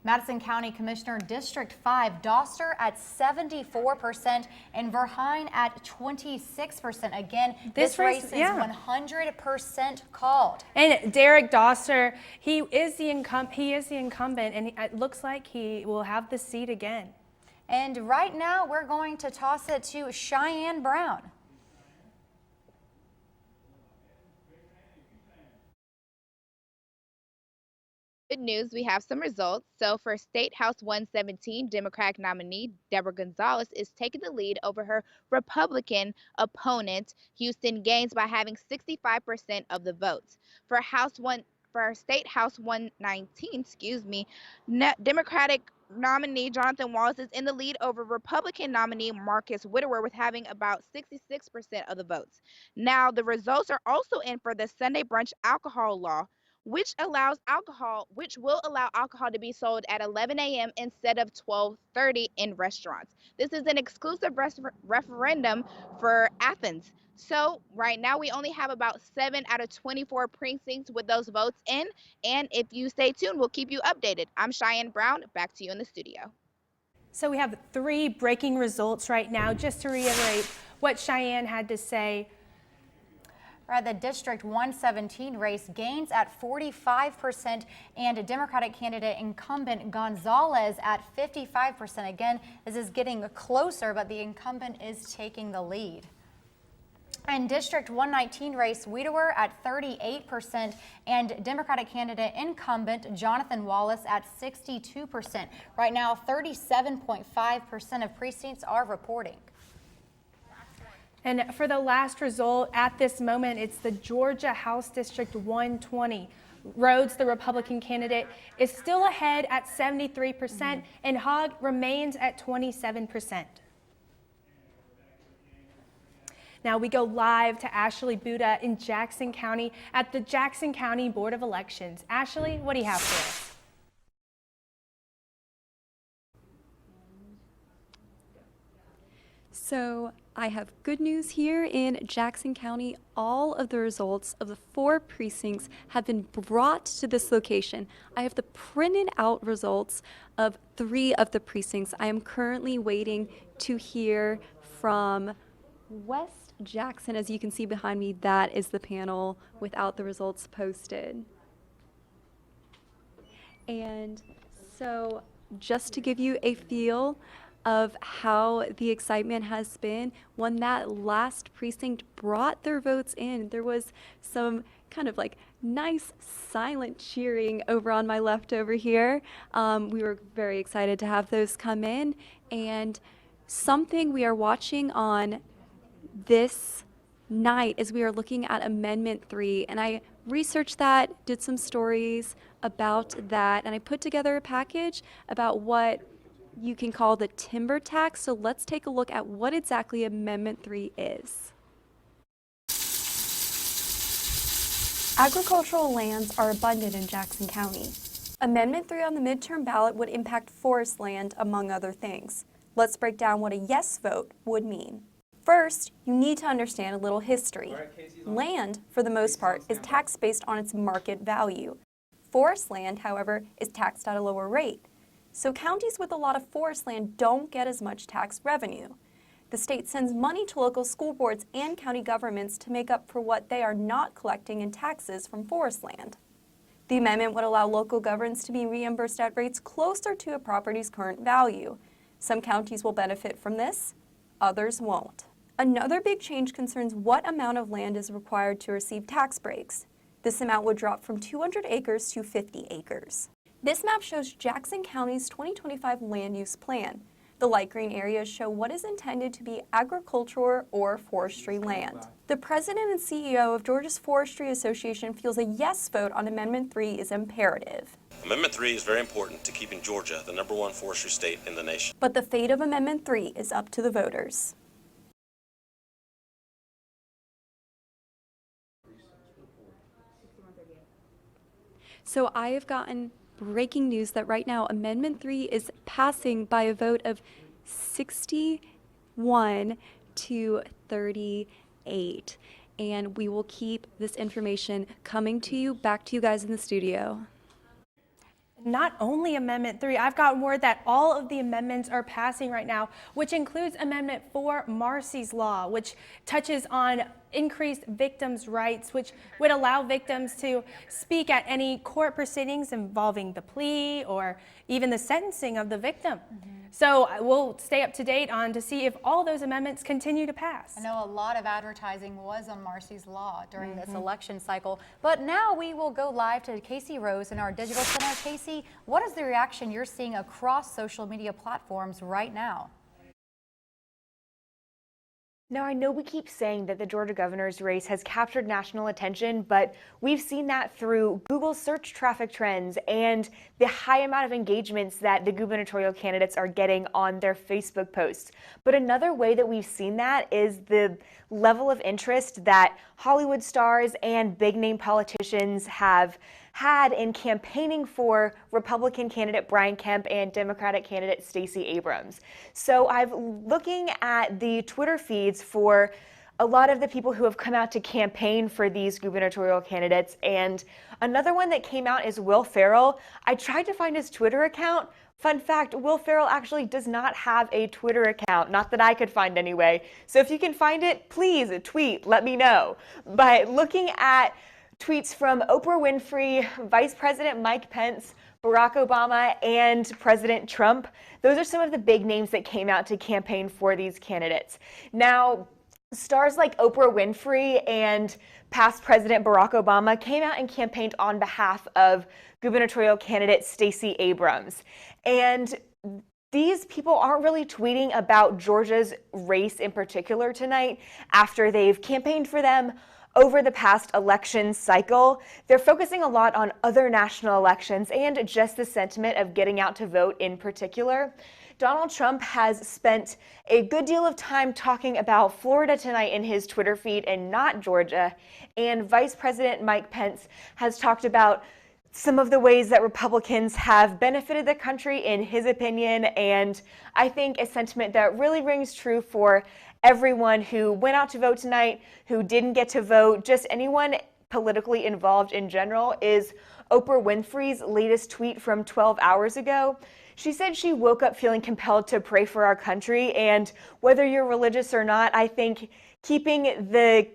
Madison County Commissioner District 5, Doster at 74% and Verheyen at 26%. Again, this race is 100% called. And Derek Doster, he is the incumbent, and it looks like he will have the seat again. And right now, we're going to toss it to Cheyenne Brown. Good news, we have some results. So for State House 117, Democratic nominee Deborah Gonzalez is taking the lead over her Republican opponent, Houston Gaines, by having 65% of the votes. For State House 119, Democratic nominee Jonathan Wallace is in the lead over Republican nominee Marcus Whittewer with having about 66% of the votes. Now, the results are also in for the Sunday brunch alcohol law, which will allow alcohol to be sold at 11 a.m. instead of 12:30 in restaurants. This is an exclusive referendum for Athens. So right now we only have about 7 out of 24 precincts with those votes in. And if you stay tuned, we'll keep you updated. I'm Cheyenne Brown. Back to you in the studio. So we have 3 breaking results right now. Just to reiterate what Cheyenne had to say. We're at the District 117 race, Gaines at 45% and Democratic candidate incumbent Gonzalez at 55%. Again, this is getting closer, but the incumbent is taking the lead. And District 119 race, Wiederer at 38% and Democratic candidate incumbent Jonathan Wallace at 62%. Right now, 37.5% of precincts are reporting. And for the last result at this moment, it's the Georgia House District 120. Rhodes, the Republican candidate, is still ahead at 73%, and Hogg remains at 27%. Now we go live to Ashley Buda in Jackson County at the Jackson County Board of Elections. Ashley, what do you have for us? So I have good news here in Jackson County. All of the results of the 4 precincts have been brought to this location. I have the printed out results of 3 of the precincts. I am currently waiting to hear from West Jackson. As you can see behind me, that is the panel without the results posted. And so just to give you a feel of how the excitement has been, when that last precinct brought their votes in, there was some kind of like nice silent cheering over on my left over here. We were very excited to have those come in, and something we are watching on this night as we are looking at Amendment 3, and I researched that, did some stories about that, and I put together a package about what you can call the timber tax. So let's take a look at what exactly Amendment 3 is. Agricultural lands are abundant in Jackson County. Amendment 3 on the midterm ballot would impact forest land, among other things. Let's break down what a yes vote would mean. First, you need to understand a little history. Land, for the most part, is taxed based on its market value. Forest land, however, is taxed at a lower rate. So counties with a lot of forest land don't get as much tax revenue. The state sends money to local school boards and county governments to make up for what they are not collecting in taxes from forest land. The amendment would allow local governments to be reimbursed at rates closer to a property's current value. Some counties will benefit from this, others won't. Another big change concerns what amount of land is required to receive tax breaks. This amount would drop from 200 acres to 50 acres. This map shows Jackson County's 2025 land use plan. The light green areas show what is intended to be agricultural or forestry land. The president and CEO of Georgia's Forestry Association feels a yes vote on Amendment 3 is imperative. Amendment 3 is very important to keeping Georgia the #1 forestry state in the nation. But the fate of Amendment 3 is up to the voters. So I have gotten breaking news that right now Amendment 3 is passing by a vote of 61 to 38. And we will keep this information coming to you, back to you guys in the studio. Not only Amendment 3, I've got word that all of the amendments are passing right now, which includes Amendment 4, Marcy's Law, which touches on increased victims' rights, which would allow victims to speak at any court proceedings involving the plea or even the sentencing of the victim. So we'll stay up to date on to see if all those amendments continue to pass. I know a lot of advertising was on Marcy's Law during this election cycle, but now we will go live to Casey Rose in our digital center. Casey, what is the reaction you're seeing across social media platforms right now? Now, I know we keep saying that the Georgia governor's race has captured national attention, but we've seen that through Google search traffic trends and the high amount of engagements that the gubernatorial candidates are getting on their Facebook posts. But another way that we've seen that is the level of interest that Hollywood stars and big-name politicians have had in campaigning for Republican candidate Brian Kemp and Democratic candidate Stacey Abrams. So I'm looking at the Twitter feeds for a lot of the people who have come out to campaign for these gubernatorial candidates. And another one that came out is Will Ferrell. I tried to find his Twitter account. Fun fact, Will Ferrell actually does not have a Twitter account, not that I could find anyway. So if you can find it, please tweet, let me know. But looking at tweets from Oprah Winfrey, Vice President Mike Pence, Barack Obama, and President Trump, those are some of the big names that came out to campaign for these candidates. Now, stars like Oprah Winfrey and past President Barack Obama came out and campaigned on behalf of gubernatorial candidate Stacey Abrams. And these people aren't really tweeting about Georgia's race in particular tonight after they've campaigned for them over the past election cycle. They're focusing a lot on other national elections and just the sentiment of getting out to vote in particular. Donald Trump has spent a good deal of time talking about Florida tonight in his Twitter feed and not Georgia. And Vice President Mike Pence has talked about some of the ways that Republicans have benefited the country in his opinion, and I think a sentiment that really rings true for everyone who went out to vote tonight, who didn't get to vote, just anyone politically involved in general, is Oprah Winfrey's latest tweet from 12 hours ago. She said she woke up feeling compelled to pray for our country, and whether you're religious or not, I think keeping the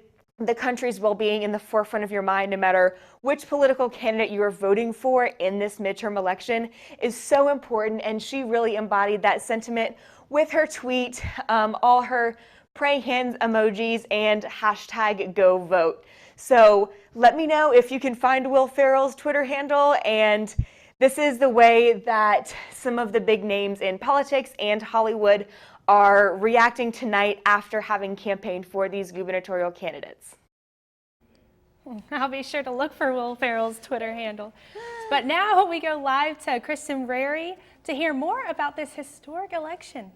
country's well-being in the forefront of your mind, no matter which political candidate you are voting for in this midterm election, is so important. And she really embodied that sentiment with her tweet, all her praying hands emojis, and hashtag go vote. So let me know if you can find Will Ferrell's Twitter handle. And this is the way that some of the big names in politics and Hollywood are reacting tonight after having campaigned for these gubernatorial candidates. I'll be sure to look for Will Ferrell's Twitter handle. But now we go live to Kristen Rary to hear more about this historic election.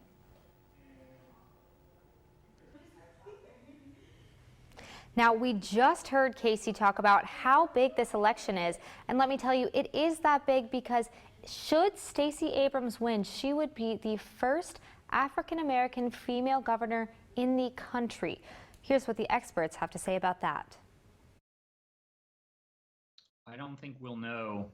Now, we just heard Casey talk about how big this election is, and let me tell you, it is that big because should Stacey Abrams win, she would be the first African-American female governor in the country. Here's what the experts have to say about that. I don't think we'll know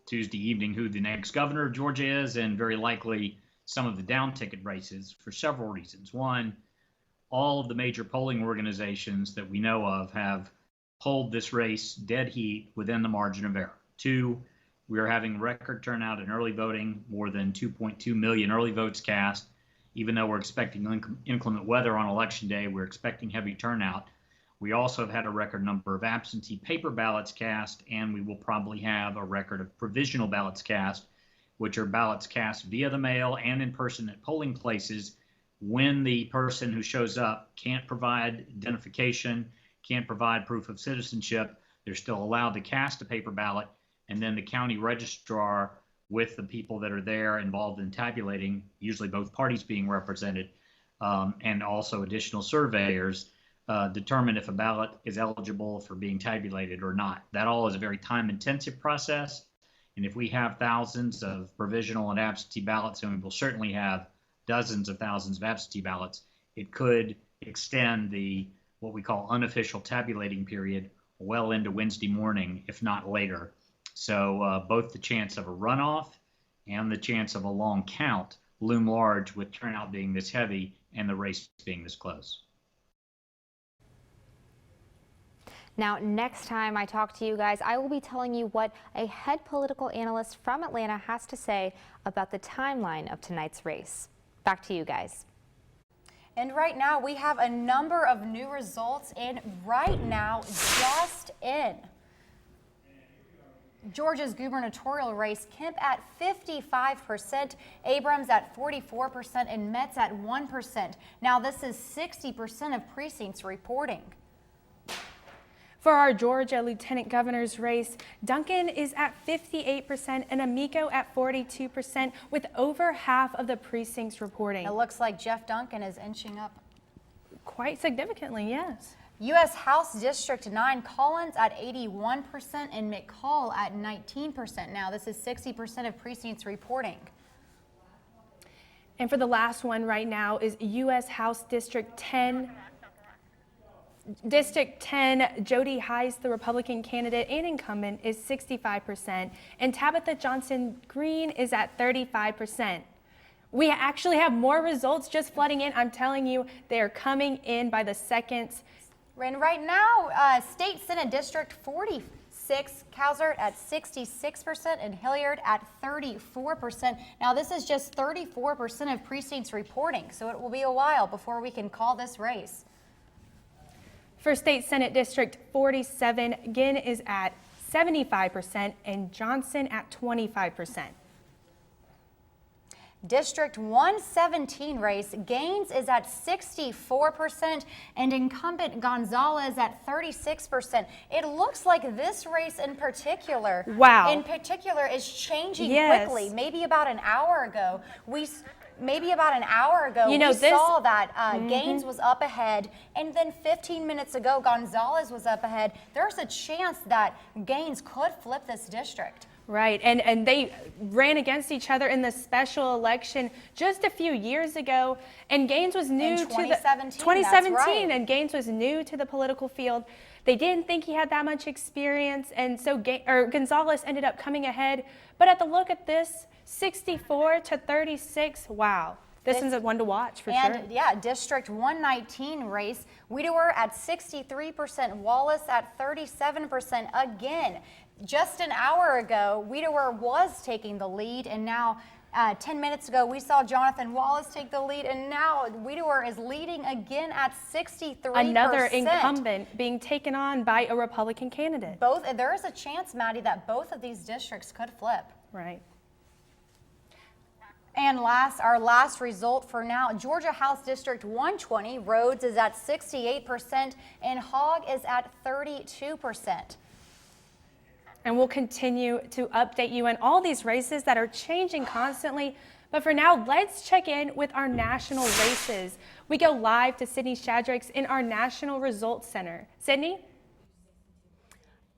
Tuesday evening who the next governor of Georgia is, and very likely some of the down ticket races for several reasons. One, all of the major polling organizations that we know of have polled this race dead heat within the margin of error. Two, we are having record turnout in early voting, more than 2.2 million early votes cast. Even though we're expecting inclement weather on election day, we're expecting heavy turnout. We also have had a record number of absentee paper ballots cast, and we will probably have a record of provisional ballots cast, which are ballots cast via the mail and in person at polling places when the person who shows up can't provide identification, can't provide proof of citizenship. They're still allowed to cast a paper ballot, and then the county registrar, with the people that are there involved in tabulating, usually both parties being represented, and also additional surveyors, determine if a ballot is eligible for being tabulated or not. That all is a very time-intensive process, and if we have thousands of provisional and absentee ballots, and we will certainly have dozens of thousands of absentee ballots, it could extend the what we call unofficial tabulating period well into Wednesday morning, if not later. So both the chance of a runoff and the chance of a long count loom large, with turnout being this heavy and the race being this close. Now, next time I talk to you guys, I will be telling you what a head political analyst from Atlanta has to say about the timeline of tonight's race. Back to you guys. And right now we have a number of new results in right now, just in. Georgia's gubernatorial race, Kemp at 55%, Abrams at 44%, and Metz at 1%. Now this is 60% of precincts reporting. For our Georgia Lieutenant Governor's race, Duncan is at 58% and Amico at 42%, with over half of the precincts reporting. It looks like Jeff Duncan is inching up. Quite significantly, yes. U.S. House District 9, Collins at 81% and McCall at 19%. Now this is 60% of precincts reporting. And for the last one right now is U.S. House District 10. District 10, Jody Heiss, the Republican candidate and incumbent, is 65%, and Tabitha Johnson Green is at 35%. We actually have more results just flooding in. I'm telling you, they are coming in by the seconds. And right now, State Senate District 46, Calzert at 66% and Hilliard at 34%. Now, this is just 34% of precincts reporting, so it will be a while before we can call this race. For State Senate District 47, Ginn is at 75% and Johnson at 25%. District 117 race, Gaines is at 64% and incumbent Gonzalez at 36%. It looks like this race in particular, is changing quickly. Maybe about an hour ago, we saw that Gaines was up ahead, and then 15 minutes ago, Gonzalez was up ahead. There's a chance that Gaines could flip this district. Right, and they ran against each other in the special election just a few years ago, and Gaines was new to 2017, right. And Gaines was new to the political field. They didn't think he had that much experience, and so Gonzalez ended up coming ahead. But at the look at this, 64 to 36, wow. This is a one to watch for sure. And yeah, District 119 race, Widewer at 63%, Wallace at 37% again. Just an hour ago, Widewer was taking the lead, and now 10 minutes ago, we saw Jonathan Wallace take the lead, and now Widewer is leading again at 63%. Another incumbent being taken on by a Republican candidate. There is a chance, Maddie, that both of these districts could flip. Right. And our last result for now, Georgia House District 120, Rhodes is at 68% and Hogg is at 32%. And we'll continue to update you on all these races that are changing constantly. But for now, let's check in with our national races. We go live to Sydney Shadracks in our National Results Center. Sydney?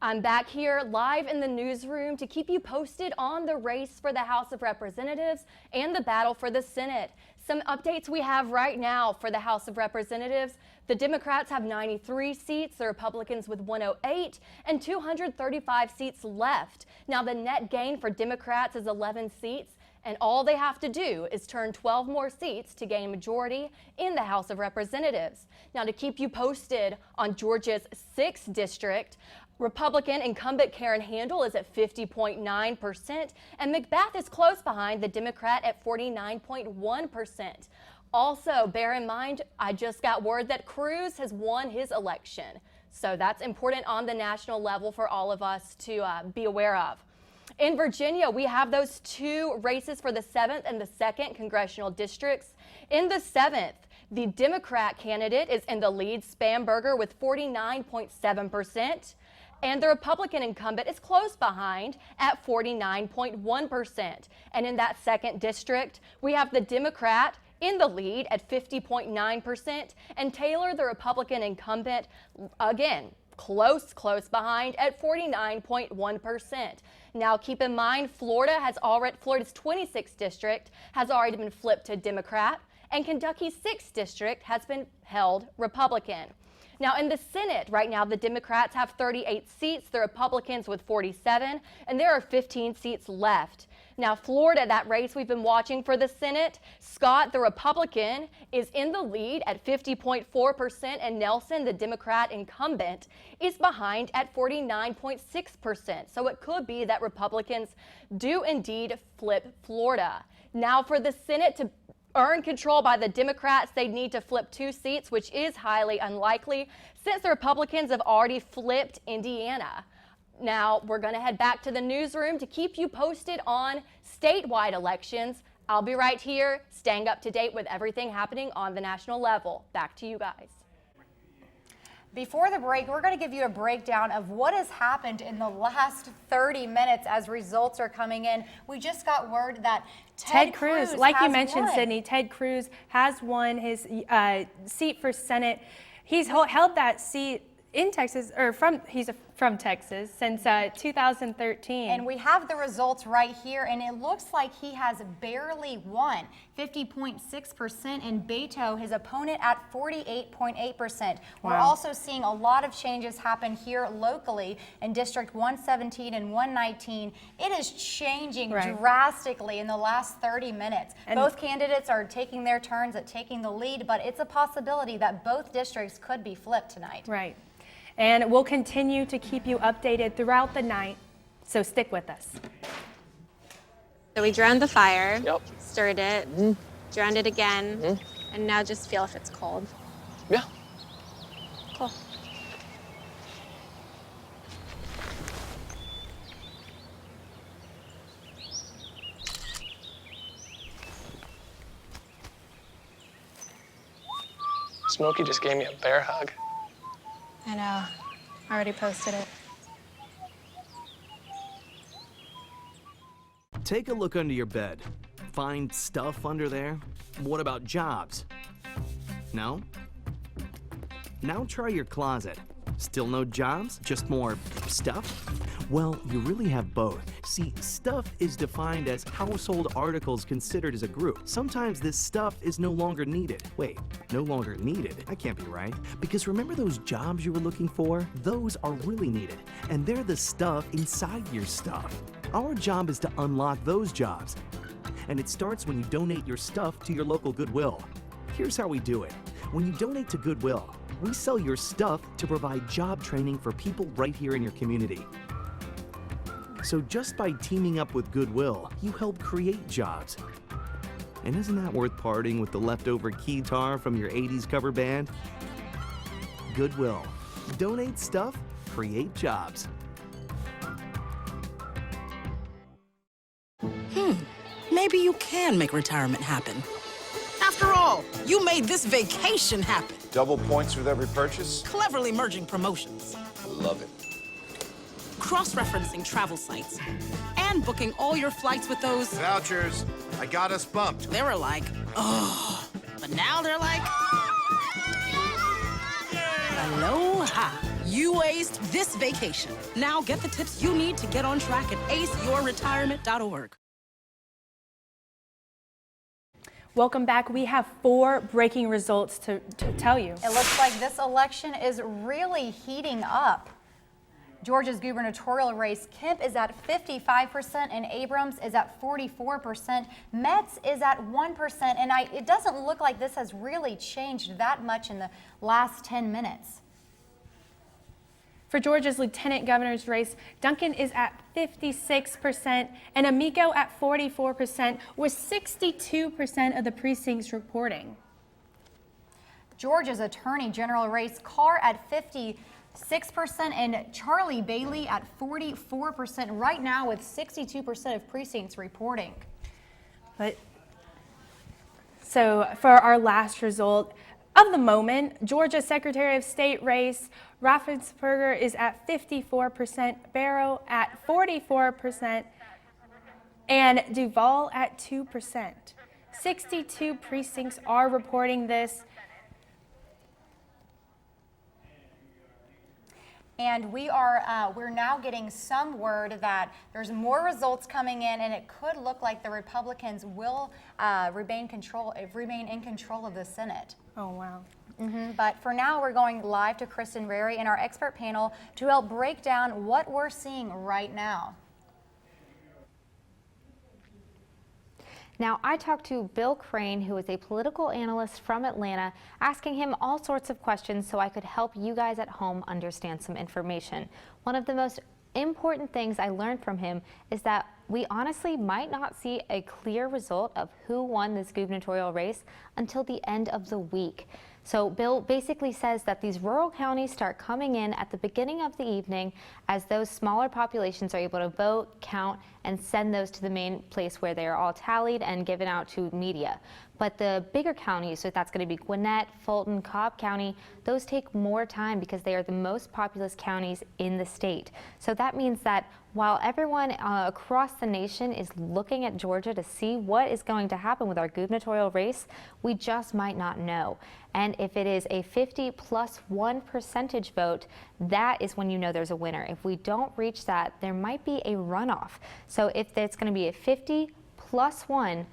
I'm back here live in the newsroom to keep you posted on the race for the House of Representatives and the battle for the Senate. Some updates we have right now for the House of Representatives. The Democrats have 93 seats, the Republicans with 108, and 235 seats left. Now, the net gain for Democrats is 11 seats, and all they have to do is turn 12 more seats to gain majority in the House of Representatives. Now, to keep you posted on Georgia's 6th district, Republican incumbent Karen Handel is at 50.9%, and McBath is close behind the Democrat at 49.1%. Also, bear in mind, I just got word that Cruz has won his election. So that's important on the national level for all of us to be aware of. In Virginia, we have those two races for the 7th and the 2nd congressional districts. In the 7th, the Democrat candidate is in the lead, Spamberger, with 49.7%. And the Republican incumbent is close behind at 49.1%. And in that 2nd district, we have the Democrat in the lead at 50.9%, and Taylor, the Republican incumbent, again, close behind at 49.1%. Now, keep in mind, Florida's 26th district has already been flipped to Democrat, and Kentucky's 6th district has been held Republican. Now, in the Senate, right now, the Democrats have 38 seats, the Republicans with 47, and there are 15 seats left. Now, Florida, that race we've been watching for the Senate, Scott, the Republican, is in the lead at 50.4%, and Nelson, the Democrat incumbent, is behind at 49.6%. So it could be that Republicans do indeed flip Florida. Now, for the Senate to earn control by the Democrats, they need to flip 2 seats, which is highly unlikely since the Republicans have already flipped Indiana. Now, we're going to head back to the newsroom to keep you posted on statewide elections. I'll be right here, staying up to date with everything happening on the national level. Back to you guys. Before the break, we're going to give you a breakdown of what has happened in the last 30 minutes as results are coming in. We just got word that Ted Cruz, like you mentioned, Sydney, Ted Cruz has won his seat for Senate. He's held that seat in Texas, or he's from Texas since 2013. And we have the results right here, and it looks like he has barely won. 50.6%, and Beto, his opponent, at 48.8%. We're Wow. also seeing a lot of changes happen here locally in District 117 and 119. It is changing drastically in the last 30 minutes. And both candidates are taking their turns at taking the lead, but it's a possibility that both districts could be flipped tonight. Right. And we'll continue to keep you updated throughout the night, so stick with us. So we drowned the fire, stirred it, drowned it again, and now just feel if it's cold. Yeah. Cool. Smokey just gave me a bear hug. I know. I already posted it. Take a look under your bed. Find stuff under there? What about jobs? No? Now try your closet. Still no jobs? Just more stuff? Well, you really have both. See, stuff is defined as household articles considered as a group. Sometimes this stuff is no longer needed. Wait, no longer needed? That can't be right. Because remember those jobs you were looking for? Those are really needed. And they're the stuff inside your stuff. Our job is to unlock those jobs. And it starts when you donate your stuff to your local Goodwill. Here's how we do it. When you donate to Goodwill, we sell your stuff to provide job training for people right here in your community. So just by teaming up with Goodwill, you help create jobs. And isn't that worth parting with the leftover keytar from your 80s cover band? Goodwill. Donate stuff, create jobs. Maybe you can make retirement happen. After all, you made this vacation happen. Double points with every purchase? Cleverly merging promotions. Love it. Cross-referencing travel sites. And booking all your flights with those... Vouchers. I got us bumped. They were like, oh. But now they're like... Aloha. You aced this vacation. Now get the tips you need to get on track at aceyourretirement.org. Welcome back. We have 4 breaking results to tell you. It looks like this election is really heating up. Georgia's gubernatorial race, Kemp is at 55% and Abrams is at 44%. Metz is at 1%, and it doesn't look like this has really changed that much in the last 10 minutes. For Georgia's lieutenant governor's race, Duncan is at 56% and Amico at 44%, with 62% of the precincts reporting. Georgia's attorney general race, Carr at 56% and Charlie Bailey at 44% right now, with 62% of precincts reporting. So for our last result of the moment, Georgia Secretary of State race, Raffensperger is at 54%, Barrow at 44%, and Duval at 2%. 62 precincts are reporting this. And we're now getting some word that there's more results coming in, and it could look like the Republicans will remain in control of the Senate. Oh, wow. But for now, we're going live to Kristen Rary and our expert panel to help break down what we're seeing right now. Now, I talked to Bill Crane, who is a political analyst from Atlanta, asking him all sorts of questions so I could help you guys at home understand some information. One of the most important things I learned from him is that we honestly might not see a clear result of who won this gubernatorial race until the end of the week. So Bill basically says that these rural counties start coming in at the beginning of the evening as those smaller populations are able to vote, count, and send those to the main place where they are all tallied and given out to media. But the bigger counties, so that's going to be Gwinnett, Fulton, Cobb County, those take more time because they are the most populous counties in the state. So that means that While everyone across the nation is looking at Georgia to see what is going to happen with our gubernatorial race, we just might not know. And if it is a 50+1 percentage vote, that is when you know there's a winner. If we don't reach that, there might be a runoff. So if it's going to be a 50+1,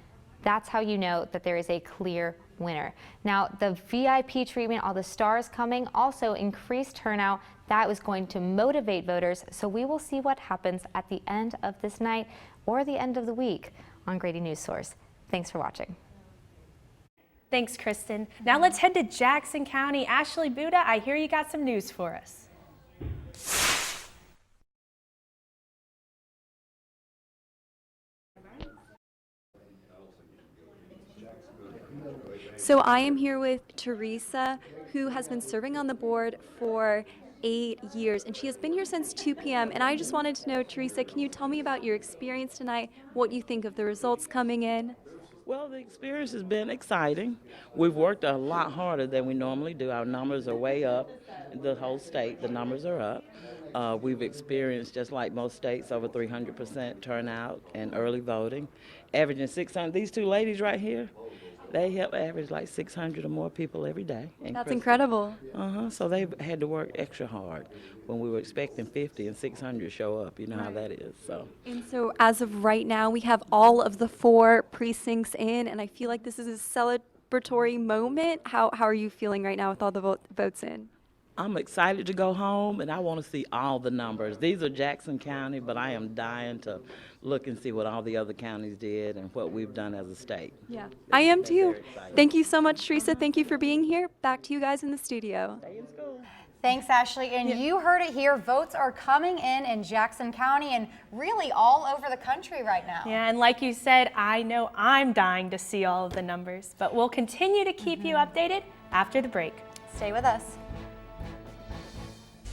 that's how you know that there is a clear winner. Now, the VIP treatment, all the stars coming, also increased turnout. That was going to motivate voters. So we will see what happens at the end of this night or the end of the week on Grady Newsource. Thanks for watching. Thanks, Kristen. Now let's head to Jackson County. Ashley Buda, I hear you got some news for us. So I am here with Teresa, who has been serving on the board for 8 years, and she has been here since 2 p.m. And I just wanted to know, Teresa, can you tell me about your experience tonight, what you think of the results coming in? Well, the experience has been exciting. We've worked a lot harder than we normally do. Our numbers are way up. The whole state, the numbers are up. We've experienced, just like most states, over 300% turnout and early voting, averaging 600. These two ladies right here, they help average like 600 or more people every day. That's incredible. So they've had to work extra hard when we were expecting 50 and 600 show up. You know how that is. And so as of right now, we have all of the 4 precincts in, and I feel like this is a celebratory moment. How are you feeling right now with all the votes in? I'm excited to go home, and I want to see all the numbers. These are Jackson County, but I am dying to look and see what all the other counties did and what we've done as a state. Yeah, I am too. Thank you so much, Teresa. Thank you for being here. Back to you guys in the studio. Thanks, Ashley. And you heard it here. Votes are coming in Jackson County and really all over the country right now. Yeah, and like you said, I know I'm dying to see all of the numbers, but we'll continue to keep you updated after the break. Stay with us.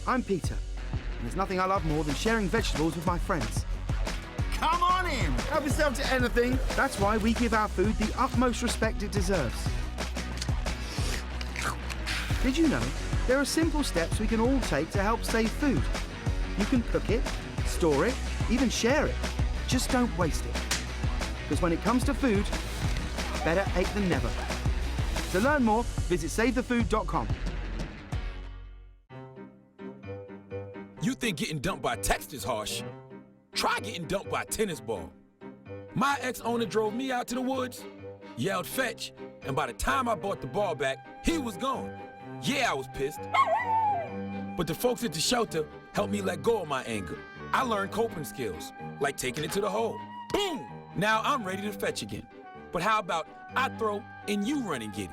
I'm Peter, and there's nothing I love more than sharing vegetables with my friends. Come on in, help yourself to anything. That's why we give our food the utmost respect it deserves. Did you know there are simple steps we can all take to help save food? You can cook it, store it, even share it. Just don't waste it. Because when it comes to food, better ate than never. To learn more, visit SaveTheFood.com. You think getting dumped by text is harsh? Try getting dumped by a tennis ball. My ex-owner drove me out to the woods, yelled fetch, and by the time I brought the ball back, he was gone. Yeah, I was pissed. But the folks at the shelter helped me let go of my anger. I learned coping skills, like taking it to the hole. Boom! Now I'm ready to fetch again. But how about I throw and you run and get it?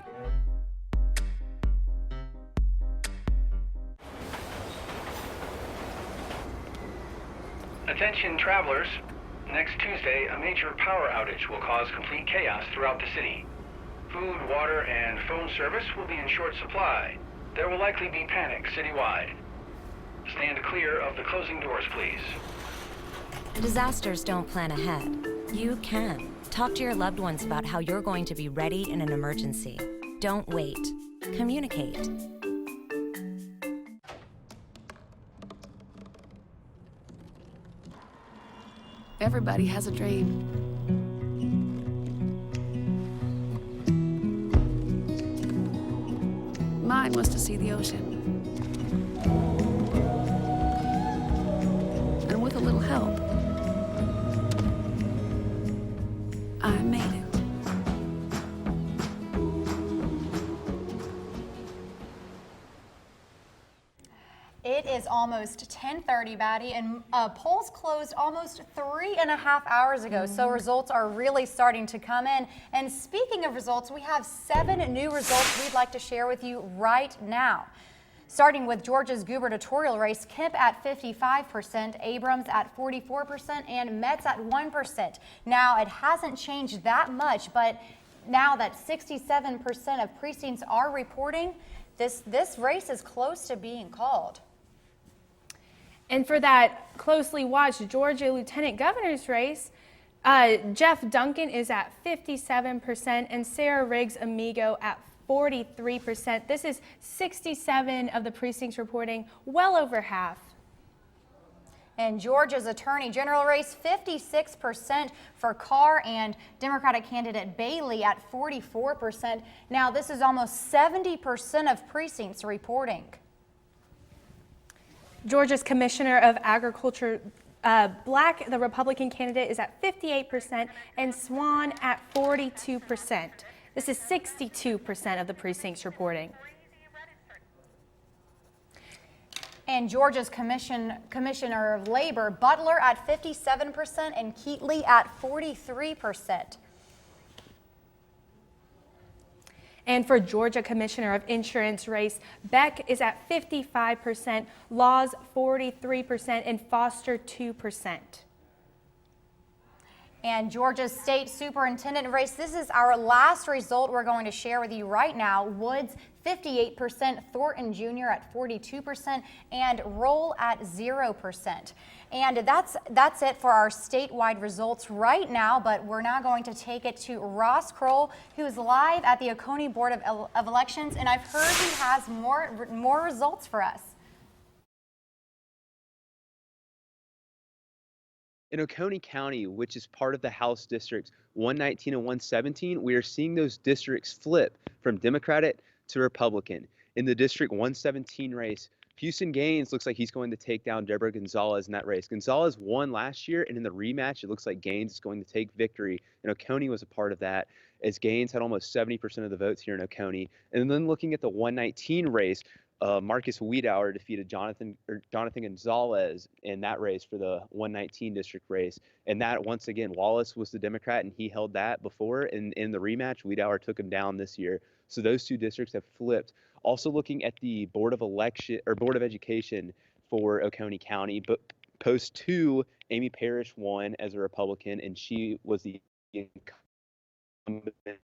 Attention travelers, next Tuesday a major power outage will cause complete chaos throughout the city. Food, water, and phone service will be in short supply. There will likely be panic citywide. Stand clear of the closing doors, please. Disasters don't plan ahead. You can. Talk to your loved ones about how you're going to be ready in an emergency. Don't wait. Communicate. Everybody has a dream. Mine was to see the ocean. And with a little help, I made it. It is almost 10:30, Batty, and polls closed almost 3.5 hours ago, so results are really starting to come in. And speaking of results, we have 7 new results we'd like to share with you right now. Starting with Georgia's gubernatorial race, Kemp at 55%, Abrams at 44%, and Metz at 1%. Now, it hasn't changed that much, but now that 67% of precincts are reporting, this race is close to being called. And for that closely watched Georgia lieutenant governor's race, Jeff Duncan is at 57% and Sarah Riggs Amigo at 43%. This is 67 of the precincts reporting, well over half. In Georgia's Attorney General race, 56% for Carr and Democratic candidate Bailey at 44%. Now, this is almost 70% of precincts reporting. Georgia's Commissioner of Agriculture, Black, the Republican candidate, is at 58%, and Swan at 42%. This is 62% of the precincts reporting. And Georgia's Commissioner of Labor, Butler at 57% and Keatley at 43%. And for Georgia Commissioner of Insurance race, Beck is at 55%, Laws 43%, and Foster 2%. And Georgia's State Superintendent race, this is our last result we're going to share with you right now. Woods 58%, Thornton Jr. at 42%, and Roll at 0%. And that's it for our statewide results right now, but we're now going to take it to Ross Kroll, who's live at the Oconee Board of Elections, and I've heard he has more results for us. In Oconee County, which is part of the House districts 119 and 117, we are seeing those districts flip from Democratic to Republican. In the District 117 race, Houston Gaines looks like he's going to take down Deborah Gonzalez in that race. Gonzalez won last year, and in the rematch, it looks like Gaines is going to take victory, and Oconee was a part of that, as Gaines had almost 70% of the votes here in Oconee. And then looking at the 119 race, Marcus Wiedauer defeated Jonathan Gonzalez in that race for the 119 district race. And that, once again, Wallace was the Democrat, and he held that before. And in the rematch, Wiedauer took him down this year. So those two districts have flipped. Also looking at the Board of Education for Oconee County, but post 2, Amy Parrish won as a Republican, and she was the incumbent.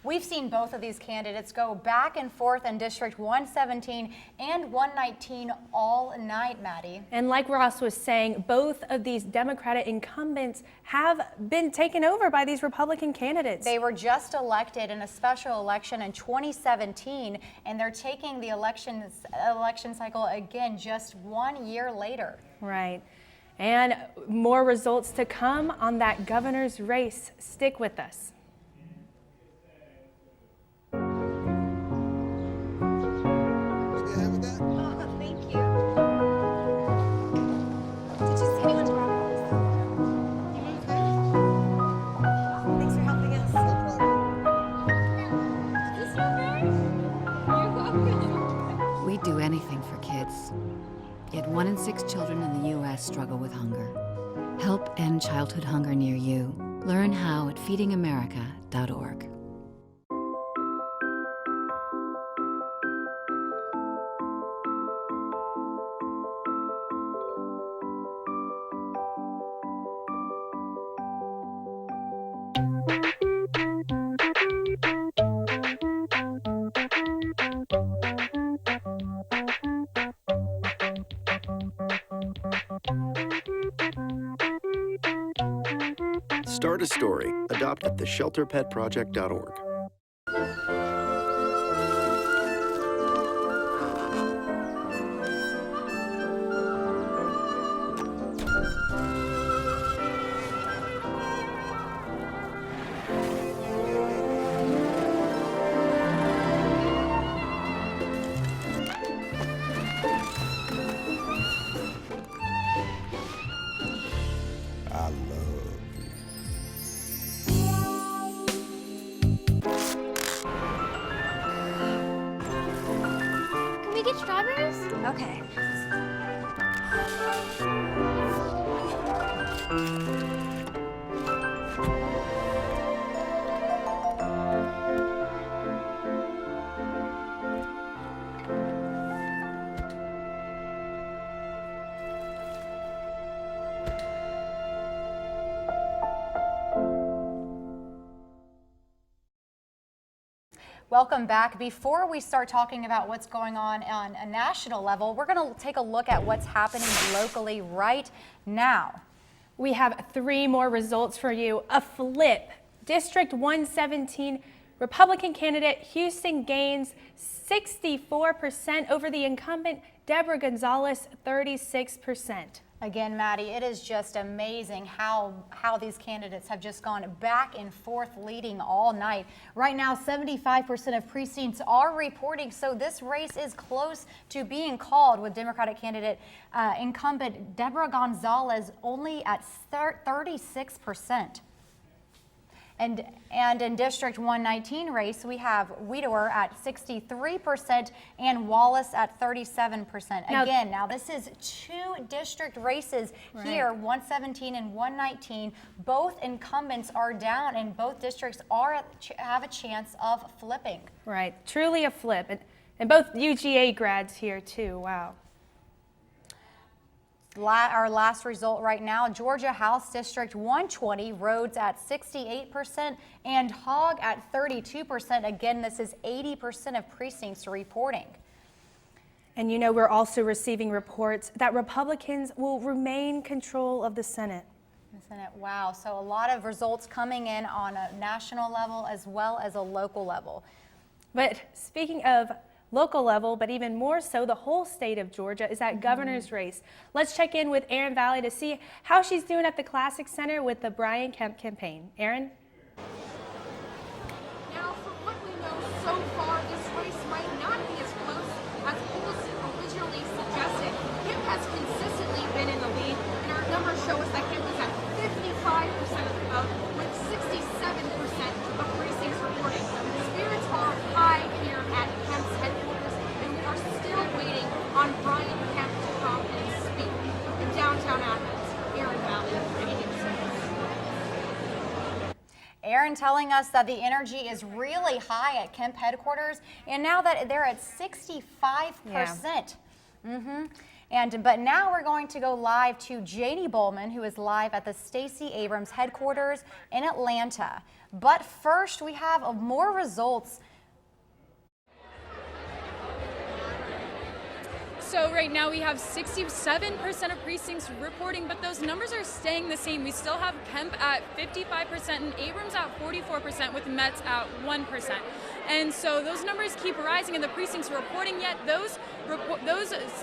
We've seen both of these candidates go back and forth in District 117 and 119 all night, Maddie. And like Ross was saying, both of these Democratic incumbents have been taken over by these Republican candidates. They were just elected in a special election in 2017, and they're taking the election cycle again just 1 year later. Right. And more results to come on that governor's race. Stick with us. We'd do anything for kids. Yet 1 in 6 children in the U.S. struggle with hunger. Help end childhood hunger near you. Learn how at feedingamerica.org. Start a story. Adopt at theshelterpetproject.org. I love Can we get strawberries? Okay. Welcome back. Before we start talking about what's going on a national level, we're going to take a look at what's happening locally right now. We have 3 more results for you. A flip. District 117 Republican candidate Houston gains 64% over the incumbent Deborah Gonzalez, 36%. Again, Maddie, it is just amazing how these candidates have just gone back and forth leading all night. Right now, 75% of precincts are reporting, so this race is close to being called, with Democratic candidate incumbent Deborah Gonzalez only at 36%. And in District 119 race, we have Wiederer at 63% and Wallace at 37%. Again, now this is 2 district races here, 117 and 119. Both incumbents are down, and both districts have a chance of flipping. Right, truly a flip. And both UGA grads here too, wow. Our last result right now, Georgia House District 120, Rhodes at 68% and Hogg at 32%. Again, this is 80% of precincts reporting. And you know, we're also receiving reports that Republicans will remain control of the Senate. Wow, so a lot of results coming in on a national level as well as a local level. But speaking of local level, but even more so, the whole state of Georgia is that governor's race. Let's check in with Erin Valley to see how she's doing at the Classic Center with the Brian Kemp campaign. Erin? Now, from what we know so far, this race might not be as close as polls originally suggested. Kemp has consistently been in the lead, and our numbers show us that Kemp is at 55% of the vote, with 67% of precincts reporting. Spirits are high here at Kemp's headquarters, and we are still waiting on Brian Kemp to come and speak. In downtown Athens, Erin Valley, Grady Newsource. Erin telling us that the energy is really high at Kemp headquarters, and now that they're at 65%. But now we're going to go live to Janie Bowman, who is live at the Stacey Abrams headquarters in Atlanta. But first, we have more results. So right now we have 67% of precincts reporting, but those numbers are staying the same. We still have Kemp at 55% and Abrams at 44%, with Metz at 1%. And so those numbers keep rising in the precincts reporting, yet those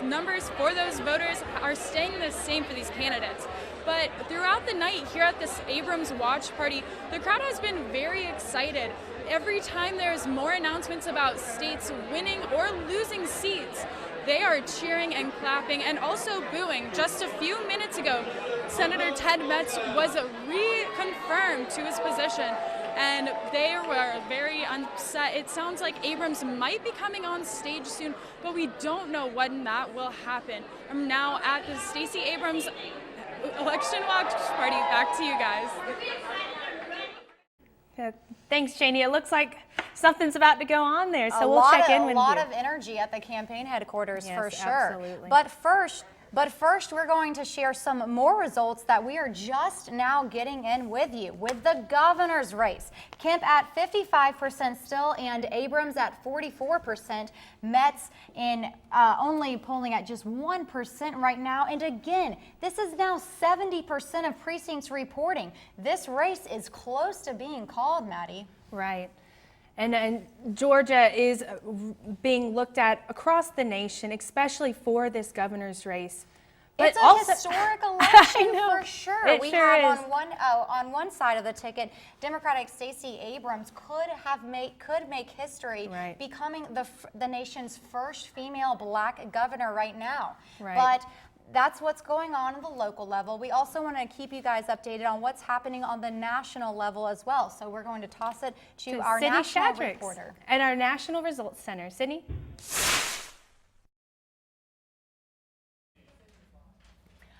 numbers for those voters are staying the same for these candidates. But throughout the night here at this Abrams watch party, the crowd has been very excited. Every time there's more announcements about states winning or losing seats, they are cheering and clapping and also booing. Just a few minutes ago, Senator Ted Metz was reconfirmed to his position, and they were very upset. It sounds like Abrams might be coming on stage soon, but we don't know when that will happen. I'm now at the Stacey Abrams election watch party. Back to you guys. Thanks, Janie. It looks like something's about to go on there, so we'll check in with you. A lot of energy at the campaign headquarters, for sure. Absolutely. But first, we're going to share some more results that we are just now getting in with you. With the governor's race, Kemp at 55% still, and Abrams at 44%. Metz only polling at just 1% right now. And again, this is now 70% of precincts reporting. This race is close to being called, Maddie. Right. And Georgia is being looked at across the nation, especially for this governor's race. But it's a also, historic election for sure. It we sure have is. on one side of the ticket, Democratic Stacey Abrams could make history, becoming the nation's first female black governor right now. But that's what's going on the local level. We also want to keep you guys updated on what's happening on the national level as well. So we're going to toss it to our Sydney national Shadricks reporter at our National Results Center. Sydney?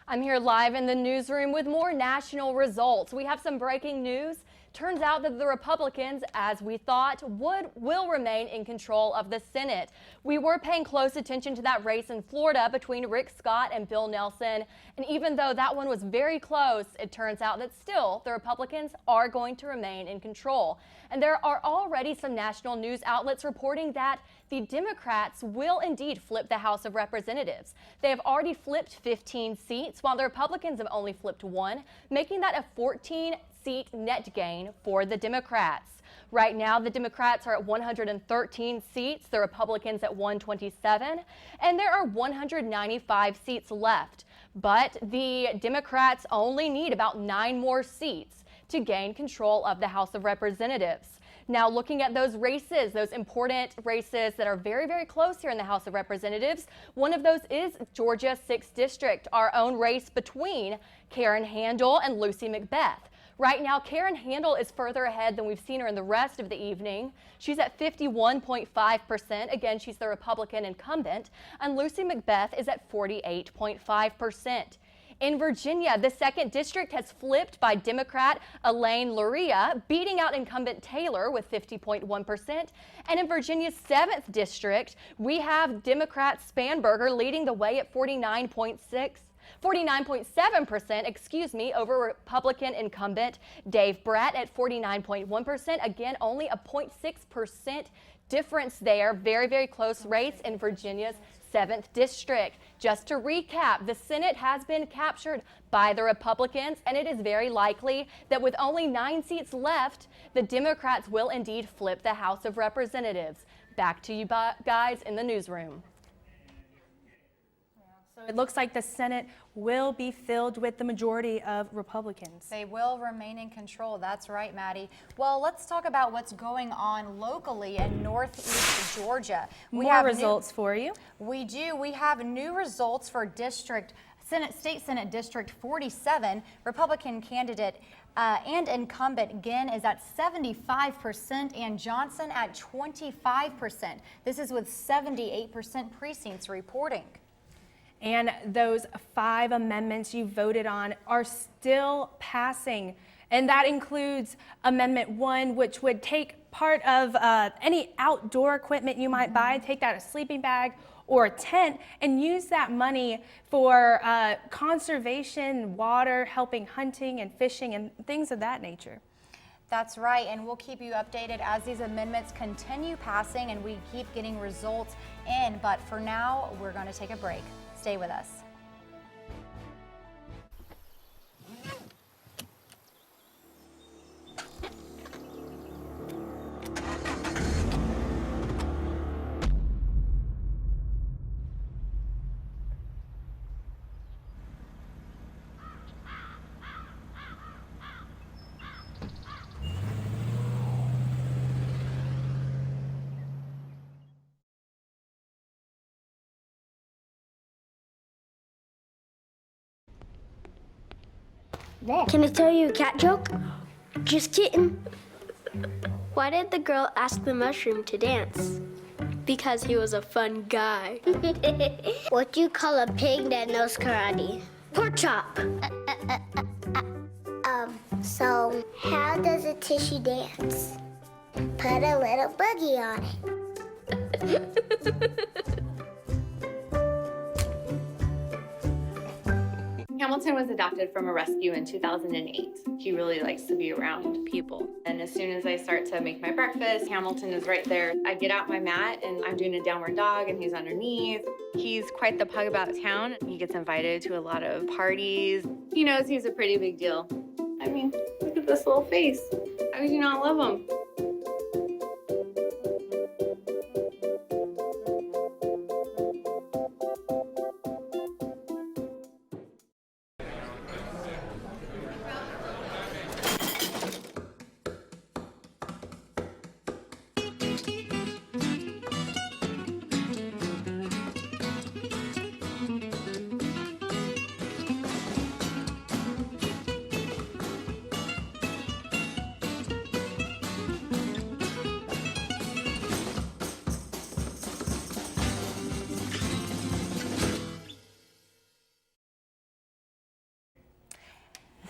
I'm here live in the newsroom with more national results. We have some breaking news. Turns out that the Republicans, as we thought, will remain in control of the Senate. We were paying close attention to that race in Florida between Rick Scott and Bill Nelson. And even though that one was very close, it turns out that still the Republicans are going to remain in control. And there are already some national news outlets reporting that the Democrats will indeed flip the House of Representatives. They have already flipped 15 seats, while the Republicans have only flipped 1, making that a 14-seat net gain for the Democrats. Right now, the Democrats are at 113 seats, the Republicans at 127, and there are 195 seats left. But the Democrats only need about 9 more seats to gain control of the House of Representatives. Now, looking at those races, those important races that are very, very close here in the House of Representatives, one of those is Georgia's 6th District, our own race between Karen Handel and Lucy McBeth. Right now, Karen Handel is further ahead than we've seen her in the rest of the evening. She's at 51.5%. Again, she's the Republican incumbent. And Lucy McBeth is at 48.5%. In Virginia, the 2nd District has flipped by Democrat Elaine Luria, beating out incumbent Taylor with 50.1%. And in Virginia's 7th District, we have Democrat Spanberger leading the way at 49.7%, over Republican incumbent Dave Bratt at 49.1%. Again, only a 0.6% difference there. Very, very close race in Virginia's 7th District. Just to recap, the Senate has been captured by the Republicans, and it is very likely that with only 9 seats left, the Democrats will indeed flip the House of Representatives. Back to you guys in the newsroom. So it looks like the Senate will be filled with the majority of Republicans. They will remain in control. That's right, Maddie. Well, let's talk about what's going on locally in northeast Georgia. We More have results for you. We do. We have new results for State Senate District 47. Republican candidate and incumbent Ginn is at 75% and Johnson at 25%. This is with 78% precincts reporting. And those 5 amendments you voted on are still passing. And that includes Amendment 1, which would take part of any outdoor equipment you might buy, take that a sleeping bag or a tent, and use that money for conservation, water, helping hunting and fishing and things of that nature. That's right, and we'll keep you updated as these amendments continue passing and we keep getting results in. But for now, we're going to take a break. Stay with us. Can I tell you a cat joke? Just kidding. Why did the girl ask the mushroom to dance? Because he was a fun guy. What do you call a pig that knows karate? Pork chop. So how does a tissue dance? Put a little boogie on it. Hamilton was adopted from a rescue in 2008. He really likes to be around people. And as soon as I start to make my breakfast, Hamilton is right there. I get out my mat and I'm doing a downward dog and he's underneath. He's quite the pug about town. He gets invited to a lot of parties. He knows he's a pretty big deal. I mean, look at this little face. How could you not love him?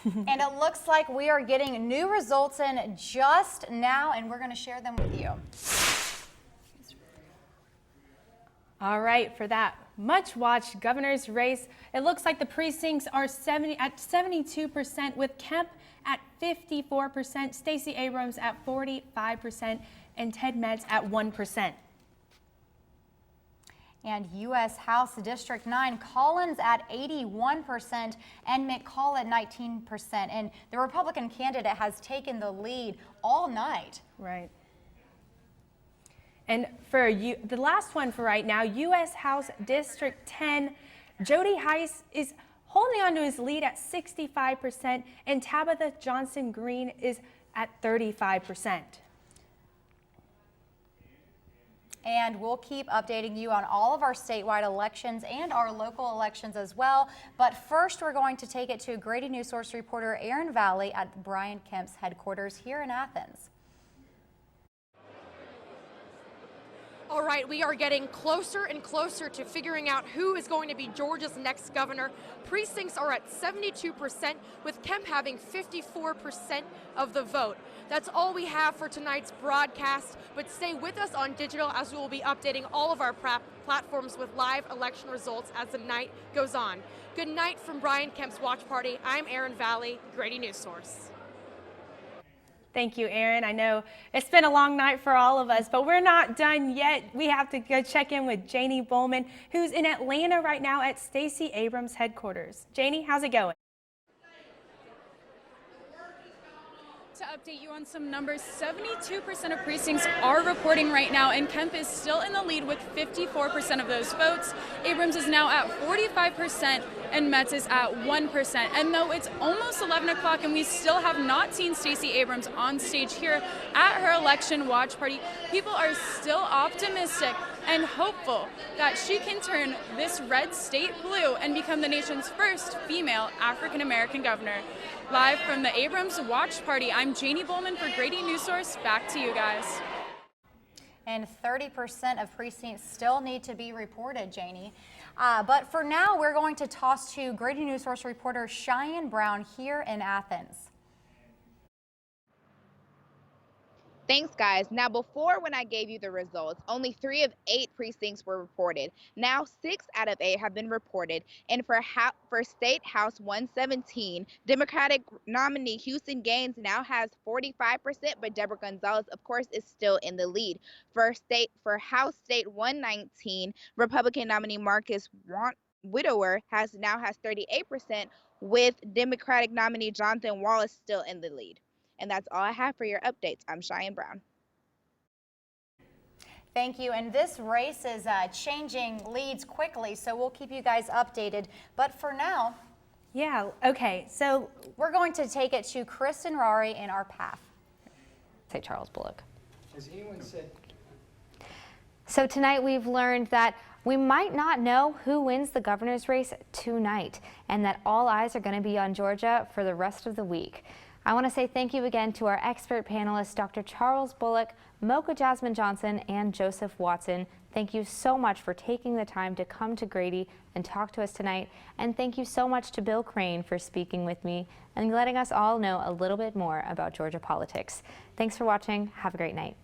And it looks like we are getting new results in just now, and we're going to share them with you. All right, for that much watched governor's race, it looks like the precincts are at 72%, with Kemp at 54%, Stacey Abrams at 45%, and Ted Metz at 1%. And U.S. House District 9, Collins at 81% and McCall at 19%. And the Republican candidate has taken the lead all night. Right. And for you, the last one for right now, U.S. House District 10, Jody Heiss is holding on to his lead at 65%, and Tabitha Johnson Green is at 35%. And we'll keep updating you on all of our statewide elections and our local elections as well. But first, we're going to take it to Grady Newsource reporter Aaron Valley at Brian Kemp's headquarters here in Athens. All right, we are getting closer and closer to figuring out who is going to be Georgia's next governor. Precincts are at 72%, with Kemp having 54% of the vote. That's all we have for tonight's broadcast, but stay with us on digital as we will be updating all of our platforms with live election results as the night goes on. Good night from Brian Kemp's Watch Party. I'm Aaron Valley, Grady Newsource. Thank you, Aaron. I know it's been a long night for all of us, but we're not done yet. We have to go check in with Janie Bowman, who's in Atlanta right now at Stacey Abrams' headquarters. Janie, how's it going? To update you on some numbers, 72% of precincts are reporting right now, and Kemp is still in the lead with 54% of those votes. Abrams is now at 45%, and Metz is at 1%. And though it's almost 11 o'clock and we still have not seen Stacey Abrams on stage here at her election watch party, people are still optimistic and hopeful that she can turn this red state blue and become the nation's first female African-American governor. Live from the Abrams Watch Party, I'm Janie Bowman for Grady Newsource. Back to you guys. And 30% of precincts still need to be reported, Janie. But for now, we're going to toss to Grady Newsource reporter Cheyenne Brown here in Athens. Thanks, guys. Now, before when I gave you the results, only 3 of 8 precincts were reported. Now, 6 out of 8 have been reported. And for State House 117, Democratic nominee Houston Gaines now has 45%, but Deborah Gonzalez, of course, is still in the lead. For House State 119, Republican nominee Marcus Widower now has 38%, with Democratic nominee Jonathan Wallace still in the lead. And that's all I have for your updates. I'm Cheyenne Brown. Thank you. And this race is changing leads quickly, so we'll keep you guys updated. But for now, yeah, okay. So we're going to take it to Kristen Rari in our path. Say Charles Bullock. Has anyone said? So tonight we've learned that we might not know who wins the governor's race tonight, and that all eyes are going to be on Georgia for the rest of the week. I want to say thank you again to our expert panelists, Dr. Charles Bullock, Mocha Jasmine Johnson, and Joseph Watson. Thank you so much for taking the time to come to Grady and talk to us tonight. And thank you so much to Bill Crane for speaking with me and letting us all know a little bit more about Georgia politics. Thanks for watching. Have a great night.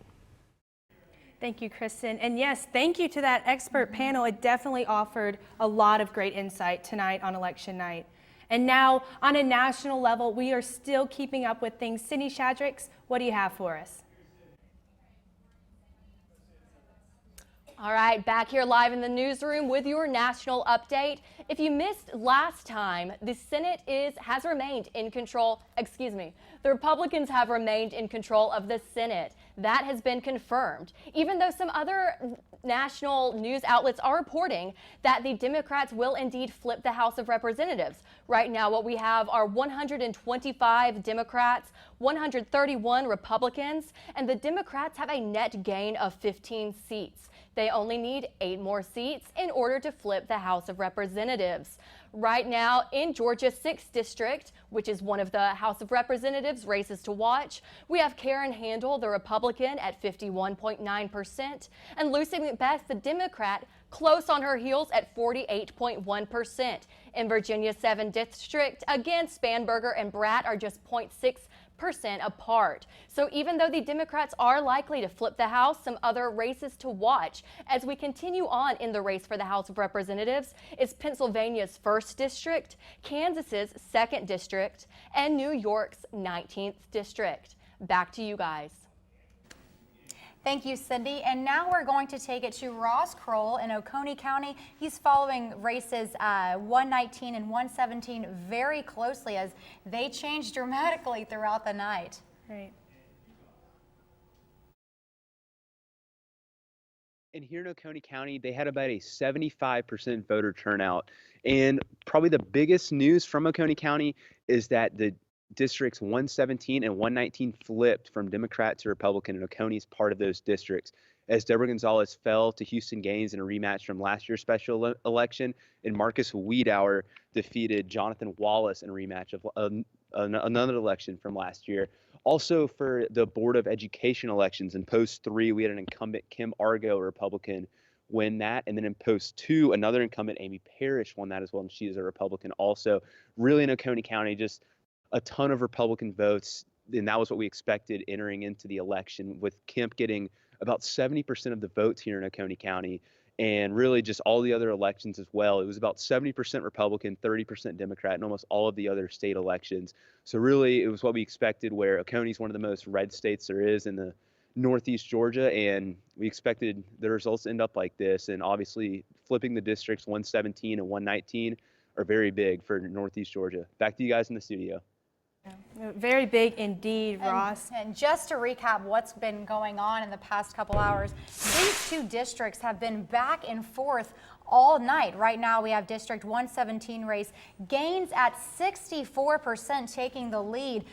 Thank you, Kristen. And yes, thank you to that expert panel. It definitely offered a lot of great insight tonight on election night. And now, on a national level, we are still keeping up with things. Sydney Shadricks, what do you have for us? All right, back here live in the newsroom with your national update. If you missed last time, the Senate has remained in control, the Republicans have remained in control of the Senate. That has been confirmed, even though some other national news outlets are reporting that the Democrats will indeed flip the House of Representatives. Right now, what we have are 125 Democrats, 131 Republicans, and the Democrats have a net gain of 15 seats. They only need 8 more seats in order to flip the House of Representatives. Right now in Georgia's 6th district, which is one of the House of Representatives races to watch, we have Karen Handel, the Republican, at 51.9%, and Lucy Macbeth, the Democrat, close on her heels at 48.1%. In Virginia's 7th district, again, Spanberger and Bratt are just 0.6% apart. So even though the Democrats are likely to flip the House, some other races to watch as we continue on in the race for the House of Representatives is Pennsylvania's 1st district, Kansas's 2nd district, and New York's 19th district. Back to you guys. Thank you, Cindy. And now we're going to take it to Ross Kroll in Oconee County. He's following races 119 and 117 very closely as they change dramatically throughout the night. Right. And here in Oconee County, they had about a 75% voter turnout. And probably the biggest news from Oconee County is that the districts 117 and 119 flipped from Democrat to Republican, and Oconee is part of those districts. As Deborah Gonzalez fell to Houston Gaines in a rematch from last year's special election, and Marcus Wiedauer defeated Jonathan Wallace in a rematch of another election from last year. Also for the Board of Education elections in Post 3, we had an incumbent, Kim Argo, a Republican, win that. And then in Post 2, another incumbent, Amy Parrish, won that as well, and she is a Republican also. Really in Oconee County, just a ton of Republican votes, and that was what we expected entering into the election, with Kemp getting about 70% of the votes here in Oconee County, and really just all the other elections as well. It was about 70% Republican, 30% Democrat in almost all of the other state elections. So really, it was what we expected, where Oconee is one of the most red states there is in the Northeast Georgia, and we expected the results to end up like this. And obviously, flipping the districts 117 and 119 are very big for Northeast Georgia. Back to you guys in the studio. Very big indeed, Ross. And just to recap what's been going on in the past couple hours, these two districts have been back and forth all night. Right now we have District 117 race, Gaines at 64% taking the lead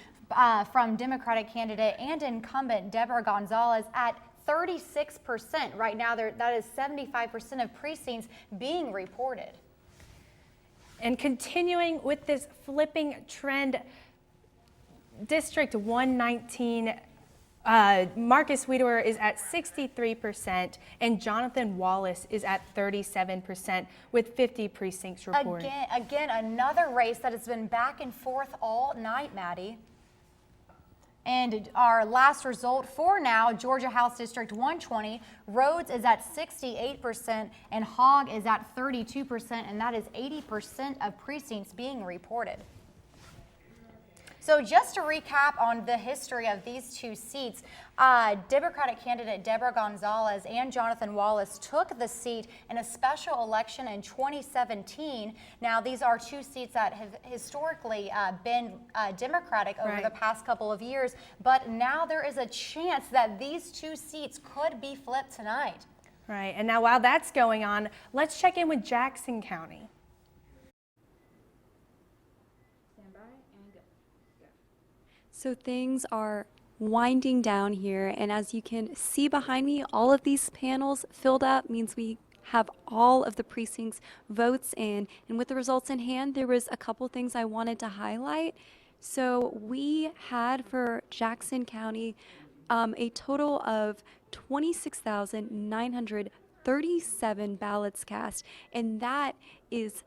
from Democratic candidate and incumbent Deborah Gonzalez at 36%. Right now that is 75% of precincts being reported. And continuing with this flipping trend, District 119, Marcus Wiedauer is at 63%, and Jonathan Wallace is at 37%, with 50 precincts reported. Again, another race that has been back and forth all night, Maddie. And our last result for now, Georgia House District 120, Rhodes is at 68%, and Hogg is at 32%, and that is 80% of precincts being reported. So just to recap on the history of these two seats, Democratic candidate Deborah Gonzalez and Jonathan Wallace took the seat in a special election in 2017. Now, these are two seats that have historically been Democratic over the past couple of years, but now there is a chance that these two seats could be flipped tonight. Right, and now while that's going on, let's check in with Jackson County. So things are winding down here, and as you can see behind me, all of these panels filled up means we have all of the precincts votes in, and with the results in hand, there was a couple things I wanted to highlight. So we had for Jackson County a total of 26,937 ballots cast, and that is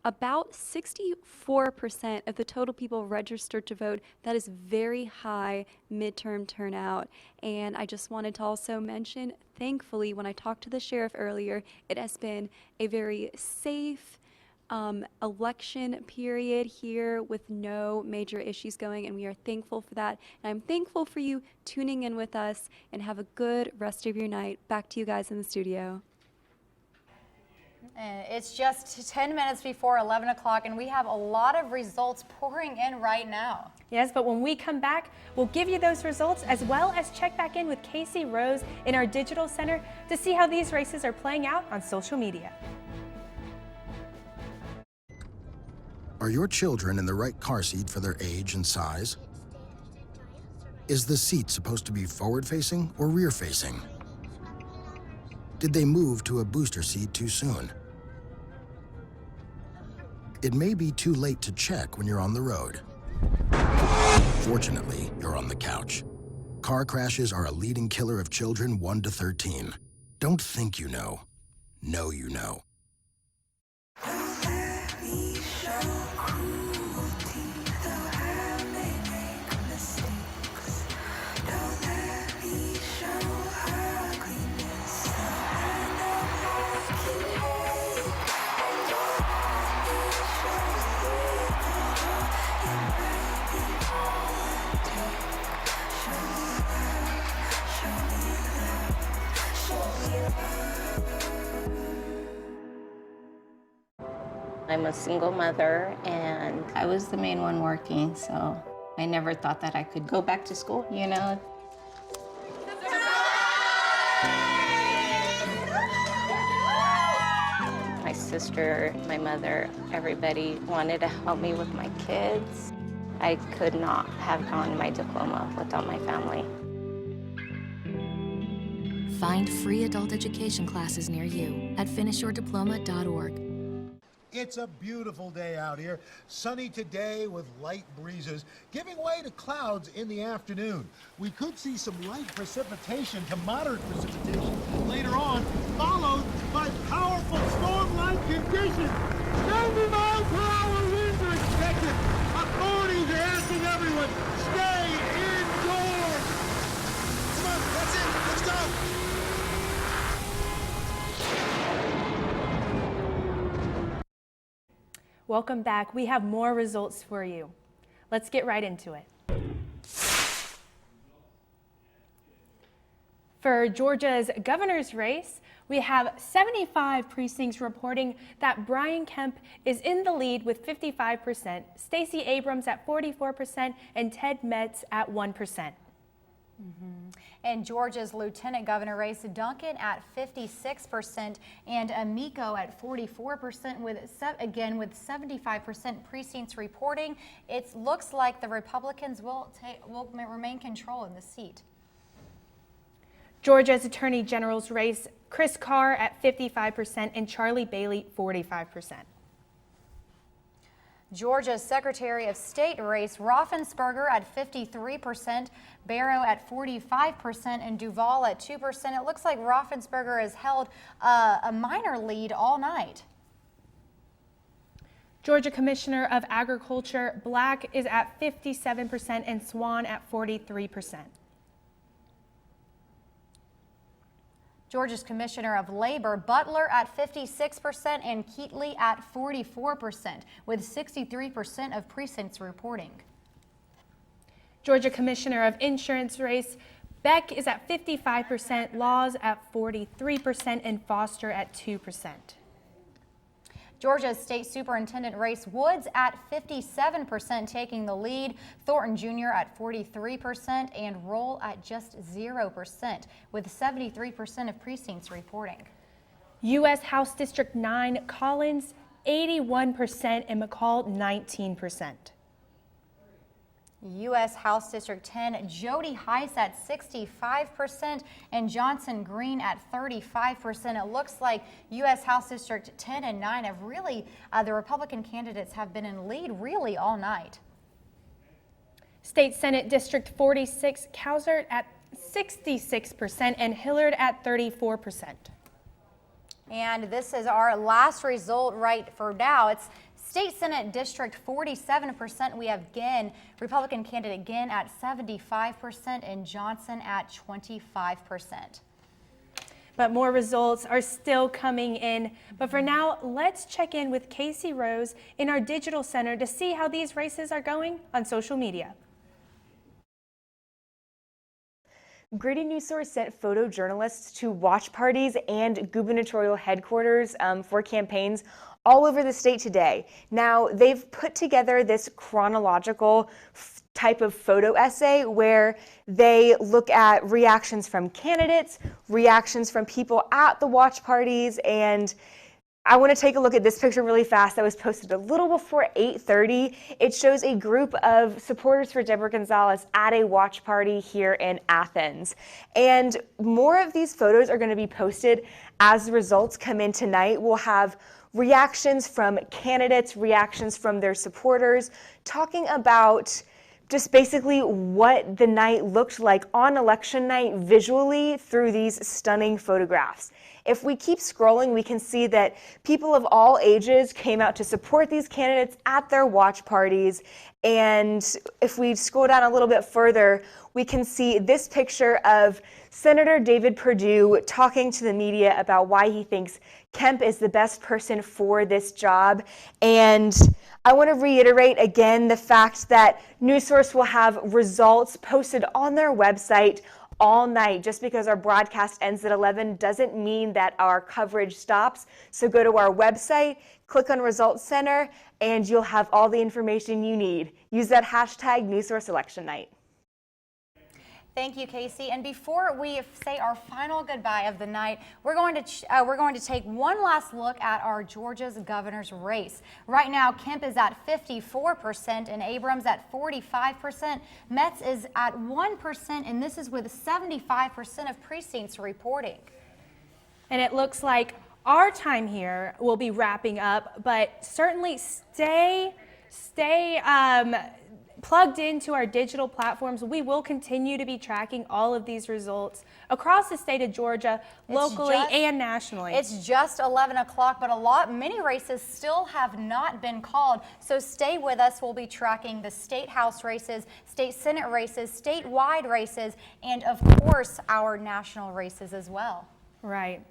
about 64% of the total people registered to vote. That is very high midterm turnout. And I just wanted to also mention, thankfully, when I talked to the sheriff earlier, it has been a very safe election period here with no major issues going, and we are thankful for that. And I'm thankful for you tuning in with us, and have a good rest of your night. Back to you guys in the studio. It's just 10 minutes before 11 o'clock, and we have a lot of results pouring in right now. Yes, but when we come back, we'll give you those results, as well as check back in with Casey Rose in our digital center to see how these races are playing out on social media. Are your children in the right car seat for their age and size? Is the seat supposed to be forward-facing or rear-facing? Did they move to a booster seat too soon? It may be too late to check when you're on the road. Fortunately, you're on the couch. Car crashes are a leading killer of children 1 to 13. Don't think you know. Know you know. I'm a single mother, and I was the main one working, so I never thought that I could go back to school, you know? My sister, my mother, everybody wanted to help me with my kids. I could not have gotten my diploma without my family. Find free adult education classes near you at finishyourdiploma.org. It's a beautiful day out here. Sunny today with light breezes, giving way to clouds in the afternoon. We could see some light precipitation to moderate precipitation later on, followed by powerful storm-like conditions. 90-mile-per-hour winds are expected. Authorities are asking everyone, stay indoors. Come on, that's it. Let's go. Welcome back. We have more results for you. Let's get right into it. For Georgia's governor's race, we have 75 precincts reporting that Brian Kemp is in the lead with 55%, Stacey Abrams at 44%, and Ted Metz at 1%. In Georgia's lieutenant governor race, Duncan at 56% and Amico at 44%, with 75% precincts reporting. It looks like the Republicans will remain control in the seat. Georgia's attorney general's race, Chris Carr at 55% and Charlie Bailey 45%. Georgia's Secretary of State race, Raffensperger at 53%, Barrow at 45%, and Duval at 2%. It looks like Raffensperger has held a minor lead all night. Georgia Commissioner of Agriculture, Black is at 57% and Swan at 43%. Georgia's Commissioner of Labor, Butler at 56% and Keatley at 44%, with 63% of precincts reporting. Georgia Commissioner of Insurance race, Beck is at 55%, Laws at 43%, and Foster at 2%. Georgia's State Superintendent race, Woods at 57%, taking the lead, Thornton Jr. at 43%, and Roll at just 0%, with 73% of precincts reporting. U.S. House District 9, Collins 81% and McCall 19%. U.S. House District 10, Jody Heiss at 65% and Johnson Green at 35%. It looks like U.S. House District 10 and 9 have really, the Republican candidates have been in lead really all night. State Senate District 46, Cowsert at 66% and Hillard at 34%. And this is our last result right for now. It's State Senate District 47%. We have Ginn, Republican candidate Ginn at 75% and Johnson at 25%. But more results are still coming in. But for now, let's check in with Casey Rose in our digital center to see how these races are going on social media. Grady Newsource sent photojournalists to watch parties and gubernatorial headquarters for campaigns all over the state today. Now, they've put together this chronological type of photo essay where they look at reactions from candidates, reactions from people at the watch parties, and I want to take a look at this picture really fast that was posted a little before 8:30. It shows a group of supporters for Deborah Gonzalez at a watch party here in Athens. And more of these photos are going to be posted as the results come in tonight. We'll have reactions from candidates, reactions from their supporters, talking about just basically what the night looked like on election night visually through these stunning photographs. If we keep scrolling, we can see that people of all ages came out to support these candidates at their watch parties. And if we scroll down a little bit further, we can see this picture of Senator David Perdue talking to the media about why he thinks Kemp is the best person for this job. And I want to reiterate again the fact that Newsource will have results posted on their website all night. Just because our broadcast ends at 11 doesn't mean that our coverage stops. So go to our website, Click on Results Center and you'll have all the information you need. Use that hashtag Newsource Election Night. Thank you, Casey. And before we say our final goodbye of the night, we're going to take one last look at our Georgia's governor's race. Right now, Kemp is at 54% and Abrams at 45%. Metz is at 1%, and this is with 75% of precincts reporting. And it looks like our time here will be wrapping up, but certainly stay plugged into our digital platforms. We will continue to be tracking all of these results across the state of Georgia, locally and nationally. It's just 11 o'clock, but many races still have not been called. So stay with us. We'll be tracking the state house races, state senate races, statewide races, and of course our national races as well. Right.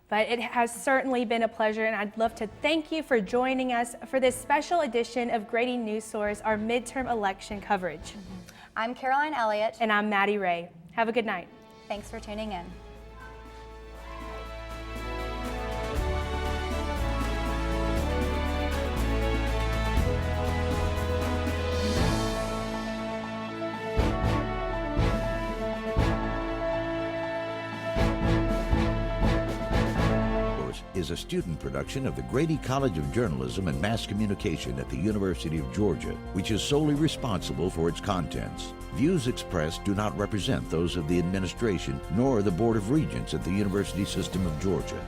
But it has certainly been a pleasure, and I'd love to thank you for joining us for this special edition of Grady Newsource, our midterm election coverage. I'm Caroline Elliott. And I'm Maddie Ray. Have a good night. Thanks for tuning in. Is a student production of the Grady College of Journalism and Mass Communication at the University of Georgia, which is solely responsible for its contents. Views expressed do not represent those of the administration nor the Board of Regents at the University System of Georgia.